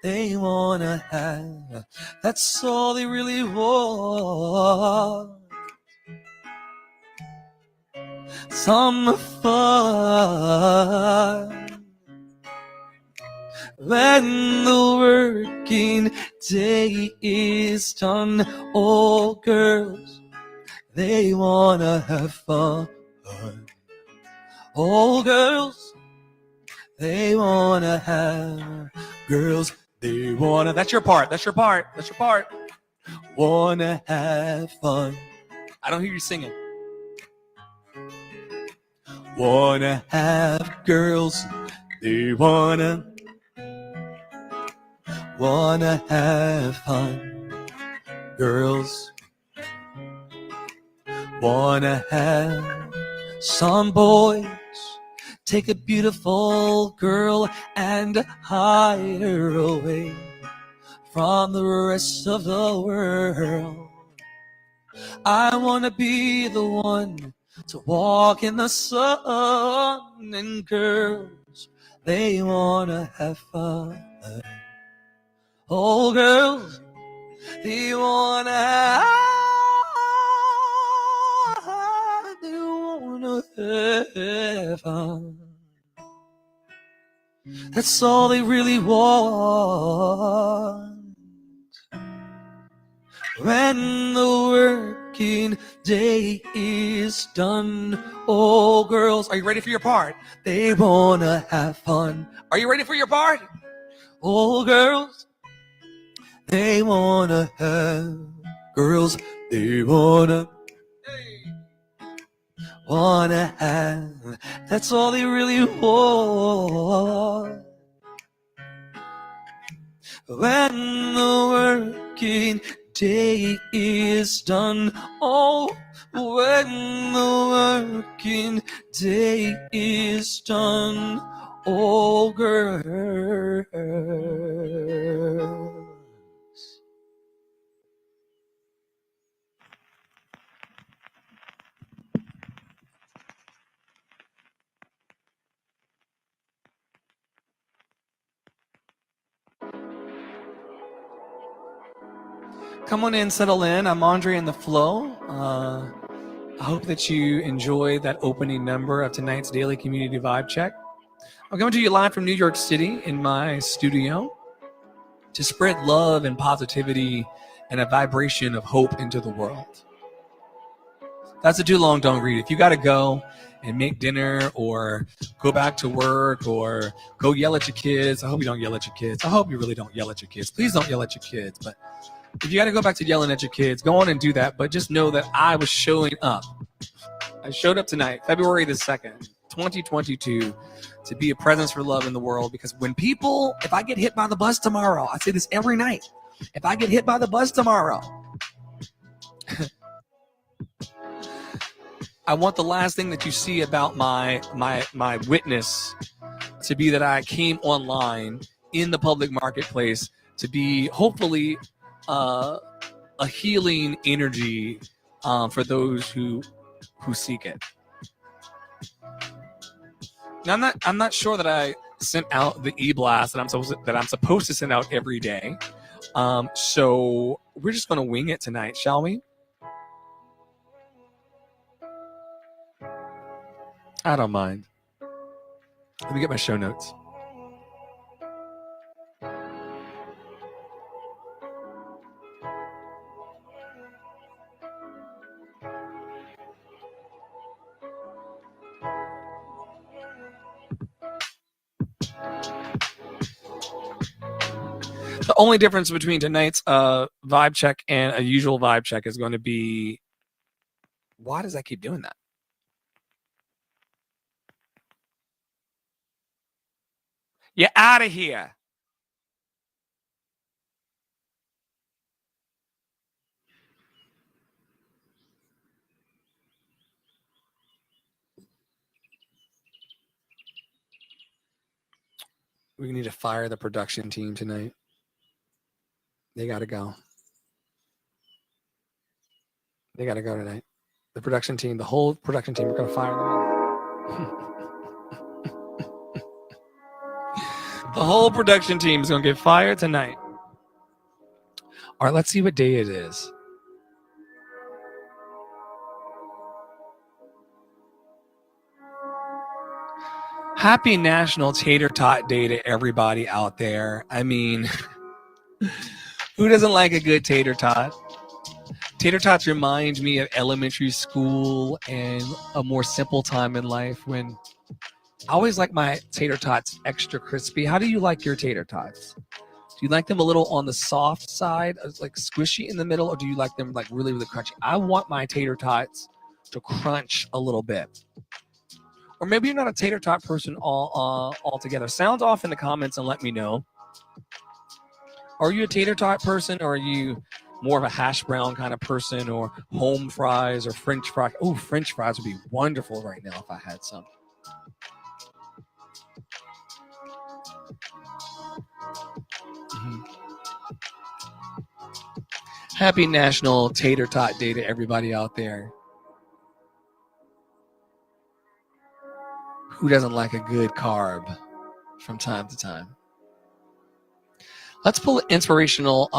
Speaker 2: they wanna have... That's all they really want. Some fun. When the working day is done, oh, girls, they wanna have fun. Oh, girls, they wanna have... Girls, they wanna... That's your part. That's your part. That's your part. Wanna have fun. I don't hear you singing. Wanna have girls. They wanna have fun. Girls wanna have... Some boys take a beautiful girl and hide her away from the rest of the world. I wanna be the one to walk in the sun, and girls, they wanna have fun. Oh, girls, they wanna have fun. That's all they really want. When the working day is done, oh, girls, are you ready for your part? They wanna have fun. Are you ready for your part? Oh, girls, they wanna have... Girls, they wanna have... That's all they really want. When the working day is done, oh, when the working day is done, oh, girls. Come on in, settle in. I'm Andre in the Flow. I hope that you enjoyed that opening number of tonight's Daily Community Vibe Check. I'm coming to you live from New York City in my studio to spread love and positivity and a vibration of hope into the world. That's a too long don't read. If you got to go and make dinner or go back to work or go yell at your kids, I hope you don't yell at your kids. I hope you really don't yell at your kids. Please don't yell at your kids. But if you got to go back to yelling at your kids, go on and do that. But just know that I was showing up. I showed up tonight, February the 2nd, 2022, to be a presence for love in the world. Because when people, if I get hit by the bus tomorrow, I say this every night. If I get hit by the bus tomorrow, I want the last thing that you see about my witness to be that I came online in the public marketplace to be hopefully a healing energy for those who seek it. Now I'm not sure that I sent out the e-blast that I'm supposed to send out every day. So we're just going to wing it tonight, shall we? I don't mind. Let me get my show notes. The only difference between tonight's vibe check and a usual vibe check is going to be, why does that keep doing that? You're out of here. We need to fire the production team tonight. They got to go. They got to go tonight. The production team, the whole production team, we're going to fire them. The whole production team is going to get fired tonight. All right, let's see what day it is. Happy National Tater Tot Day to everybody out there. I mean, who doesn't like a good tater tot? Tater tots remind me of elementary school and a more simple time in life when I always like my tater tots extra crispy. How do you like your tater tots? Do you like them a little on the soft side, like squishy in the middle, or do you like them like really, really crunchy? I want my tater tots to crunch a little bit. Or maybe you're not a tater tot person altogether. Sound off in the comments and let me know. Are you a tater tot person, or are you more of a hash brown kind of person, or home fries or French fries? Oh, French fries would be wonderful right now if I had some. Happy National Tater Tot Day to everybody out there. Who doesn't like a good carb from time to time? Let's pull an inspirational.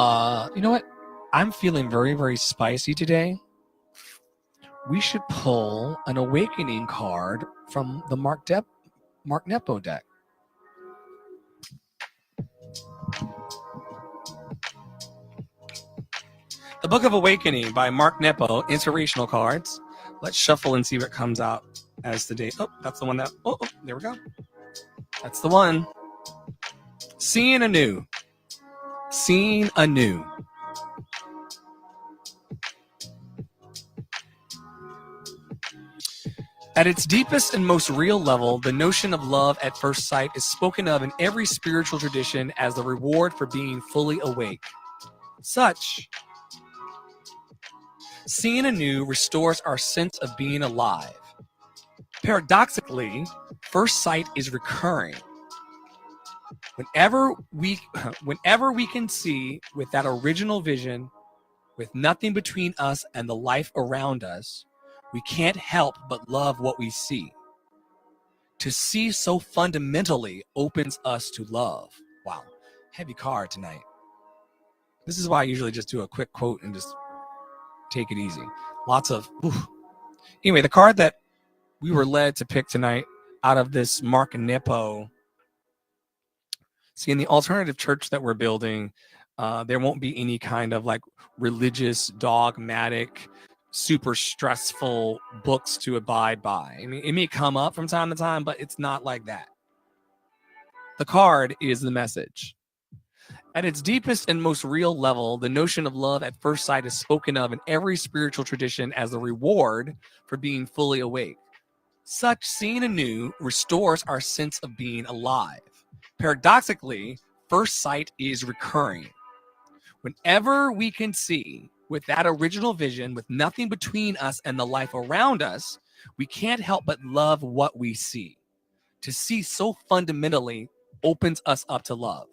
Speaker 2: You know what? I'm feeling very, very spicy today. We should pull an awakening card from the Mark Nepo deck. The Book of Awakening by Mark Nepo, inspirational cards. Let's shuffle and see what comes out as the day. Oh, that's the one that. Oh, there we go. That's the one. Seeing anew. Seeing anew. At its deepest and most real level, the notion of love at first sight is spoken of in every spiritual tradition as the reward for being fully awake. Such, seeing anew restores our sense of being alive. Paradoxically, first sight is recurring. Whenever we can see with that original vision, with nothing between us and the life around us, we can't help but love what we see. To see so fundamentally opens us to love. Wow, heavy card tonight. This is why I usually just do a quick quote and just take it easy. Lots of, oof. Anyway, the card that we were led to pick tonight out of this Mark Nepo. See, in the alternative church that we're building, there won't be any kind of like religious, dogmatic, super stressful books to abide by. I mean, it may come up from time to time, but it's not like that. The card is the message. At its deepest and most real level, the notion of love at first sight is spoken of in every spiritual tradition as the reward for being fully awake. Such seeing anew restores our sense of being alive. Paradoxically, first sight is recurring. Whenever we can see with that original vision, with nothing between us and the life around us, we can't help but love what we see. To see so fundamentally opens us up to love.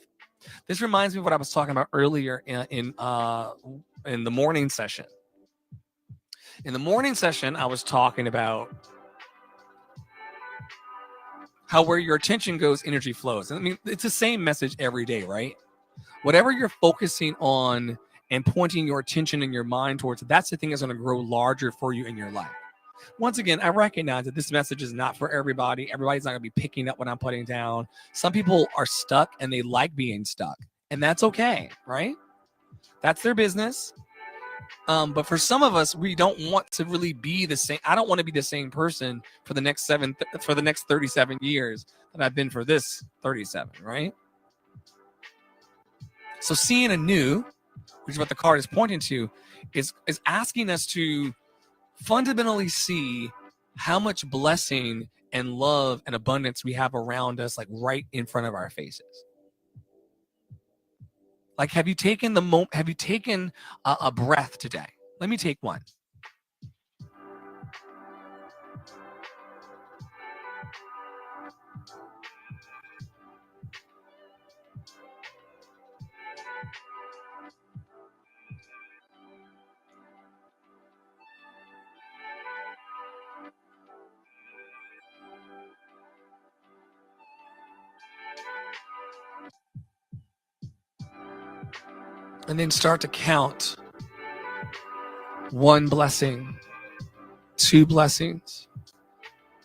Speaker 2: This reminds me of what I was talking about earlier in the morning session. In the morning session, I was talking about how where your attention goes, energy flows. And I mean, it's the same message every day, right? Whatever you're focusing on and pointing your attention and your mind towards it, that's the thing that's going to grow larger for you in your life. Once again, I recognize that this message is not for everybody. Everybody's not going to be picking up what I'm putting down. Some people are stuck and they like being stuck, and that's okay, right? That's their business. But for some of us, we don't want to really be the same. I don't want to be the same person for the next 37 years that I've been for this 37, right? So seeing anew, which is what the card is pointing to, is asking us to fundamentally see how much blessing and love and abundance we have around us, like right in front of our faces. Like, have you taken a breath today? Let me take one. And then start to count. 1 blessing, 2 blessings.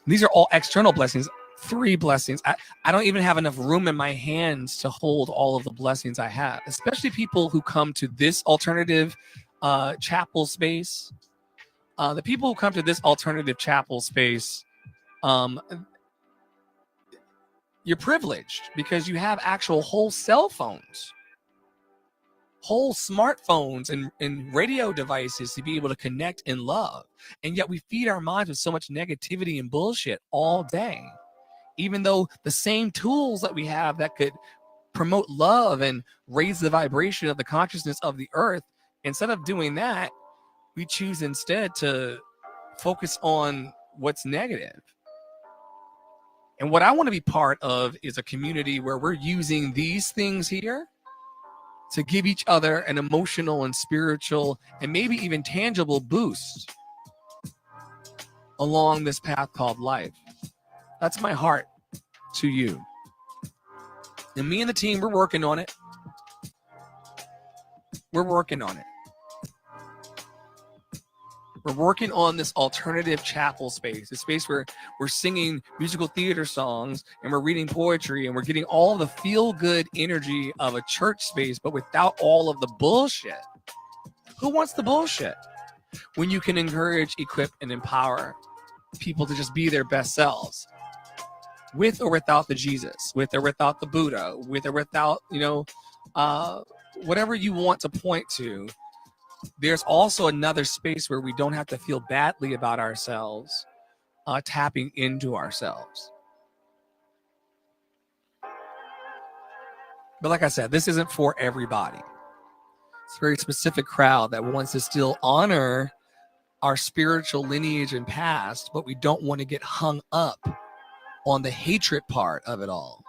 Speaker 2: These are all external blessings. 3 blessings. I don't even have enough room in my hands to hold all of the blessings I have, especially people who come to this alternative chapel space. The people who come to this alternative chapel space, you're privileged because you have actual whole cell phones, whole smartphones and radio devices to be able to connect and love. And yet we feed our minds with so much negativity and bullshit all day, even though the same tools that we have that could promote love and raise the vibration of the consciousness of the earth, instead of doing that, we choose instead to focus on what's negative. And what I want to be part of is a community where we're using these things here to give each other an emotional and spiritual and maybe even tangible boost along this path called life. That's my heart to you. And me and the team, we're working on it. We're working on it. We're working on this alternative chapel space, a space where we're singing musical theater songs and we're reading poetry and we're getting all the feel-good energy of a church space, but without all of the bullshit. Who wants the bullshit? When you can encourage, equip, and empower people to just be their best selves, with or without the Jesus, with or without the Buddha, with or without, whatever you want to point to. There's also another space where we don't have to feel badly about ourselves, tapping into ourselves. But like I said, this isn't for everybody. It's a very specific crowd that wants to still honor our spiritual lineage and past, but we don't want to get hung up on the hatred part of it all.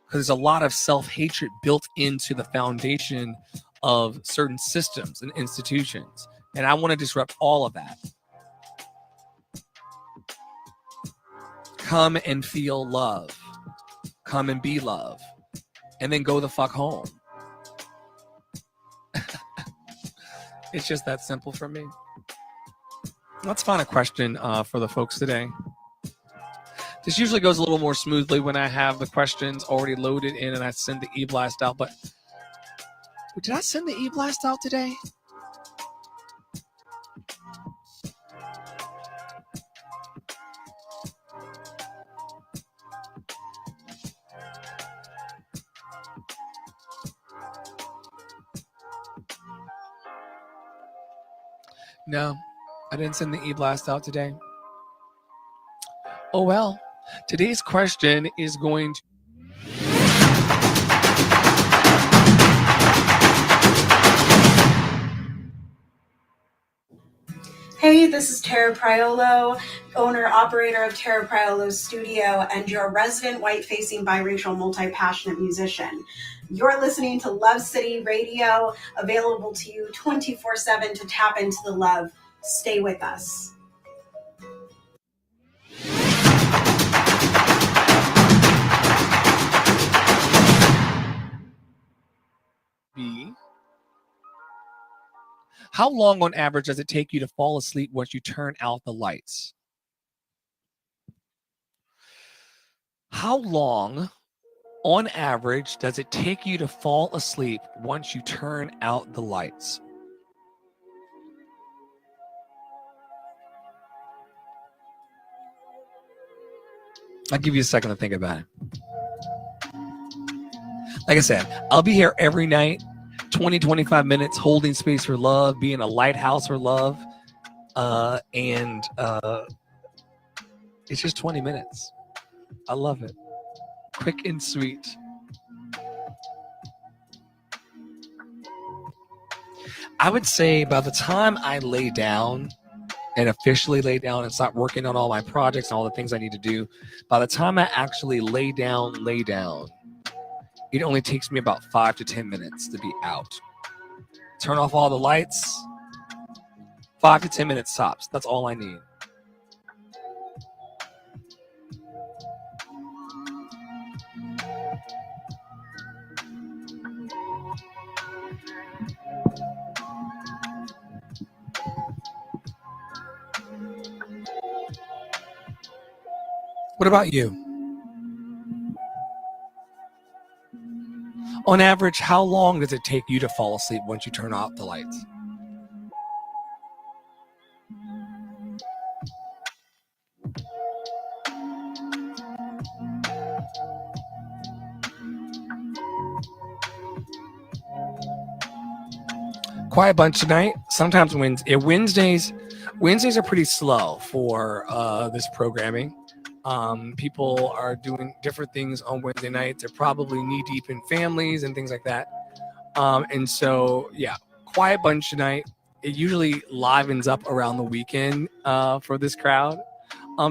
Speaker 2: Because there's a lot of self-hatred built into the foundation of certain systems and institutions. And I want to disrupt all of that. Come and feel love. Come and be love. And then go the fuck home. It's just that simple for me. Let's find a question for the folks today. This usually goes a little more smoothly when I have the questions already loaded in and I send the e-blast out, but did I send the e-blast out today? No, I didn't send the e-blast out today. Oh well, today's question is going to...
Speaker 1: Hey, this is Tara Priolo, owner-operator of Tara Priolo's studio and your resident white-facing biracial multi-passionate musician. You're listening to Love City Radio, available to you 24/7 to tap into the love. Stay with us.
Speaker 2: Be How long on average does it take you to fall asleep once you turn out the lights? How long on average does it take you to fall asleep once you turn out the lights? I'll give you a second to think about it. Like I said, I'll be here every night, 20, 25 minutes, holding space for love, being a lighthouse for love. And it's just 20 minutes. I love it. Quick and sweet. I would say by the time I lay down and officially lay down and start working on all my projects and all the things I need to do, by the time I actually lay down, it only takes me about 5 to 10 minutes to be out. Turn off all the lights, 5 to 10 minutes tops. That's all I need. What about you? On average, how long does it take you to fall asleep once you turn off the lights? Quiet bunch tonight. Sometimes Wednesdays are pretty slow for this programming. People are doing different things on Wednesday nights. They're probably knee deep in families and things like that. And so, yeah, quiet bunch tonight. It usually livens up around the weekend for this crowd.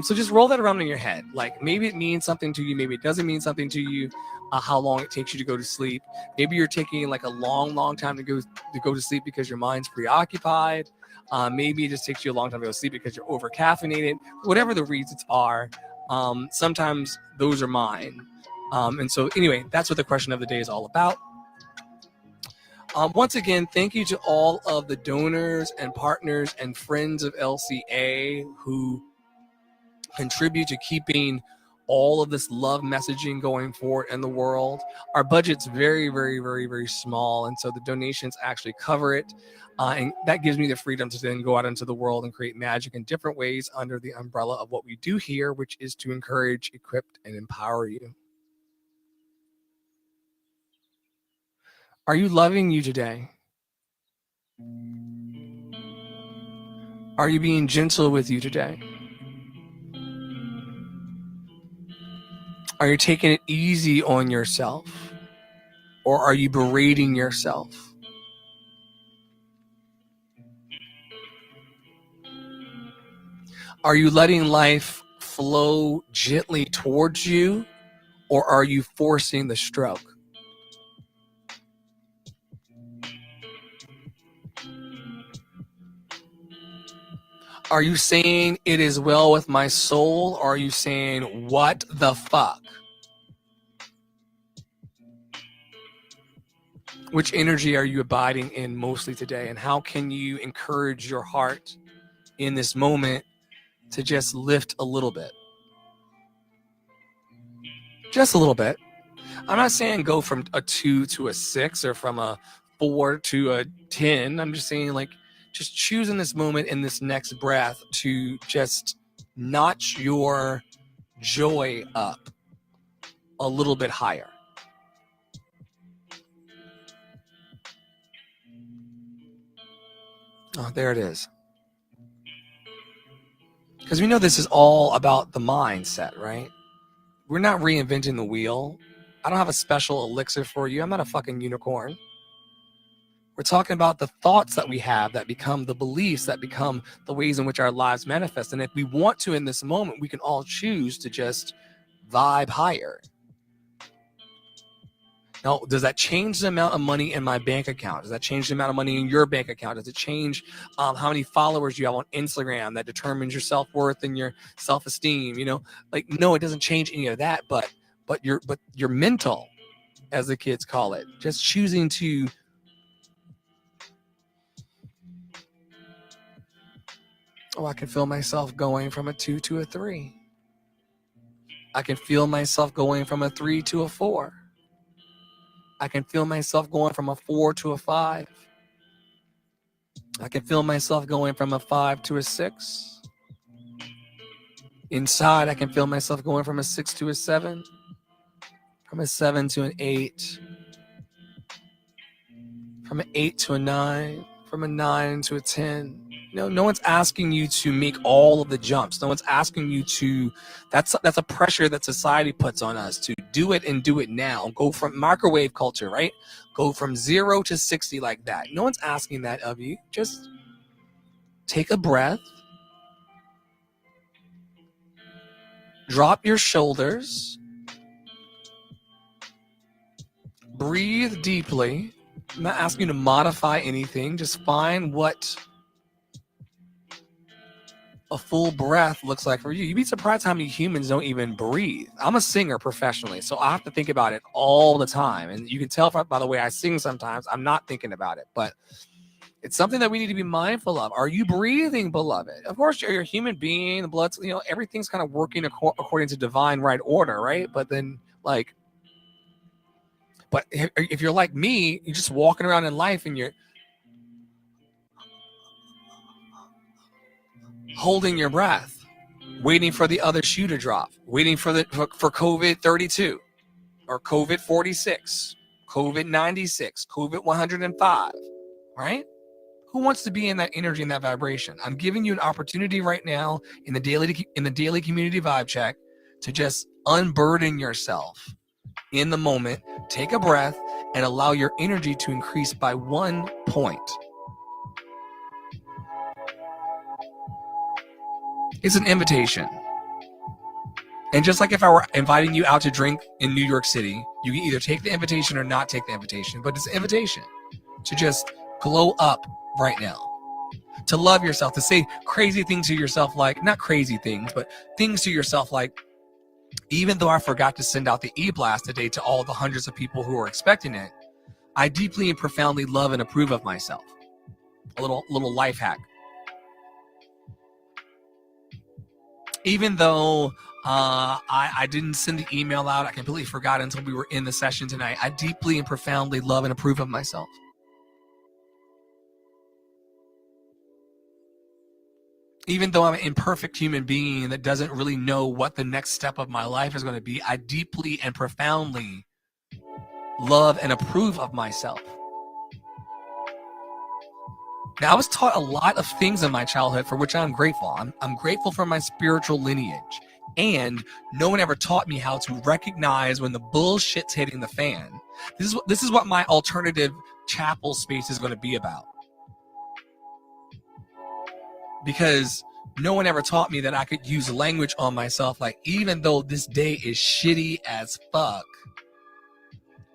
Speaker 2: So just roll that around in your head. Like maybe it means something to you. Maybe it doesn't mean something to you. How long it takes you to go to sleep. Maybe you're taking like a long time to go to sleep because your mind's preoccupied. Maybe it just takes you a long time to go to sleep because you're over caffeinated. Whatever the reasons are, sometimes those are mine. And so anyway, that's what the question of the day is all about. Once again, thank you to all of the donors and partners and friends of LCA who contribute to keeping all of this love messaging going forward in the world. Our budget's very, very, very, very small. And so the donations actually cover it. And that gives me the freedom to then go out into the world and create magic in different ways under the umbrella of what we do here, which is to encourage, equip, and empower you. Are you loving you today? Are you being gentle with you today? Are you taking it easy on yourself? Or are you berating yourself? Are you letting life flow gently towards you? Or are you forcing the stroke? Are you saying it is well with my soul? Or are you saying what the fuck? Which energy are you abiding in mostly today? And how can you encourage your heart in this moment to just lift a little bit? Just a little bit. I'm not saying go from a 2 to a 6 or from a 4 to a 10. I'm just saying like just choose in this moment, in this next breath, to just notch your joy up a little bit higher. Oh, there it is. Because we know this is all about the mindset, right? We're not reinventing the wheel. I don't have a special elixir for you. I'm not a fucking unicorn. We're talking about the thoughts that we have that become the beliefs, that become the ways in which our lives manifest. And if we want to in this moment, we can all choose to just vibe higher. Now, does that change the amount of money in my bank account? Does that change the amount of money in your bank account? Does it change how many followers you have on Instagram that determines your self-worth and your self-esteem? You know, like, no, it doesn't change any of that, but your mental, as the kids call it, just choosing to Oh, I can feel myself going from a 2 to a 3. I can feel myself going from a 3 to a 4. I can feel myself going from a 4 to a 5. I can feel myself going from a 5 to a 6. Inside, I can feel myself going from a 6 to a 7, from a 7 to an 8, from an 8 to a 9, from a 9 to a 10. No one's asking you to make all of the jumps. No one's asking you to, that's a pressure that society puts on us to do it and do it now. Go from microwave culture, right? Go from 0 to 60 like that. No one's asking that of you. Just take a breath. Drop your shoulders. Breathe deeply. I'm not asking you to modify anything. Just find what a full breath looks like for you. You'd be surprised how many humans don't even breathe. I'm a singer professionally, so I have to think about it all the time. And you can tell by the way I sing sometimes, I'm not thinking about it. But it's something that we need to be mindful of. Are you breathing, beloved? Of course, you're a human being. The blood's, everything's kind of working according to divine right order, right? But then, but if you're like me, you're just walking around in life and you're holding your breath, waiting for the other shoe to drop, waiting for COVID 32 or COVID 46, COVID 96, COVID 105, right? Who wants to be in that energy and that vibration? I'm giving you an opportunity right now in the daily community vibe check to just unburden yourself in the moment, take a breath, and allow your energy to increase by 1 point. It's an invitation. And just like if I were inviting you out to drink in New York City, you can either take the invitation or not take the invitation, but it's an invitation to just glow up right now, to love yourself, to say crazy things to yourself, like, not crazy things, but things to yourself like, even though I forgot to send out the e-blast today to all the hundreds of people who are expecting it, I deeply and profoundly love and approve of myself. A little life hack. Even though I didn't send the email out, I completely forgot until we were in the session tonight, I deeply and profoundly love and approve of myself. Even though I'm an imperfect human being that doesn't really know what the next step of my life is going to be, I deeply and profoundly love and approve of myself. Now, I was taught a lot of things in my childhood for which I'm grateful. I'm grateful for my spiritual lineage. And no one ever taught me how to recognize when the bullshit's hitting the fan. This is what my alternative chapel space is going to be about. Because no one ever taught me that I could use language on myself. Like, even though this day is shitty as fuck,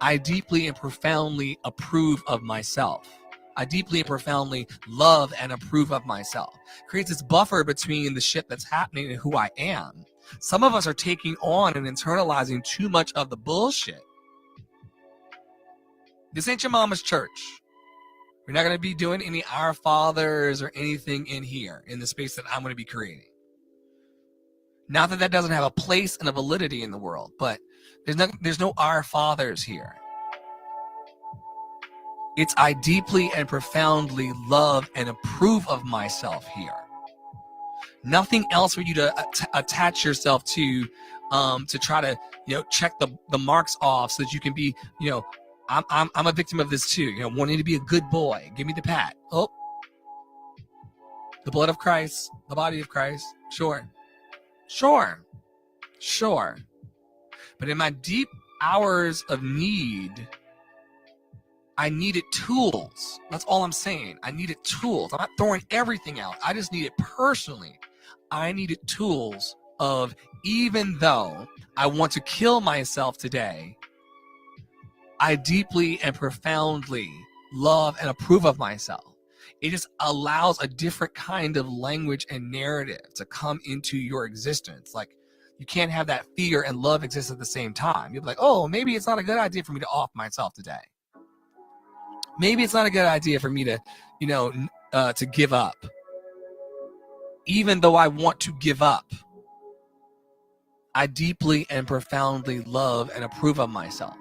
Speaker 2: I deeply and profoundly approve of myself. I deeply and profoundly love and approve of myself. Creates this buffer between the shit that's happening and who I am. Some of us are taking on and internalizing too much of the bullshit. This ain't your mama's church. We're not going to be doing any Our Fathers or anything in here, in the space that I'm going to be creating. Not that doesn't have a place and a validity in the world, but there's no Our Fathers here. It's I deeply and profoundly love and approve of myself here. Nothing else for you to attach yourself to try to check the marks off so that you can be I'm a victim of this too. Wanting to be a good boy. Give me the pat. Oh, the blood of Christ, the body of Christ. Sure. But in my deep hours of need, I needed tools. That's all I'm saying. I needed tools. I'm not throwing everything out. I just needed personally. I needed tools of, even though I want to kill myself today, I deeply and profoundly love and approve of myself. It just allows a different kind of language and narrative to come into your existence. Like, you can't have that fear and love exist at the same time. You'll be like, oh, maybe it's not a good idea for me to off myself today. Maybe it's not a good idea for me to, to give up. even though I want to give up, I deeply and profoundly love and approve of myself.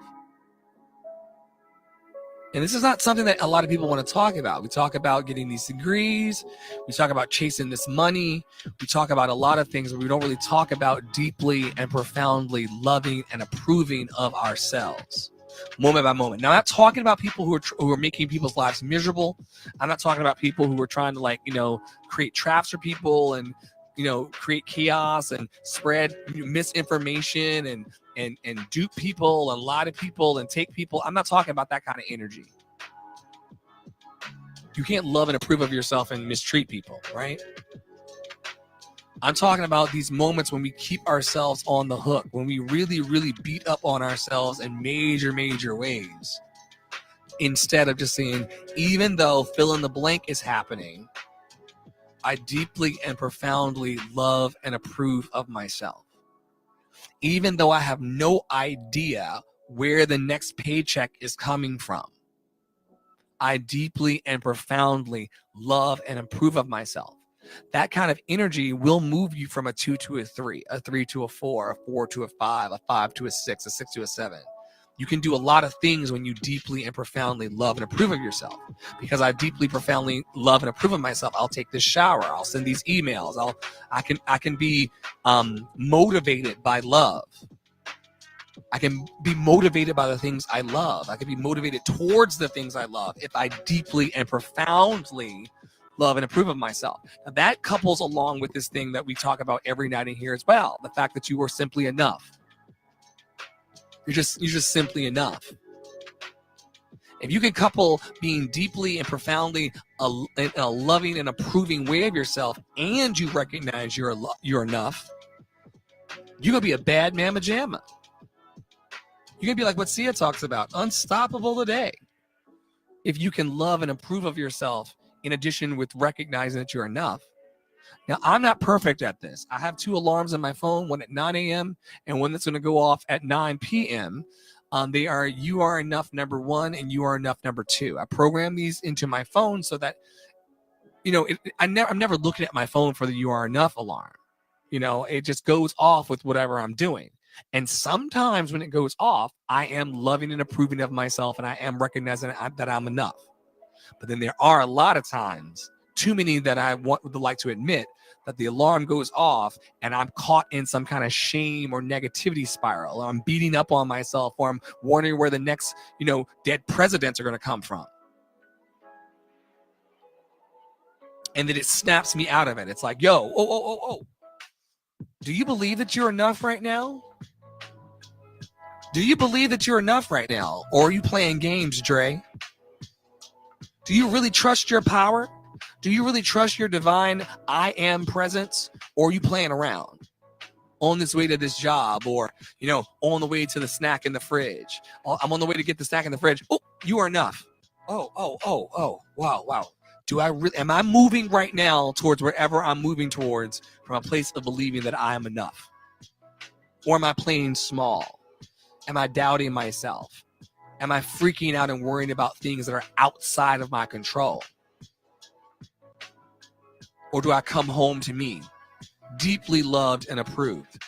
Speaker 2: And this is not something that a lot of people want to talk about. We talk about getting these degrees. We talk about chasing this money. We talk about a lot of things, but we don't really talk about deeply and profoundly loving and approving of ourselves moment by moment. Now, I'm not talking about people who are making people's lives miserable. I'm not talking about people who are trying to create traps for people and create chaos and spread misinformation and dupe people and lie to people and take people. I'm not talking about that kind of energy. You can't love and approve of yourself and mistreat people, right? I'm talking about these moments when we keep ourselves on the hook, when we really, really beat up on ourselves in major, major ways. Instead of just saying, even though fill in the blank is happening, I deeply and profoundly love and approve of myself. Even though I have no idea where the next paycheck is coming from, I deeply and profoundly love and approve of myself. That kind of energy will move you from a 2 to a 3 to a 4, a 4 to a 5, a 5 to a 6, a 6 to a 7. You can do a lot of things when you deeply and profoundly love and approve of yourself. Because I deeply, profoundly love and approve of myself, I'll take this shower. I'll send these emails. I can be motivated by love. I can be motivated by the things I love. I can be motivated towards the things I love if I deeply and profoundly love and approve of myself. Now, that couples along with this thing that we talk about every night in here as well, the fact that you are simply enough. You're just simply enough. If you can couple being deeply and profoundly a loving and approving way of yourself, and you recognize you're enough, you're gonna be a bad mamma jamma. You're gonna be like what Sia talks about, unstoppable today. If you can love and approve of yourself, in addition with recognizing that you're enough. Now, I'm not perfect at this. I have 2 alarms on my phone, one at 9 a.m. and one that's going to go off at 9 p.m. They are You Are Enough number 1 and You Are Enough number 2. I program these into my phone so that, I'm never looking at my phone for the You Are Enough alarm. It just goes off with whatever I'm doing. And sometimes when it goes off, I am loving and approving of myself and I am recognizing that I'm enough. But then there are a lot of times, too many that I would like to admit, that the alarm goes off and I'm caught in some kind of shame or negativity spiral, or I'm beating up on myself, or I'm wondering where the next, dead presidents are going to come from. And then it snaps me out of it. It's like, oh. Do you believe that you're enough right now? Do you believe that you're enough right now? Or are you playing games, Dre? Do you really trust your power? Do you really trust your divine I am presence? Or are you playing around on this way to this job, or, on the way to the snack in the fridge? I'm on the way to get the snack in the fridge. Oh, you are enough. Oh, wow. Am I moving right now towards wherever I'm moving towards from a place of believing that I am enough? Or am I playing small? Am I doubting myself? Am I freaking out and worrying about things that are outside of my control? Or do I come home to me, deeply loved and approved?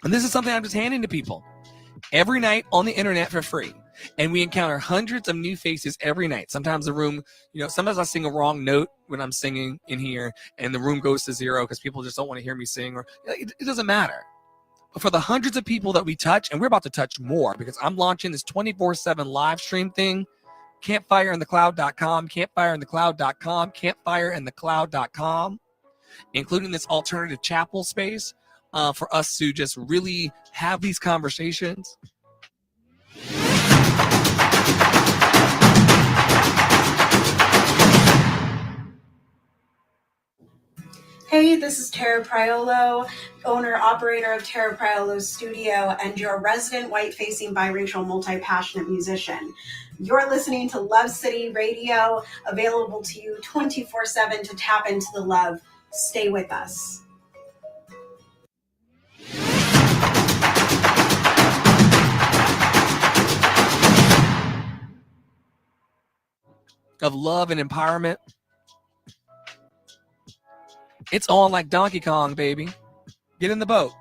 Speaker 2: And this is something I'm just handing to people every night on the internet for free. And we encounter hundreds of new faces every night. Sometimes the room, sometimes I sing a wrong note when I'm singing in here and the room goes to 0 because people just don't want to hear me sing, or it doesn't matter. But for the hundreds of people that we touch, and we're about to touch more because I'm launching this 24/7 live stream thing, campfireinthecloud.com, campfireinthecloud.com, campfireinthecloud.com, including this alternative chapel space for us to just really have these conversations.
Speaker 1: Hey, this is Tara Priolo, owner, operator of Tara Priolo Studio, and your resident white-facing biracial multi-passionate musician. You're listening to Love City Radio, available to you 24/7 to tap into the love. Stay with us.
Speaker 2: Of love and empowerment. It's on like Donkey Kong, baby. Get in the boat.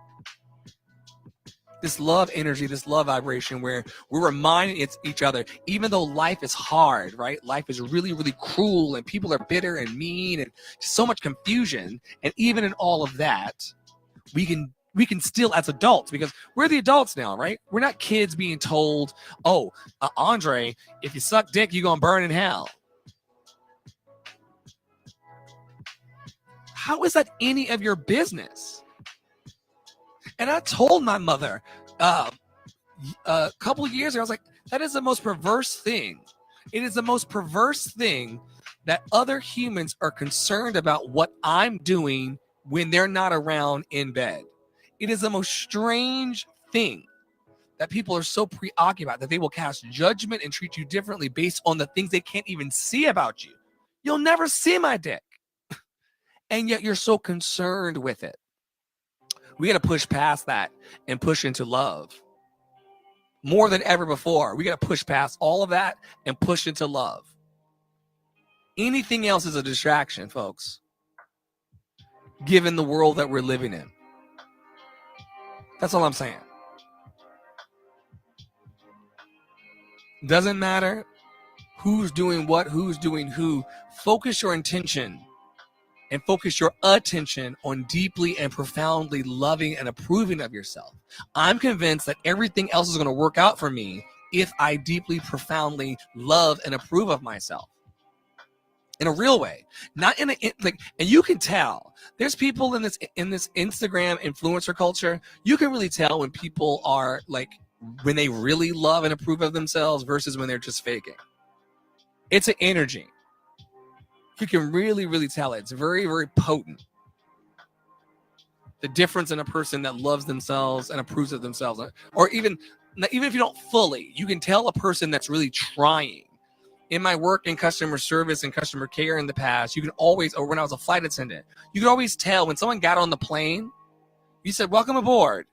Speaker 2: This love energy, this love vibration where we're reminding each other, even though life is hard, right? Life is really, really cruel and people are bitter and mean and just so much confusion. And even in all of that, we can still, as adults, because we're the adults now, right? We're not kids being told, oh, Andre, if you suck dick, you're going to burn in hell. How is that any of your business? And I told my mother a couple of years ago, I was like, that is the most perverse thing. It is the most perverse thing that other humans are concerned about what I'm doing when they're not around in bed. It is the most strange thing that people are so preoccupied that they will cast judgment and treat you differently based on the things they can't even see about you. You'll never see my dick. And yet you're so concerned with it. We got to push past that and push into love. More than ever before, we got to push past all of that and push into love. Anything else is a distraction, folks, given the world that we're living in. That's all I'm saying. Doesn't matter who's doing what, who's doing who. Focus your intention and focus your attention on deeply and profoundly loving and approving of yourself. I'm convinced that everything else is going to work out for me if I deeply, profoundly love and approve of myself. In a real way, not in a like, and you can tell there's people in this Instagram influencer culture. You can really tell when people are like, when they really love and approve of themselves versus when they're just faking. It's an energy. You can really, really tell it. It's very, very potent. The difference in a person that loves themselves and approves of themselves, or even if you don't fully, you can tell a person that's really trying. In my work in customer service and customer care in the past, you can always, or when I was a flight attendant, you could always tell when someone got on the plane, you said, "Welcome aboard."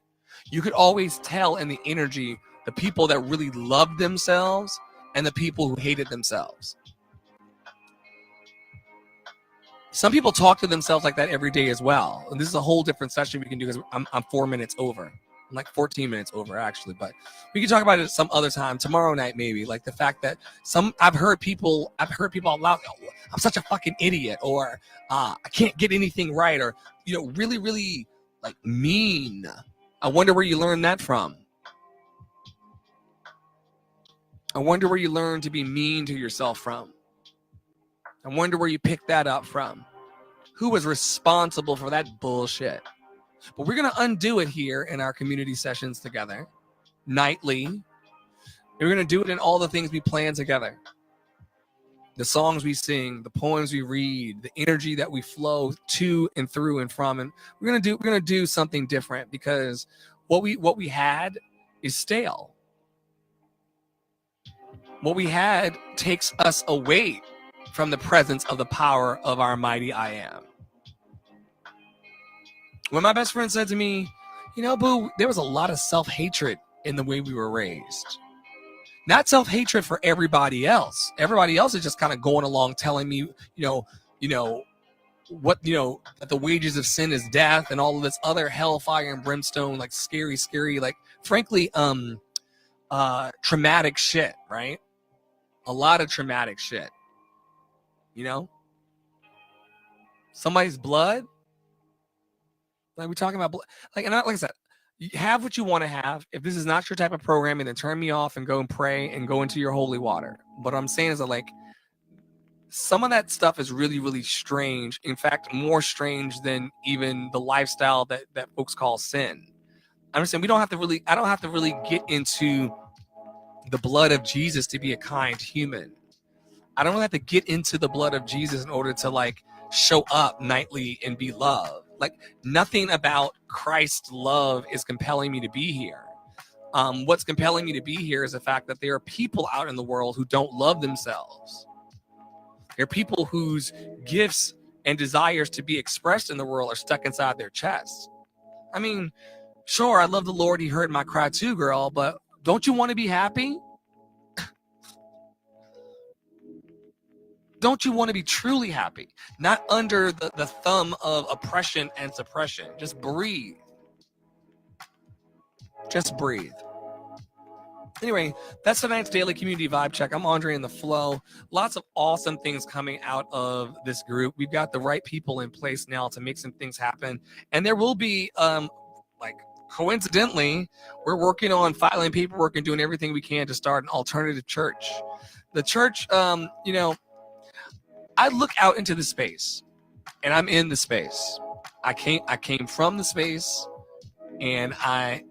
Speaker 2: You could always tell in the energy the people that really loved themselves and the people who hated themselves. Some people talk to themselves like that every day as well. And this is a whole different session we can do because I'm 4 minutes over. I'm like 14 minutes over actually, but we can talk about it some other time, tomorrow night maybe. Like the fact that I've heard people out loud, "Oh, I'm such a fucking idiot," or I can't get anything right, or really, really like mean. I wonder where you learned that from. I wonder where you learned to be mean to yourself from. I wonder where you picked that up from. Who was responsible for that bullshit? But we're going to undo it here in our community sessions together, nightly. And we're going to do it in all the things we plan together. The songs we sing, the poems we read, the energy that we flow to and through and from. And we're going to do something different because what we had is stale. What we had takes us away from the presence of the power of our mighty I am. When my best friend said to me, "Boo, there was a lot of self-hatred in the way we were raised." Not self-hatred for everybody else. Everybody else is just kind of going along telling me, that the wages of sin is death and all of this other hellfire and brimstone, like scary, like frankly, traumatic shit, right? A lot of traumatic shit. Somebody's blood. Like we're talking about, like I said, you have what you want to have. If this is not your type of programming, then turn me off and go and pray and go into your holy water. But what I'm saying is that like some of that stuff is really, really strange. In fact, more strange than even the lifestyle that folks call sin. I'm saying I don't have to really get into the blood of Jesus to be a kind human. I don't really have to get into the blood of Jesus in order to like show up nightly and be loved. Like nothing about Christ's love is compelling me to be here. What's compelling me to be here is the fact that there are people out in the world who don't love themselves. There are people whose gifts and desires to be expressed in the world are stuck inside their chests. I mean, sure, I love the Lord. He heard my cry too, girl, but don't you want to be happy? Don't you want to be truly happy? Not under the thumb of oppression and suppression. Just breathe. Just breathe. Anyway, that's tonight's daily community vibe check. I'm Andre in the flow. Lots of awesome things coming out of this group. We've got the right people in place now to make some things happen. And there will be, coincidentally, we're working on filing paperwork and doing everything we can to start an alternative church. The church, I look out into the space, and I'm in the space. I came from the space, and I'm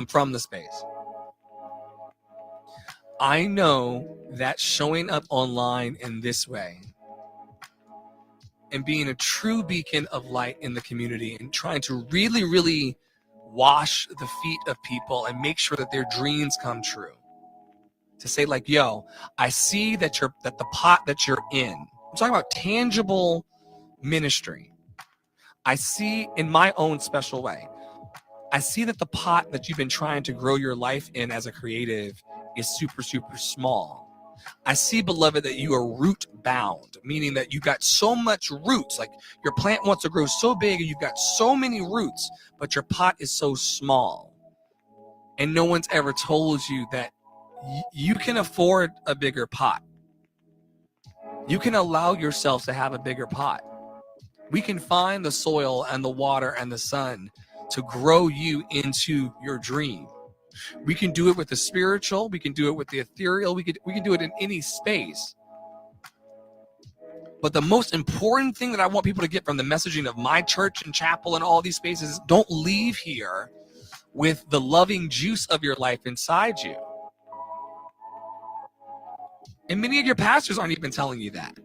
Speaker 2: from the space. I know that showing up online in this way and being a true beacon of light in the community and trying to really, really wash the feet of people and make sure that their dreams come true. To say like, yo, I see that the pot that you're in, I'm talking about tangible ministry. I see in my own special way, I see that the pot that you've been trying to grow your life in as a creative is super, super small. I see, beloved, that you are root bound, meaning that you got so much roots. Like your plant wants to grow so big and you've got so many roots, but your pot is so small. And no one's ever told you that you can afford a bigger pot. You can allow yourself to have a bigger pot. We can find the soil and the water and the sun to grow you into your dream. We can do it with the spiritual. We can do it with the ethereal. We can do it in any space. But the most important thing that I want people to get from the messaging of my church and chapel and all these spaces is don't leave here with the loving juice of your life inside you. And many of your pastors aren't even telling you that.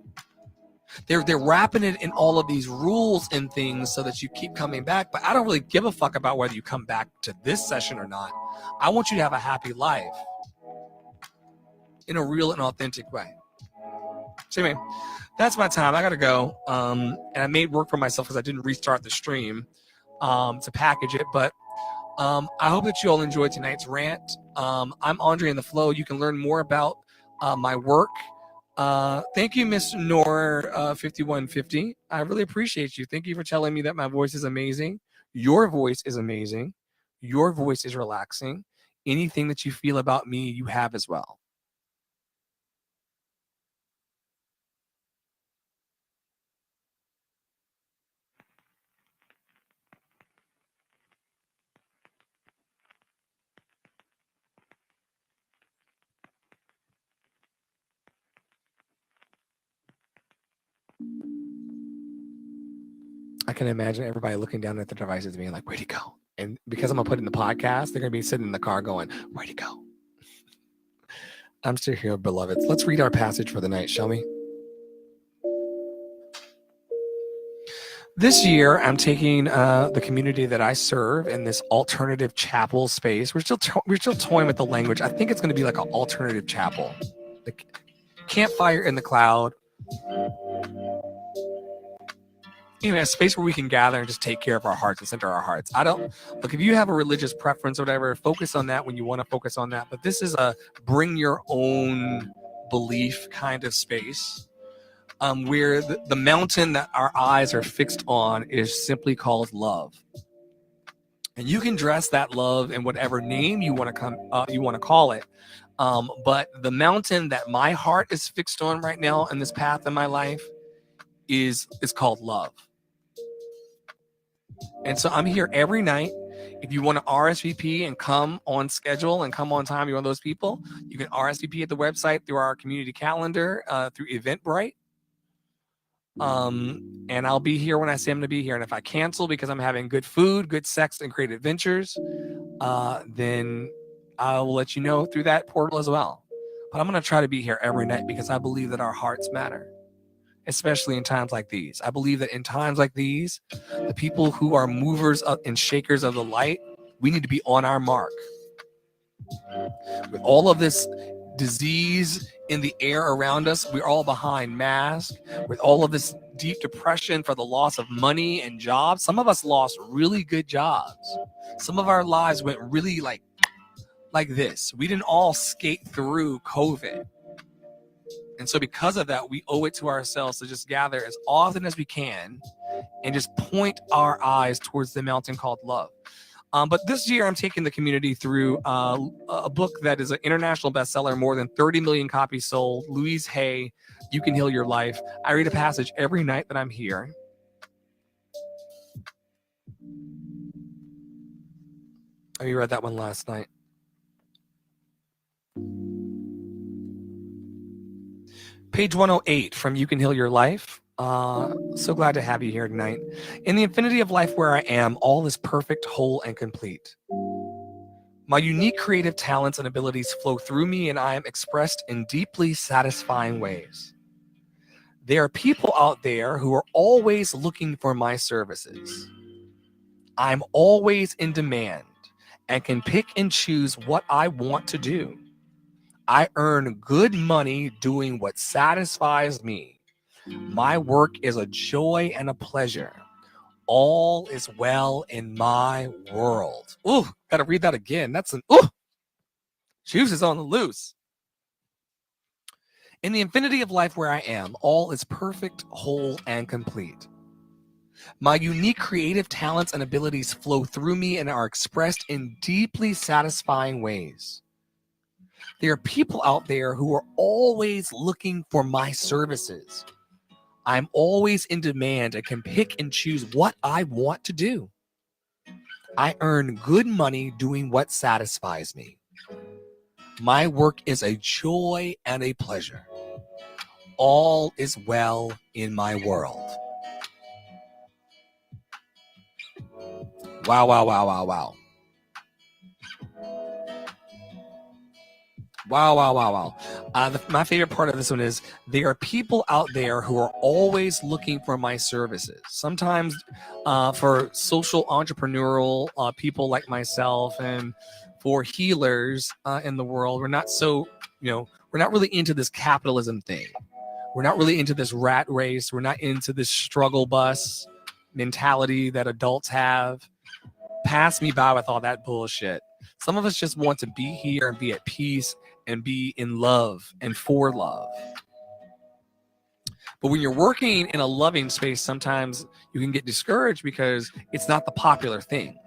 Speaker 2: They're wrapping it in all of these rules and things so that you keep coming back. But I don't really give a fuck about whether you come back to this session or not. I want you to have a happy life in a real and authentic way. So anyway, that's my time. I got to go. And I made work for myself because I didn't restart the stream to package it. But I hope that you all enjoyed tonight's rant. I'm Andre in the Flow. You can learn more about my work. Thank you, Miss Nor 5150. I really appreciate you. Thank you for telling me that my voice is amazing. Your voice is amazing. Your voice is relaxing. Anything that you feel about me, you have as well. I can imagine everybody looking down at their devices being like, where'd he go? And because I'm going to put it in the podcast, they're going to be sitting in the car going, where'd he go? I'm still here, beloveds. Let's read our passage for the night, shall we? This year, I'm taking the community that I serve in this alternative chapel space. We're still toying with the language. I think it's going to be like an alternative chapel. The campfire in the cloud. A space where we can gather and just take care of our hearts and center our hearts. Look, if you have a religious preference or whatever, focus on that when you want to focus on that. But this is a bring your own belief kind of space where the mountain that our eyes are fixed on is simply called love. And you can dress that love in whatever name you want to call it. But the mountain that my heart is fixed on right now in this path in my life is called love. And so I'm here every night. If you want to RSVP and come on schedule and come on time, you're one of those people, you can RSVP at the website through our community calendar, through Eventbrite. And I'll be here when I say I'm going to be here. And if I cancel because I'm having good food, good sex, and great adventures, then I will let you know through that portal as well. But I'm going to try to be here every night because I believe that our hearts matter. Especially in times like these. I believe that in times like these, the people who are movers and shakers of the light, we need to be on our mark. With all of this disease in the air around us, we're all behind masks. With all of this deep depression for the loss of money and jobs, some of us lost really good jobs. Some of our lives went really like this. We didn't all skate through COVID. And so because of that, we owe it to ourselves to just gather as often as we can and just point our eyes towards the mountain called love. But this year, I'm taking the community through a book that is an international bestseller, more than 30 million copies sold. Louise Hay, You Can Heal Your Life. I read a passage every night that I'm here. Oh, you read that one last night. Page 108 from You Can Heal Your Life. So glad to have you here tonight. In the infinity of life where I am, all is perfect, whole, and complete. My unique creative talents and abilities flow through me, and I am expressed in deeply satisfying ways. There are people out there who are always looking for my services. I'm always in demand and can pick and choose what I want to do. I earn good money doing what satisfies me. My work is a joy and a pleasure. All is well in my world. Ooh, gotta read that again. That's an juice is on the loose. In the infinity of life where I am, all is perfect, whole, and complete. My unique creative talents and abilities flow through me and are expressed in deeply satisfying ways. There are people out there who are always looking for my services. I'm always in demand and can pick and choose what I want to do. I earn good money doing what satisfies me. My work is a joy and a pleasure. All is well in my world. Wow, wow, wow, wow, wow. Wow, wow, wow, wow. My favorite part of this one is there are people out there who are always looking for my services. Sometimes for social entrepreneurial people like myself and for healers in the world, we're not so, we're not really into this capitalism thing. We're not really into this rat race. We're not into this struggle bus mentality that adults have. Pass me by with all that bullshit. Some of us just want to be here and be at peace and be in love and for love. But when you're working in a loving space, sometimes you can get discouraged because it's not the popular thing.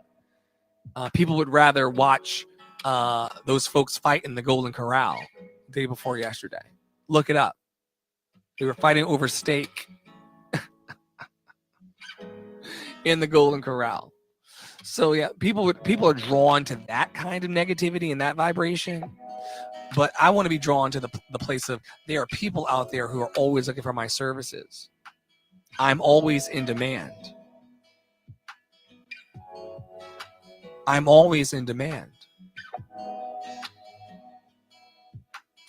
Speaker 2: People would rather watch those folks fight in the Golden Corral the day before yesterday. Look it up. They were fighting over steak in the Golden Corral. So yeah, people are drawn to that kind of negativity and that vibration. But I want to be drawn to the place of there are people out there who are always looking for my services. I'm always in demand. I'm always in demand.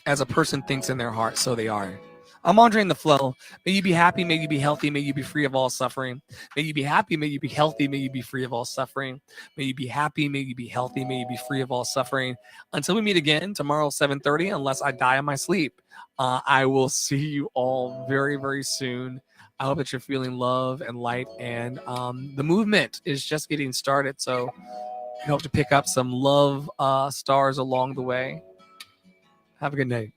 Speaker 2: As a person thinks in their heart, so they are. I'm Andre in the Flow. May you be happy, may you be healthy, may you be free of all suffering. May you be happy, may you be healthy, may you be free of all suffering. May you be happy, may you be healthy, may you be free of all suffering. Until we meet again tomorrow, 7:30, unless I die in my sleep. I will see you all very, very soon. I hope that you're feeling love and light, and the movement is just getting started. So I hope to pick up some love stars along the way. Have a good night.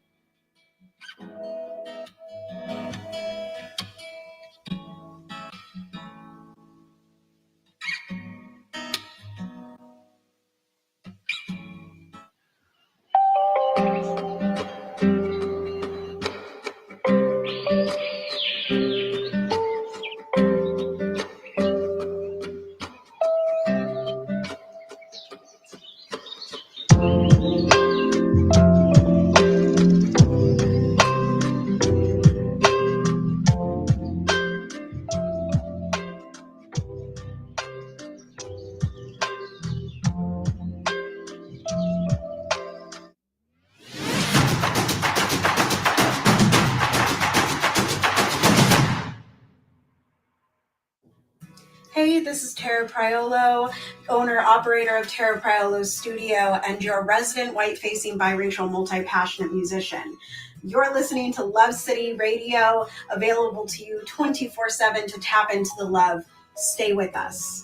Speaker 1: Hey, this is Tara Priolo, owner, operator of Tara Priolo's studio, and your resident white-facing biracial multi-passionate musician. You're listening to Love City Radio, available to you 24/7 to tap into the love. Stay with us.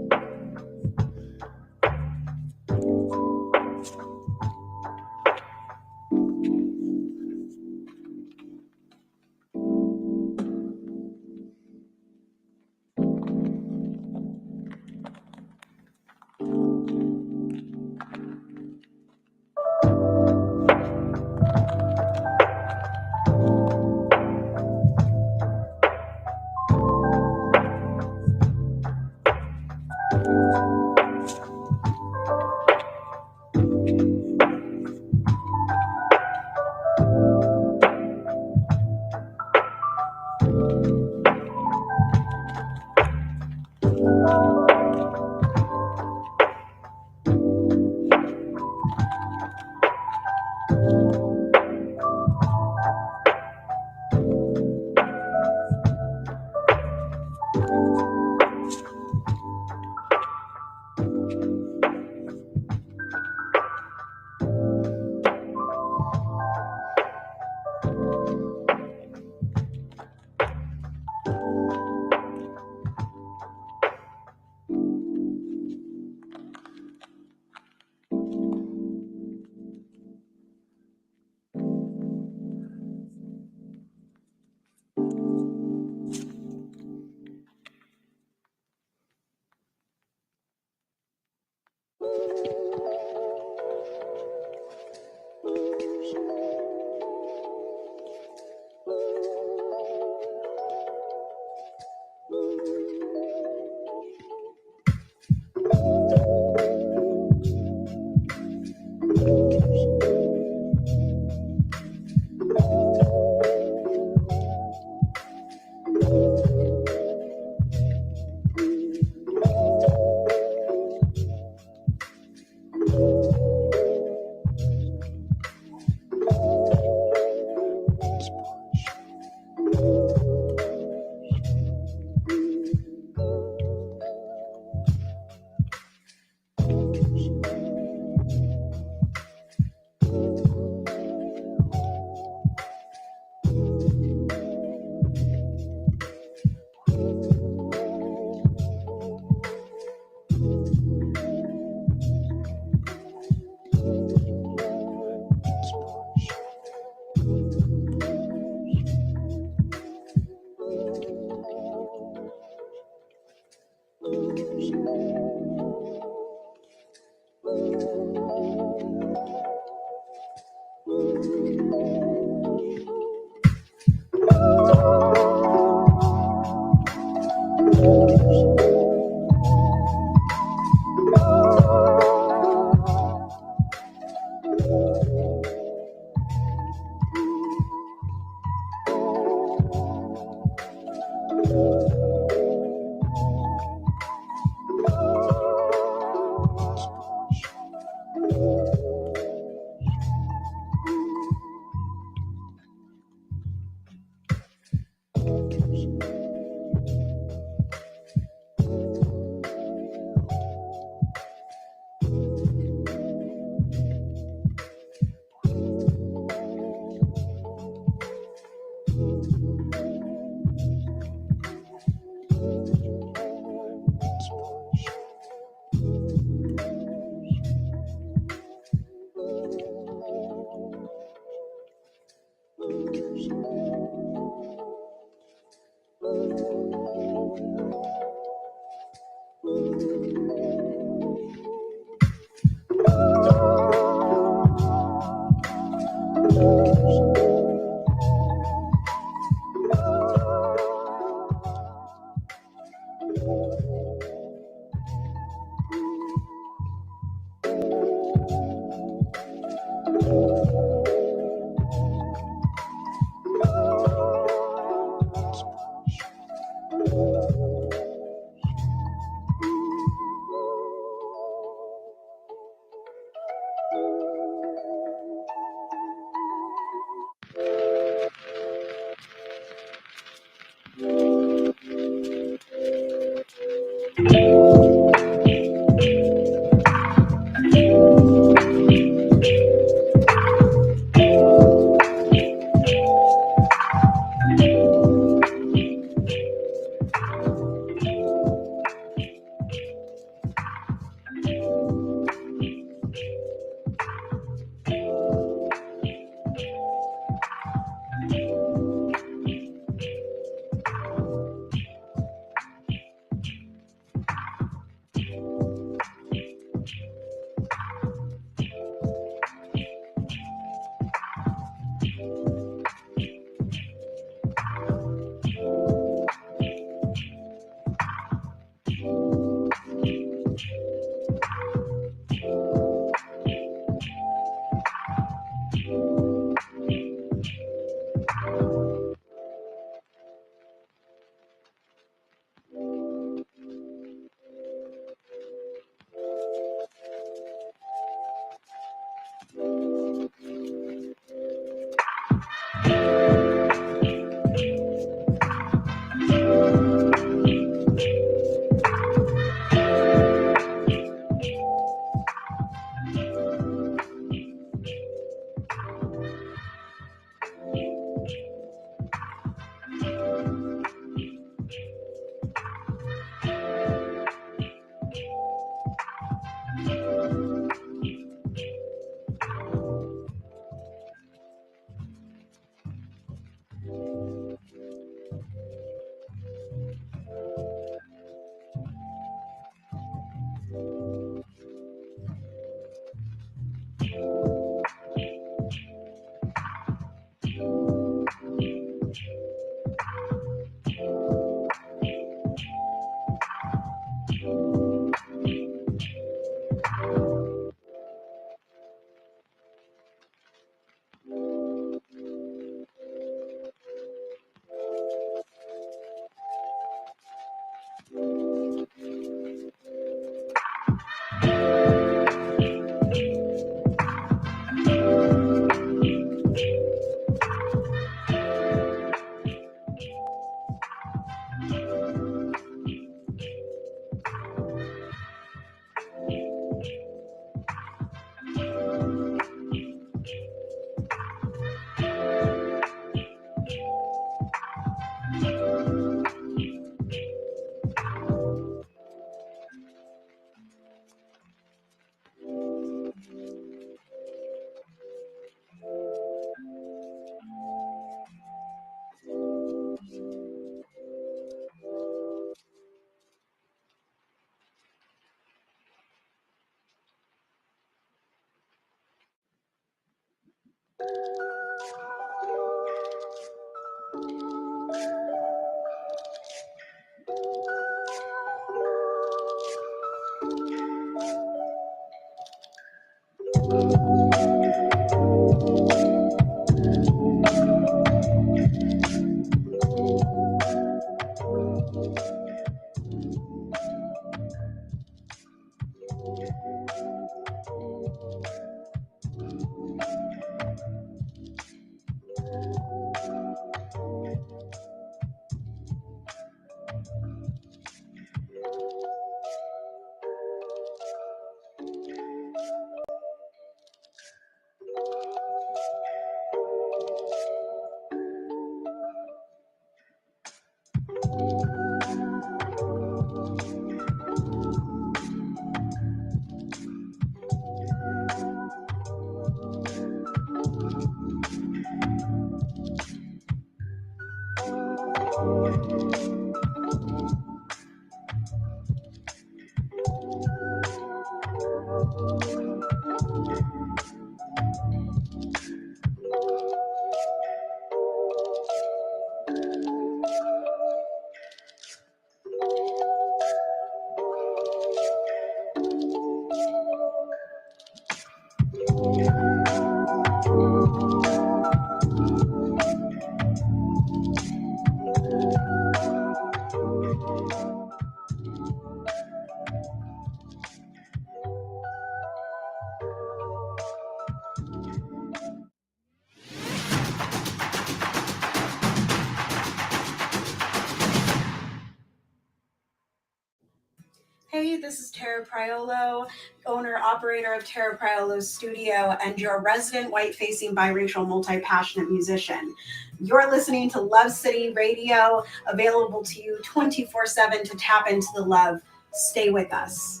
Speaker 1: Hi, this is Tara Priolo, owner operator of Tara Priolo Studio and your resident white-facing biracial multi-passionate musician. You're listening to Love City Radio, available to you 24/7 to tap into the love. Stay with us.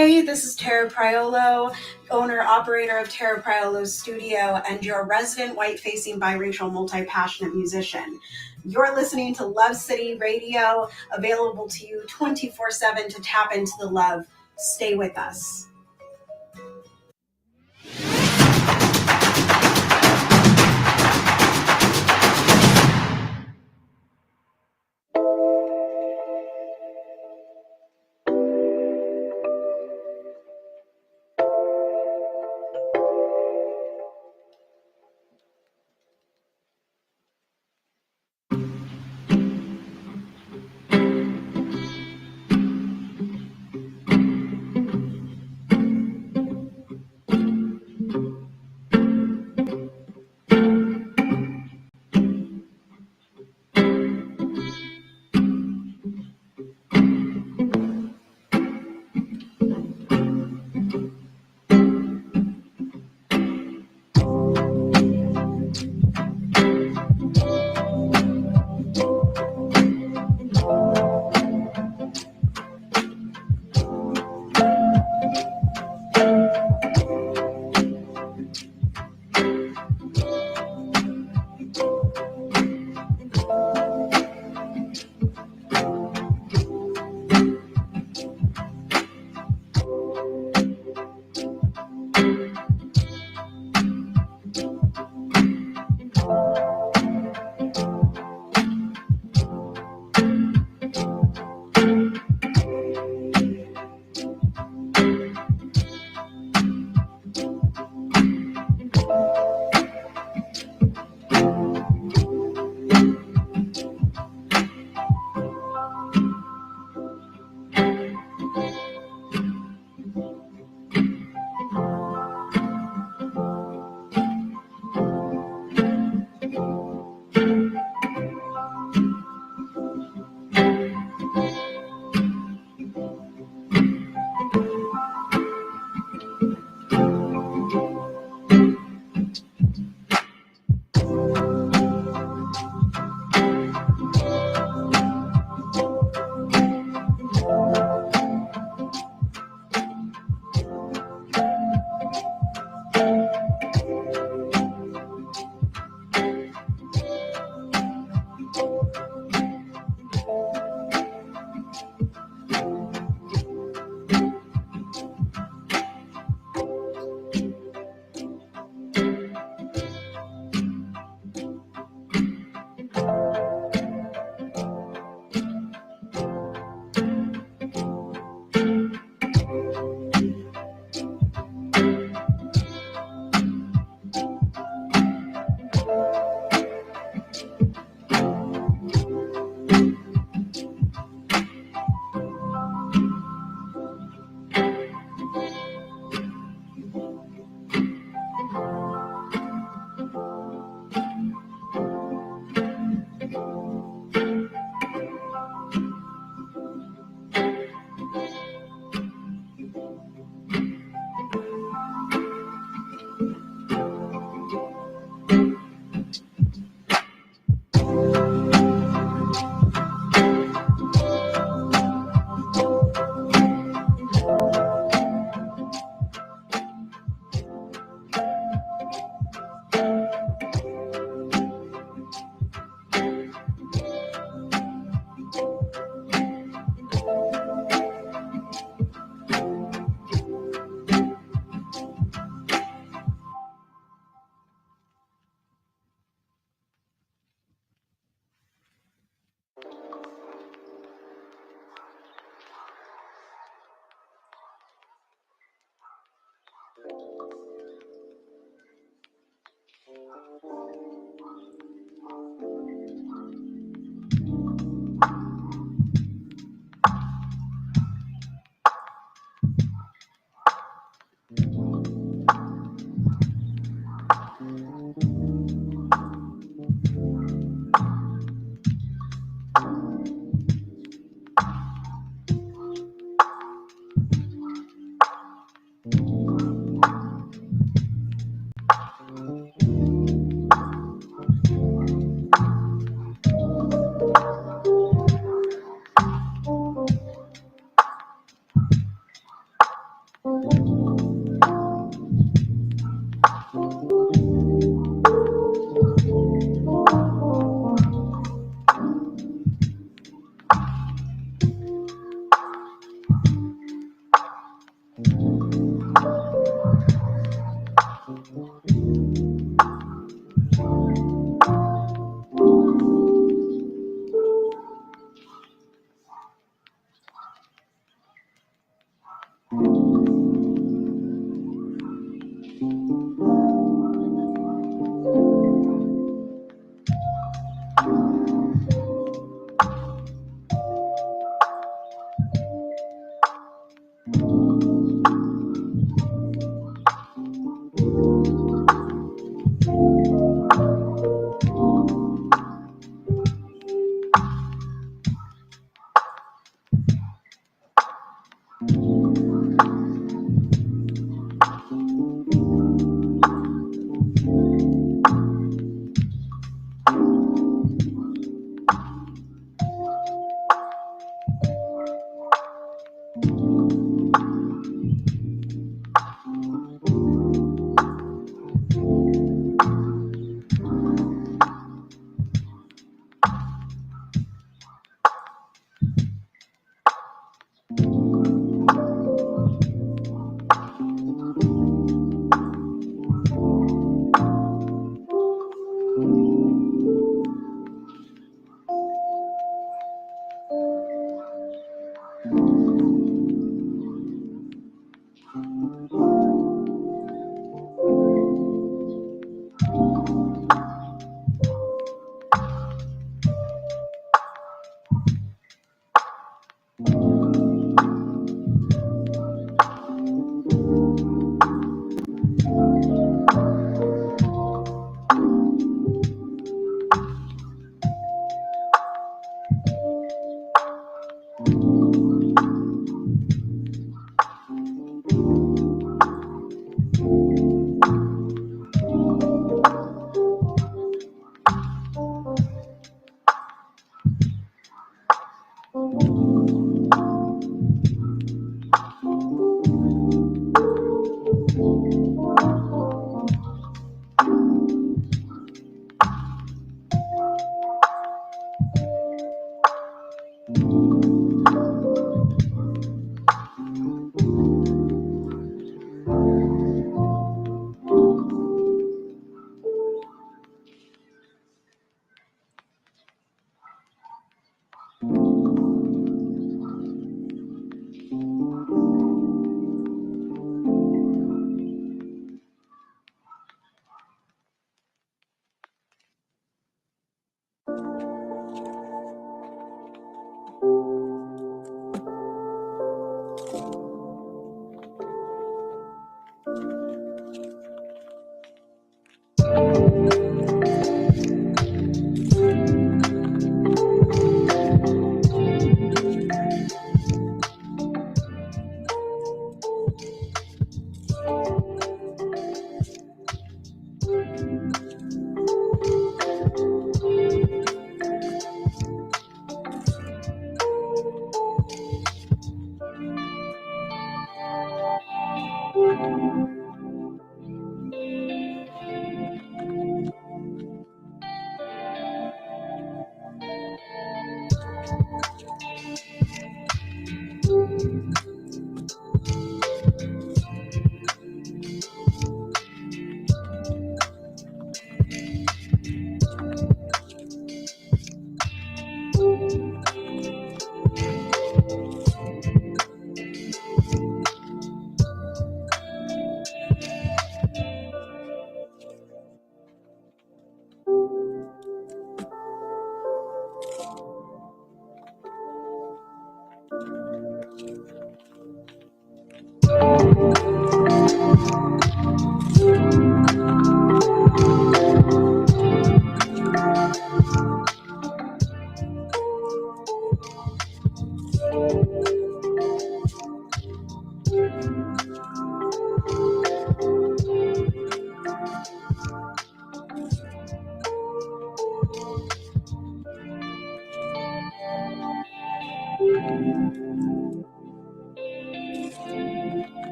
Speaker 1: Hey, this is Tara Priolo, owner operator of Tara Priolo's studio and your resident white-facing biracial multi-passionate musician. You're listening to Love City Radio, available to you 24/7 to tap into the love. Stay with us.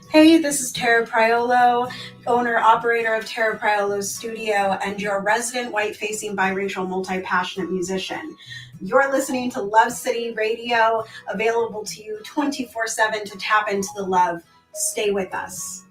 Speaker 1: Hey, this is Tara Priolo, owner operator of Tara Priolo's studio and your resident white-facing biracial multi-passionate musician. You're listening to Love City Radio, available to you 24/7 to tap into the love. Stay with us.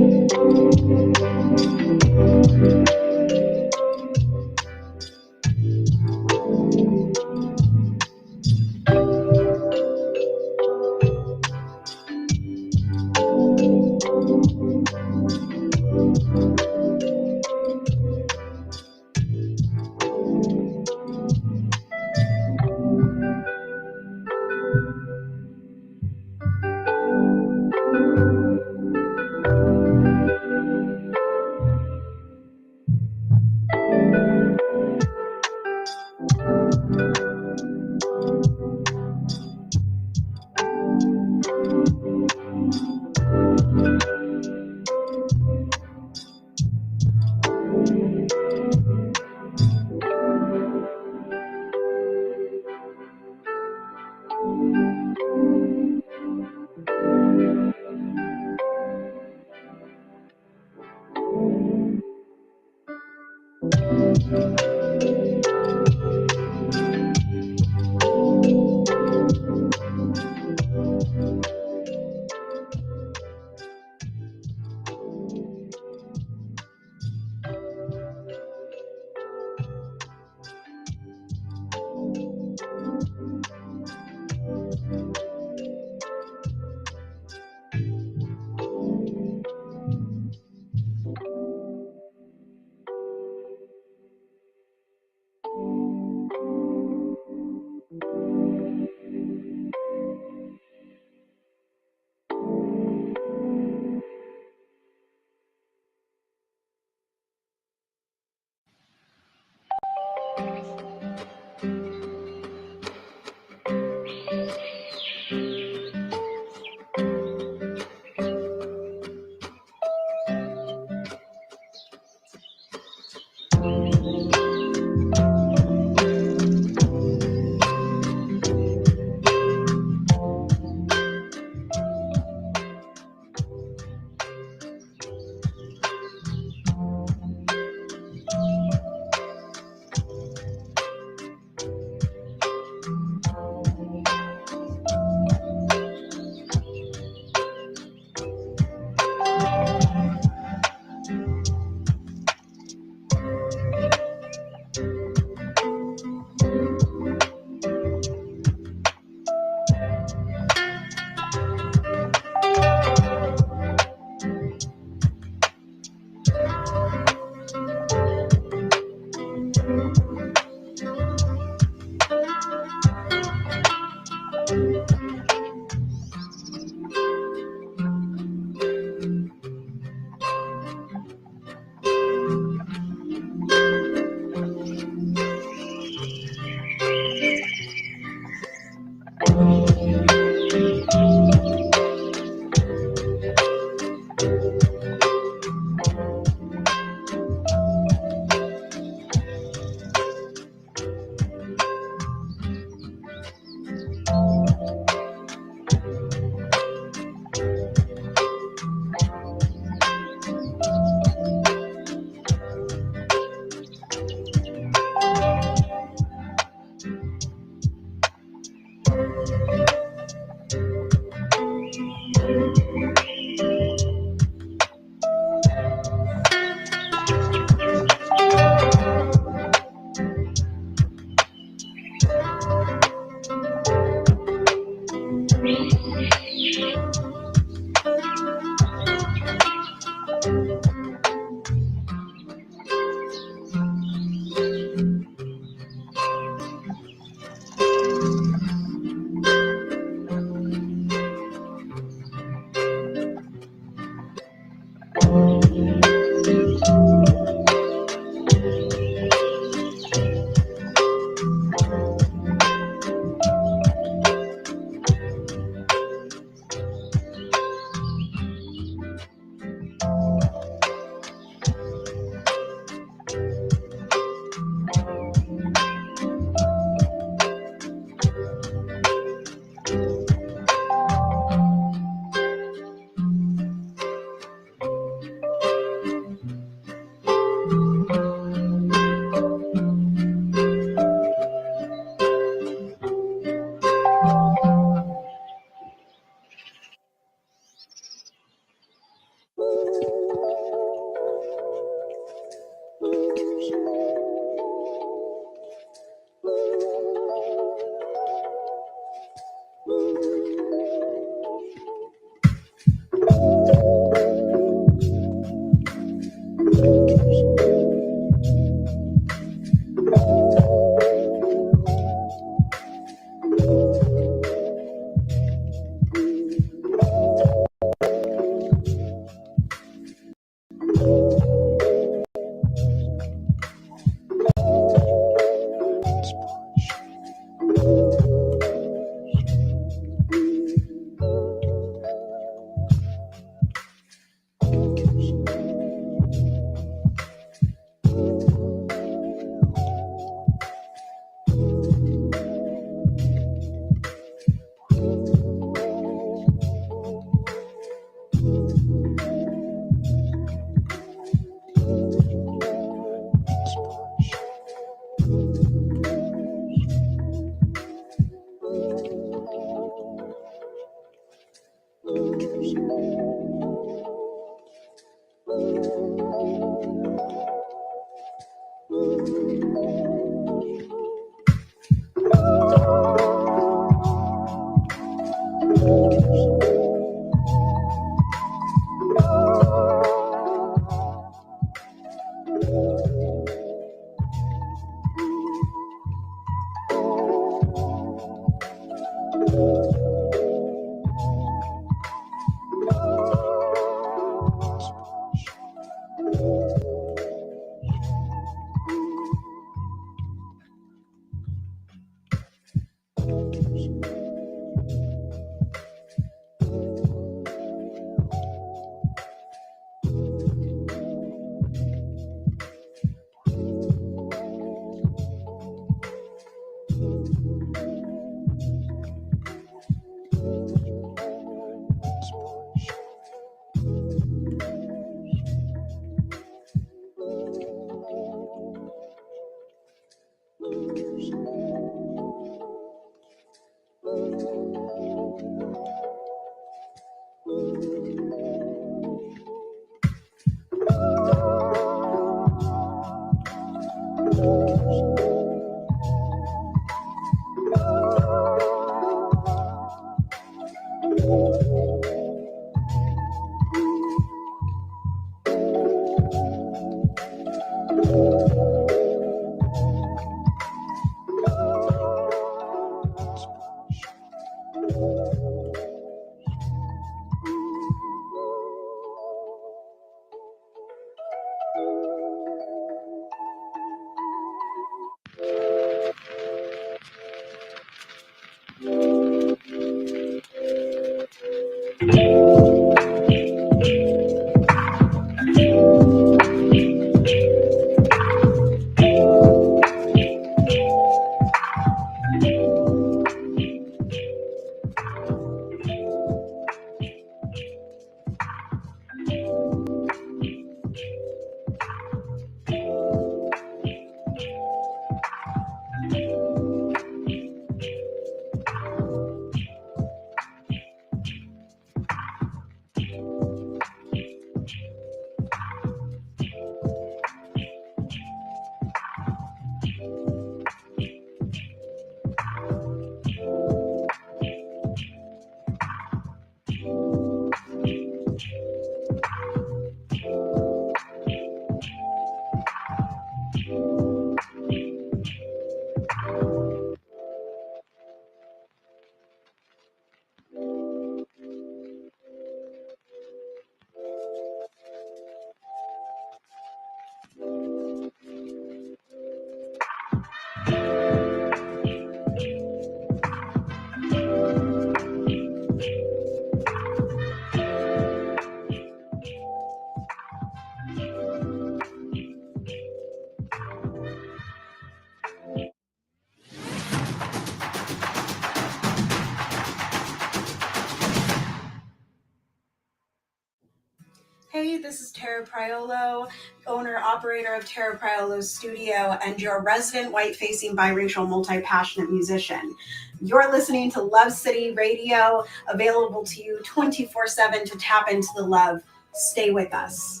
Speaker 1: Hey, this is Tara Priolo, owner operator of Tara Priolo Studio and your resident white-facing biracial multi-passionate musician. You're listening to Love City Radio, available to you 24/7 to tap into the love. Stay with us.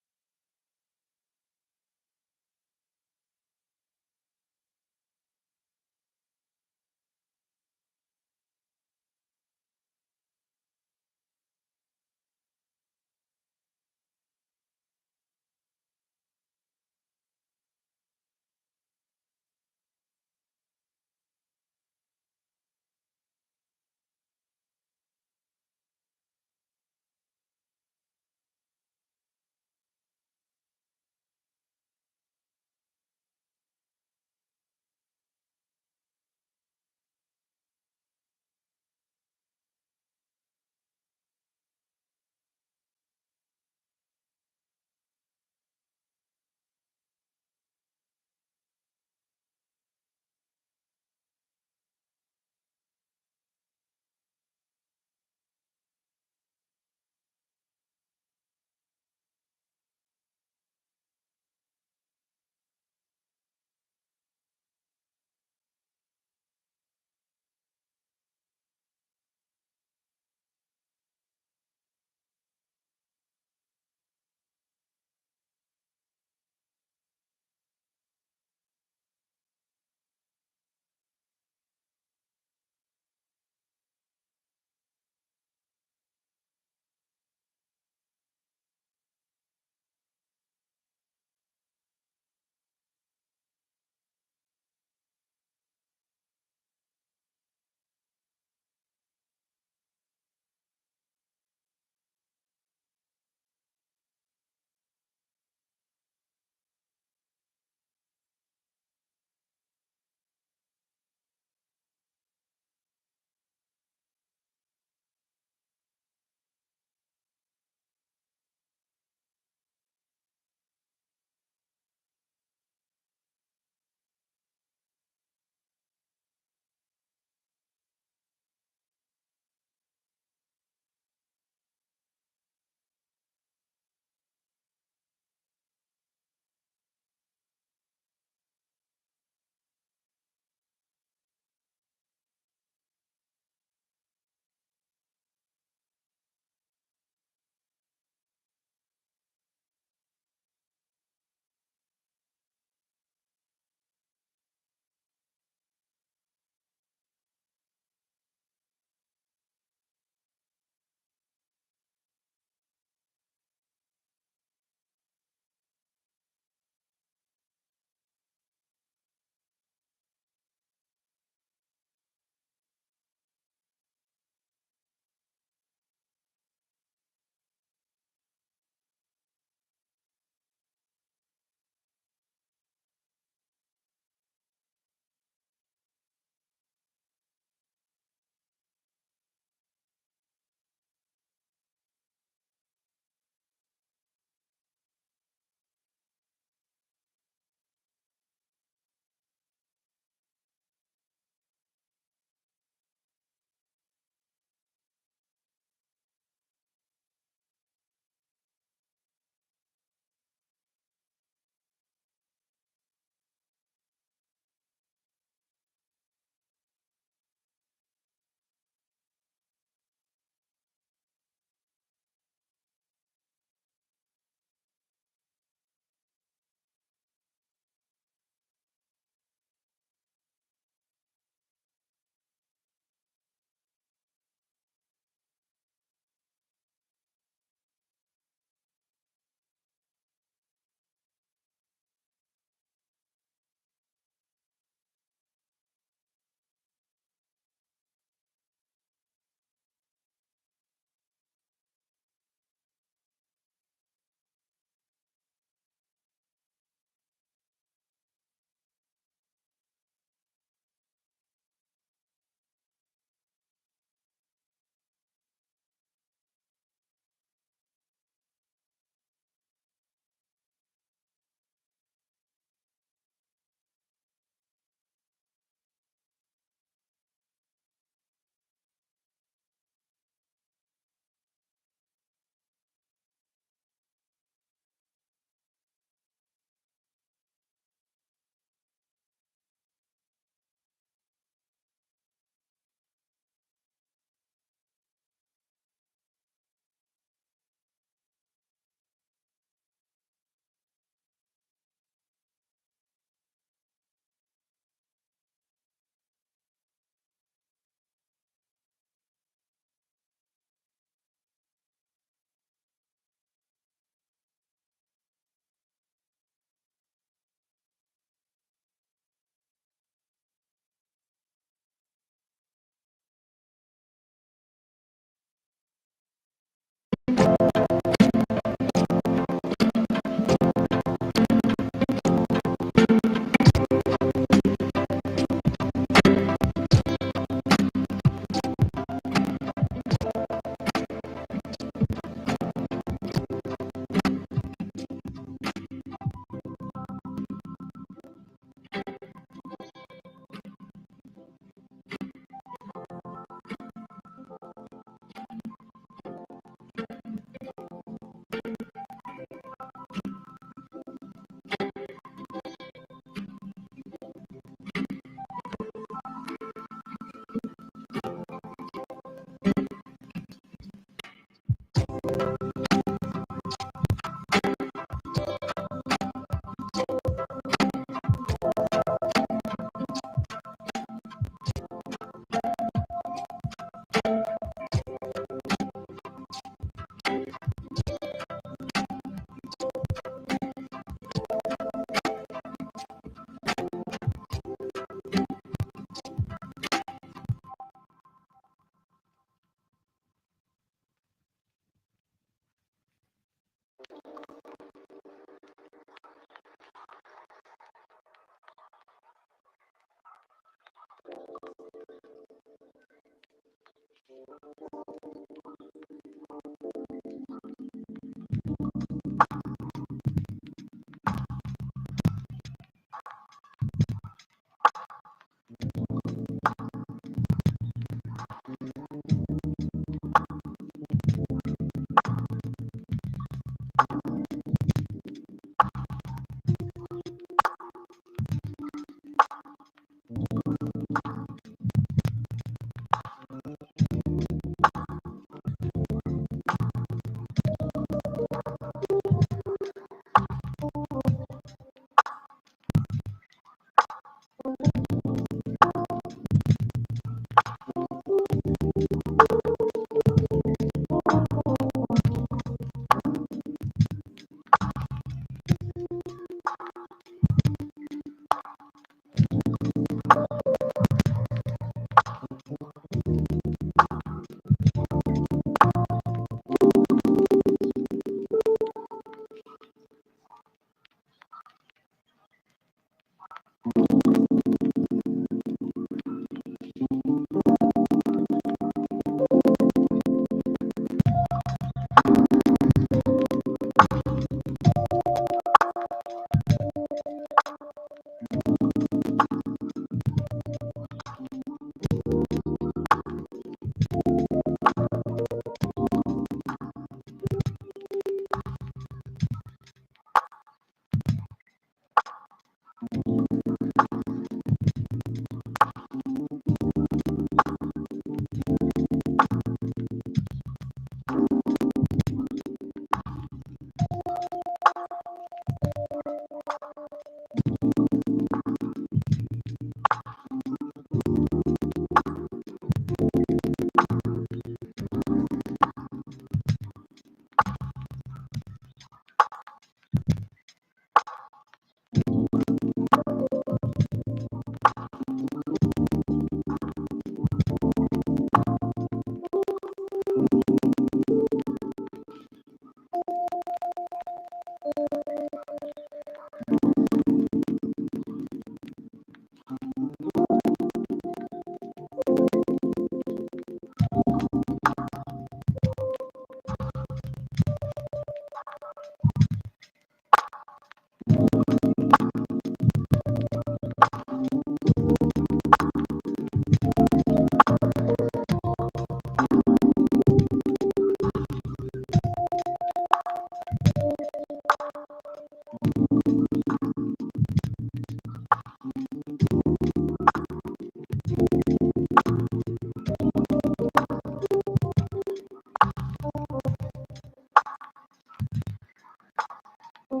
Speaker 1: Hey,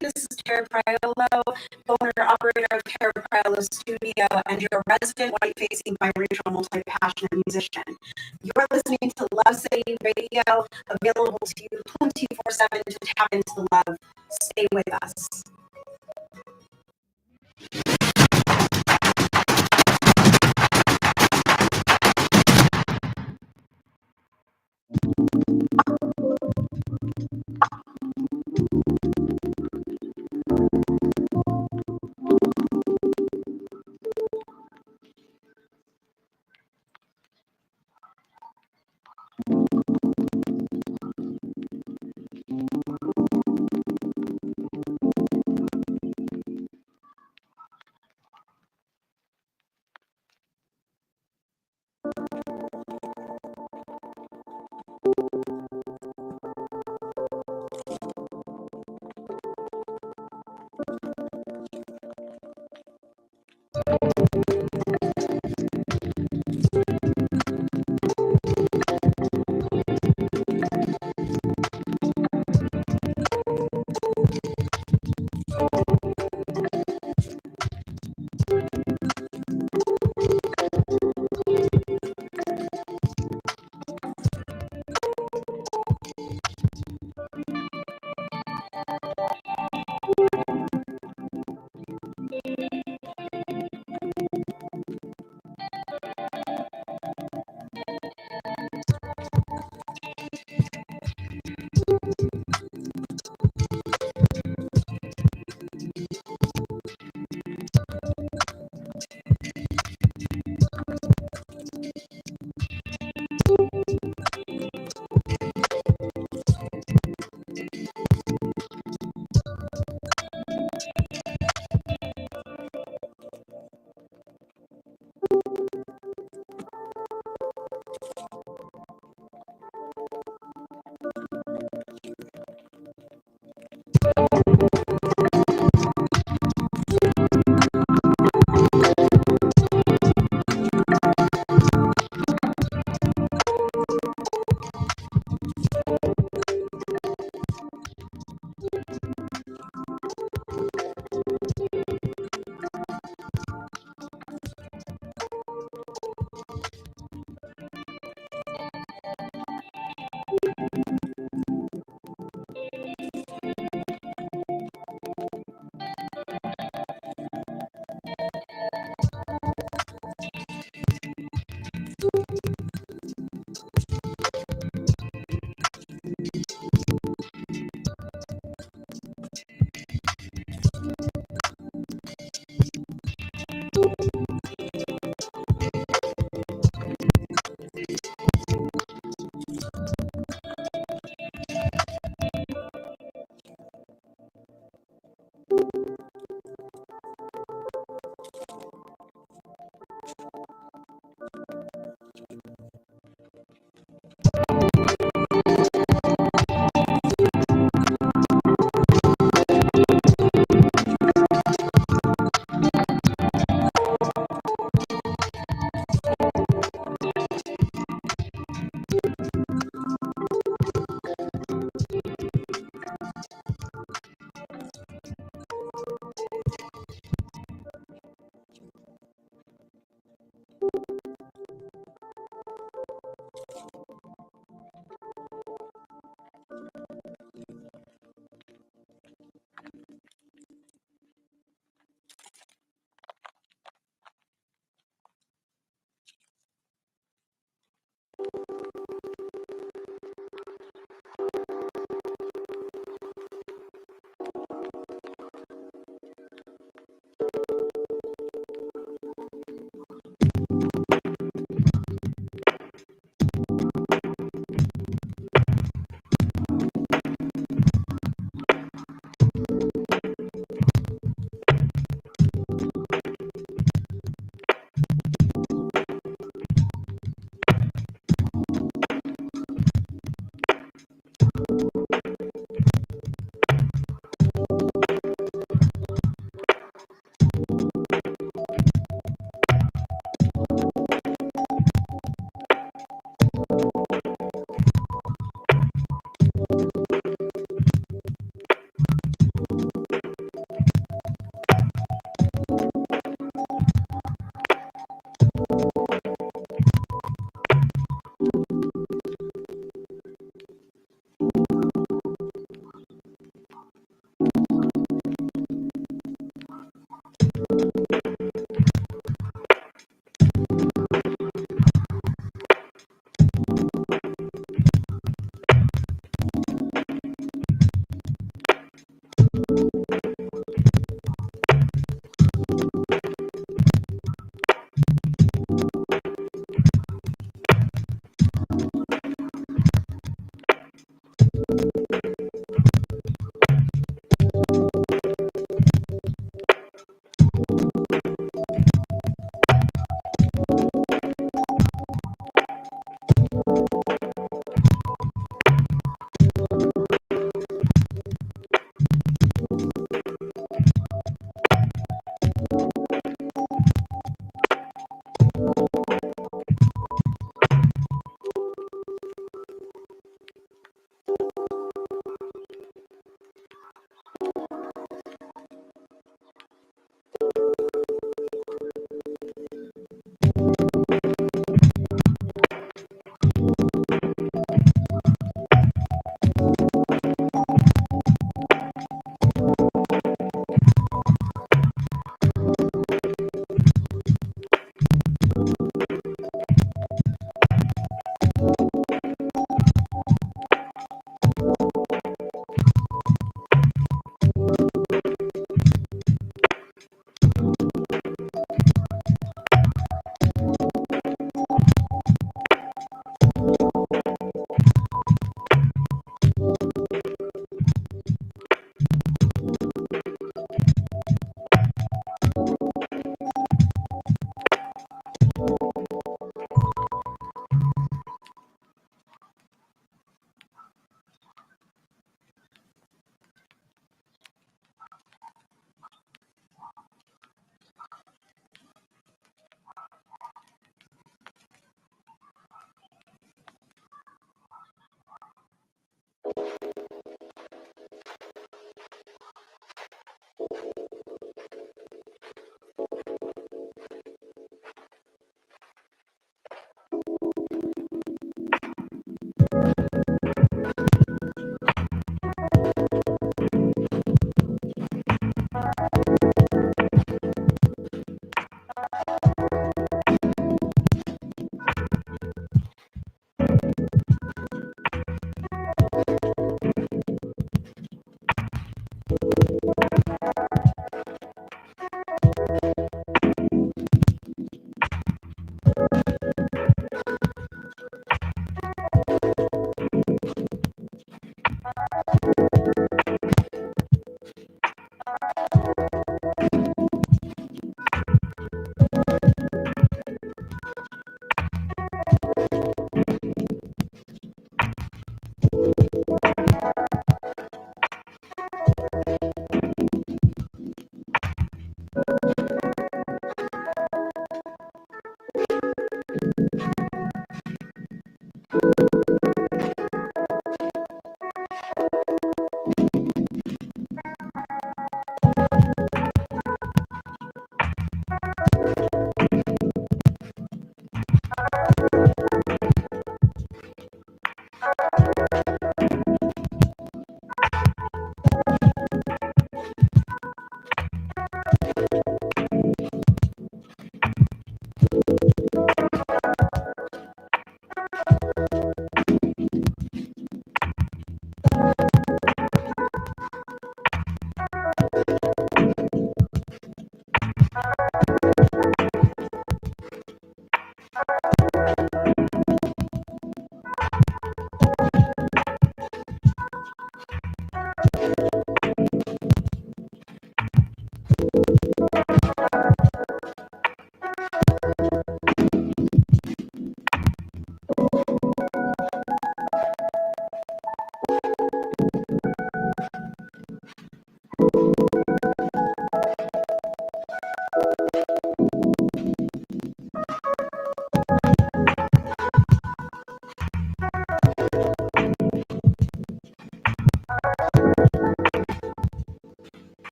Speaker 1: this is Tara Priolo, owner operator of Tara Priolo Studio, and your resident white-facing biracial multi-passionate musician. You're listening to Love City Radio, available to you 24/7 to tap into love. Stay with us.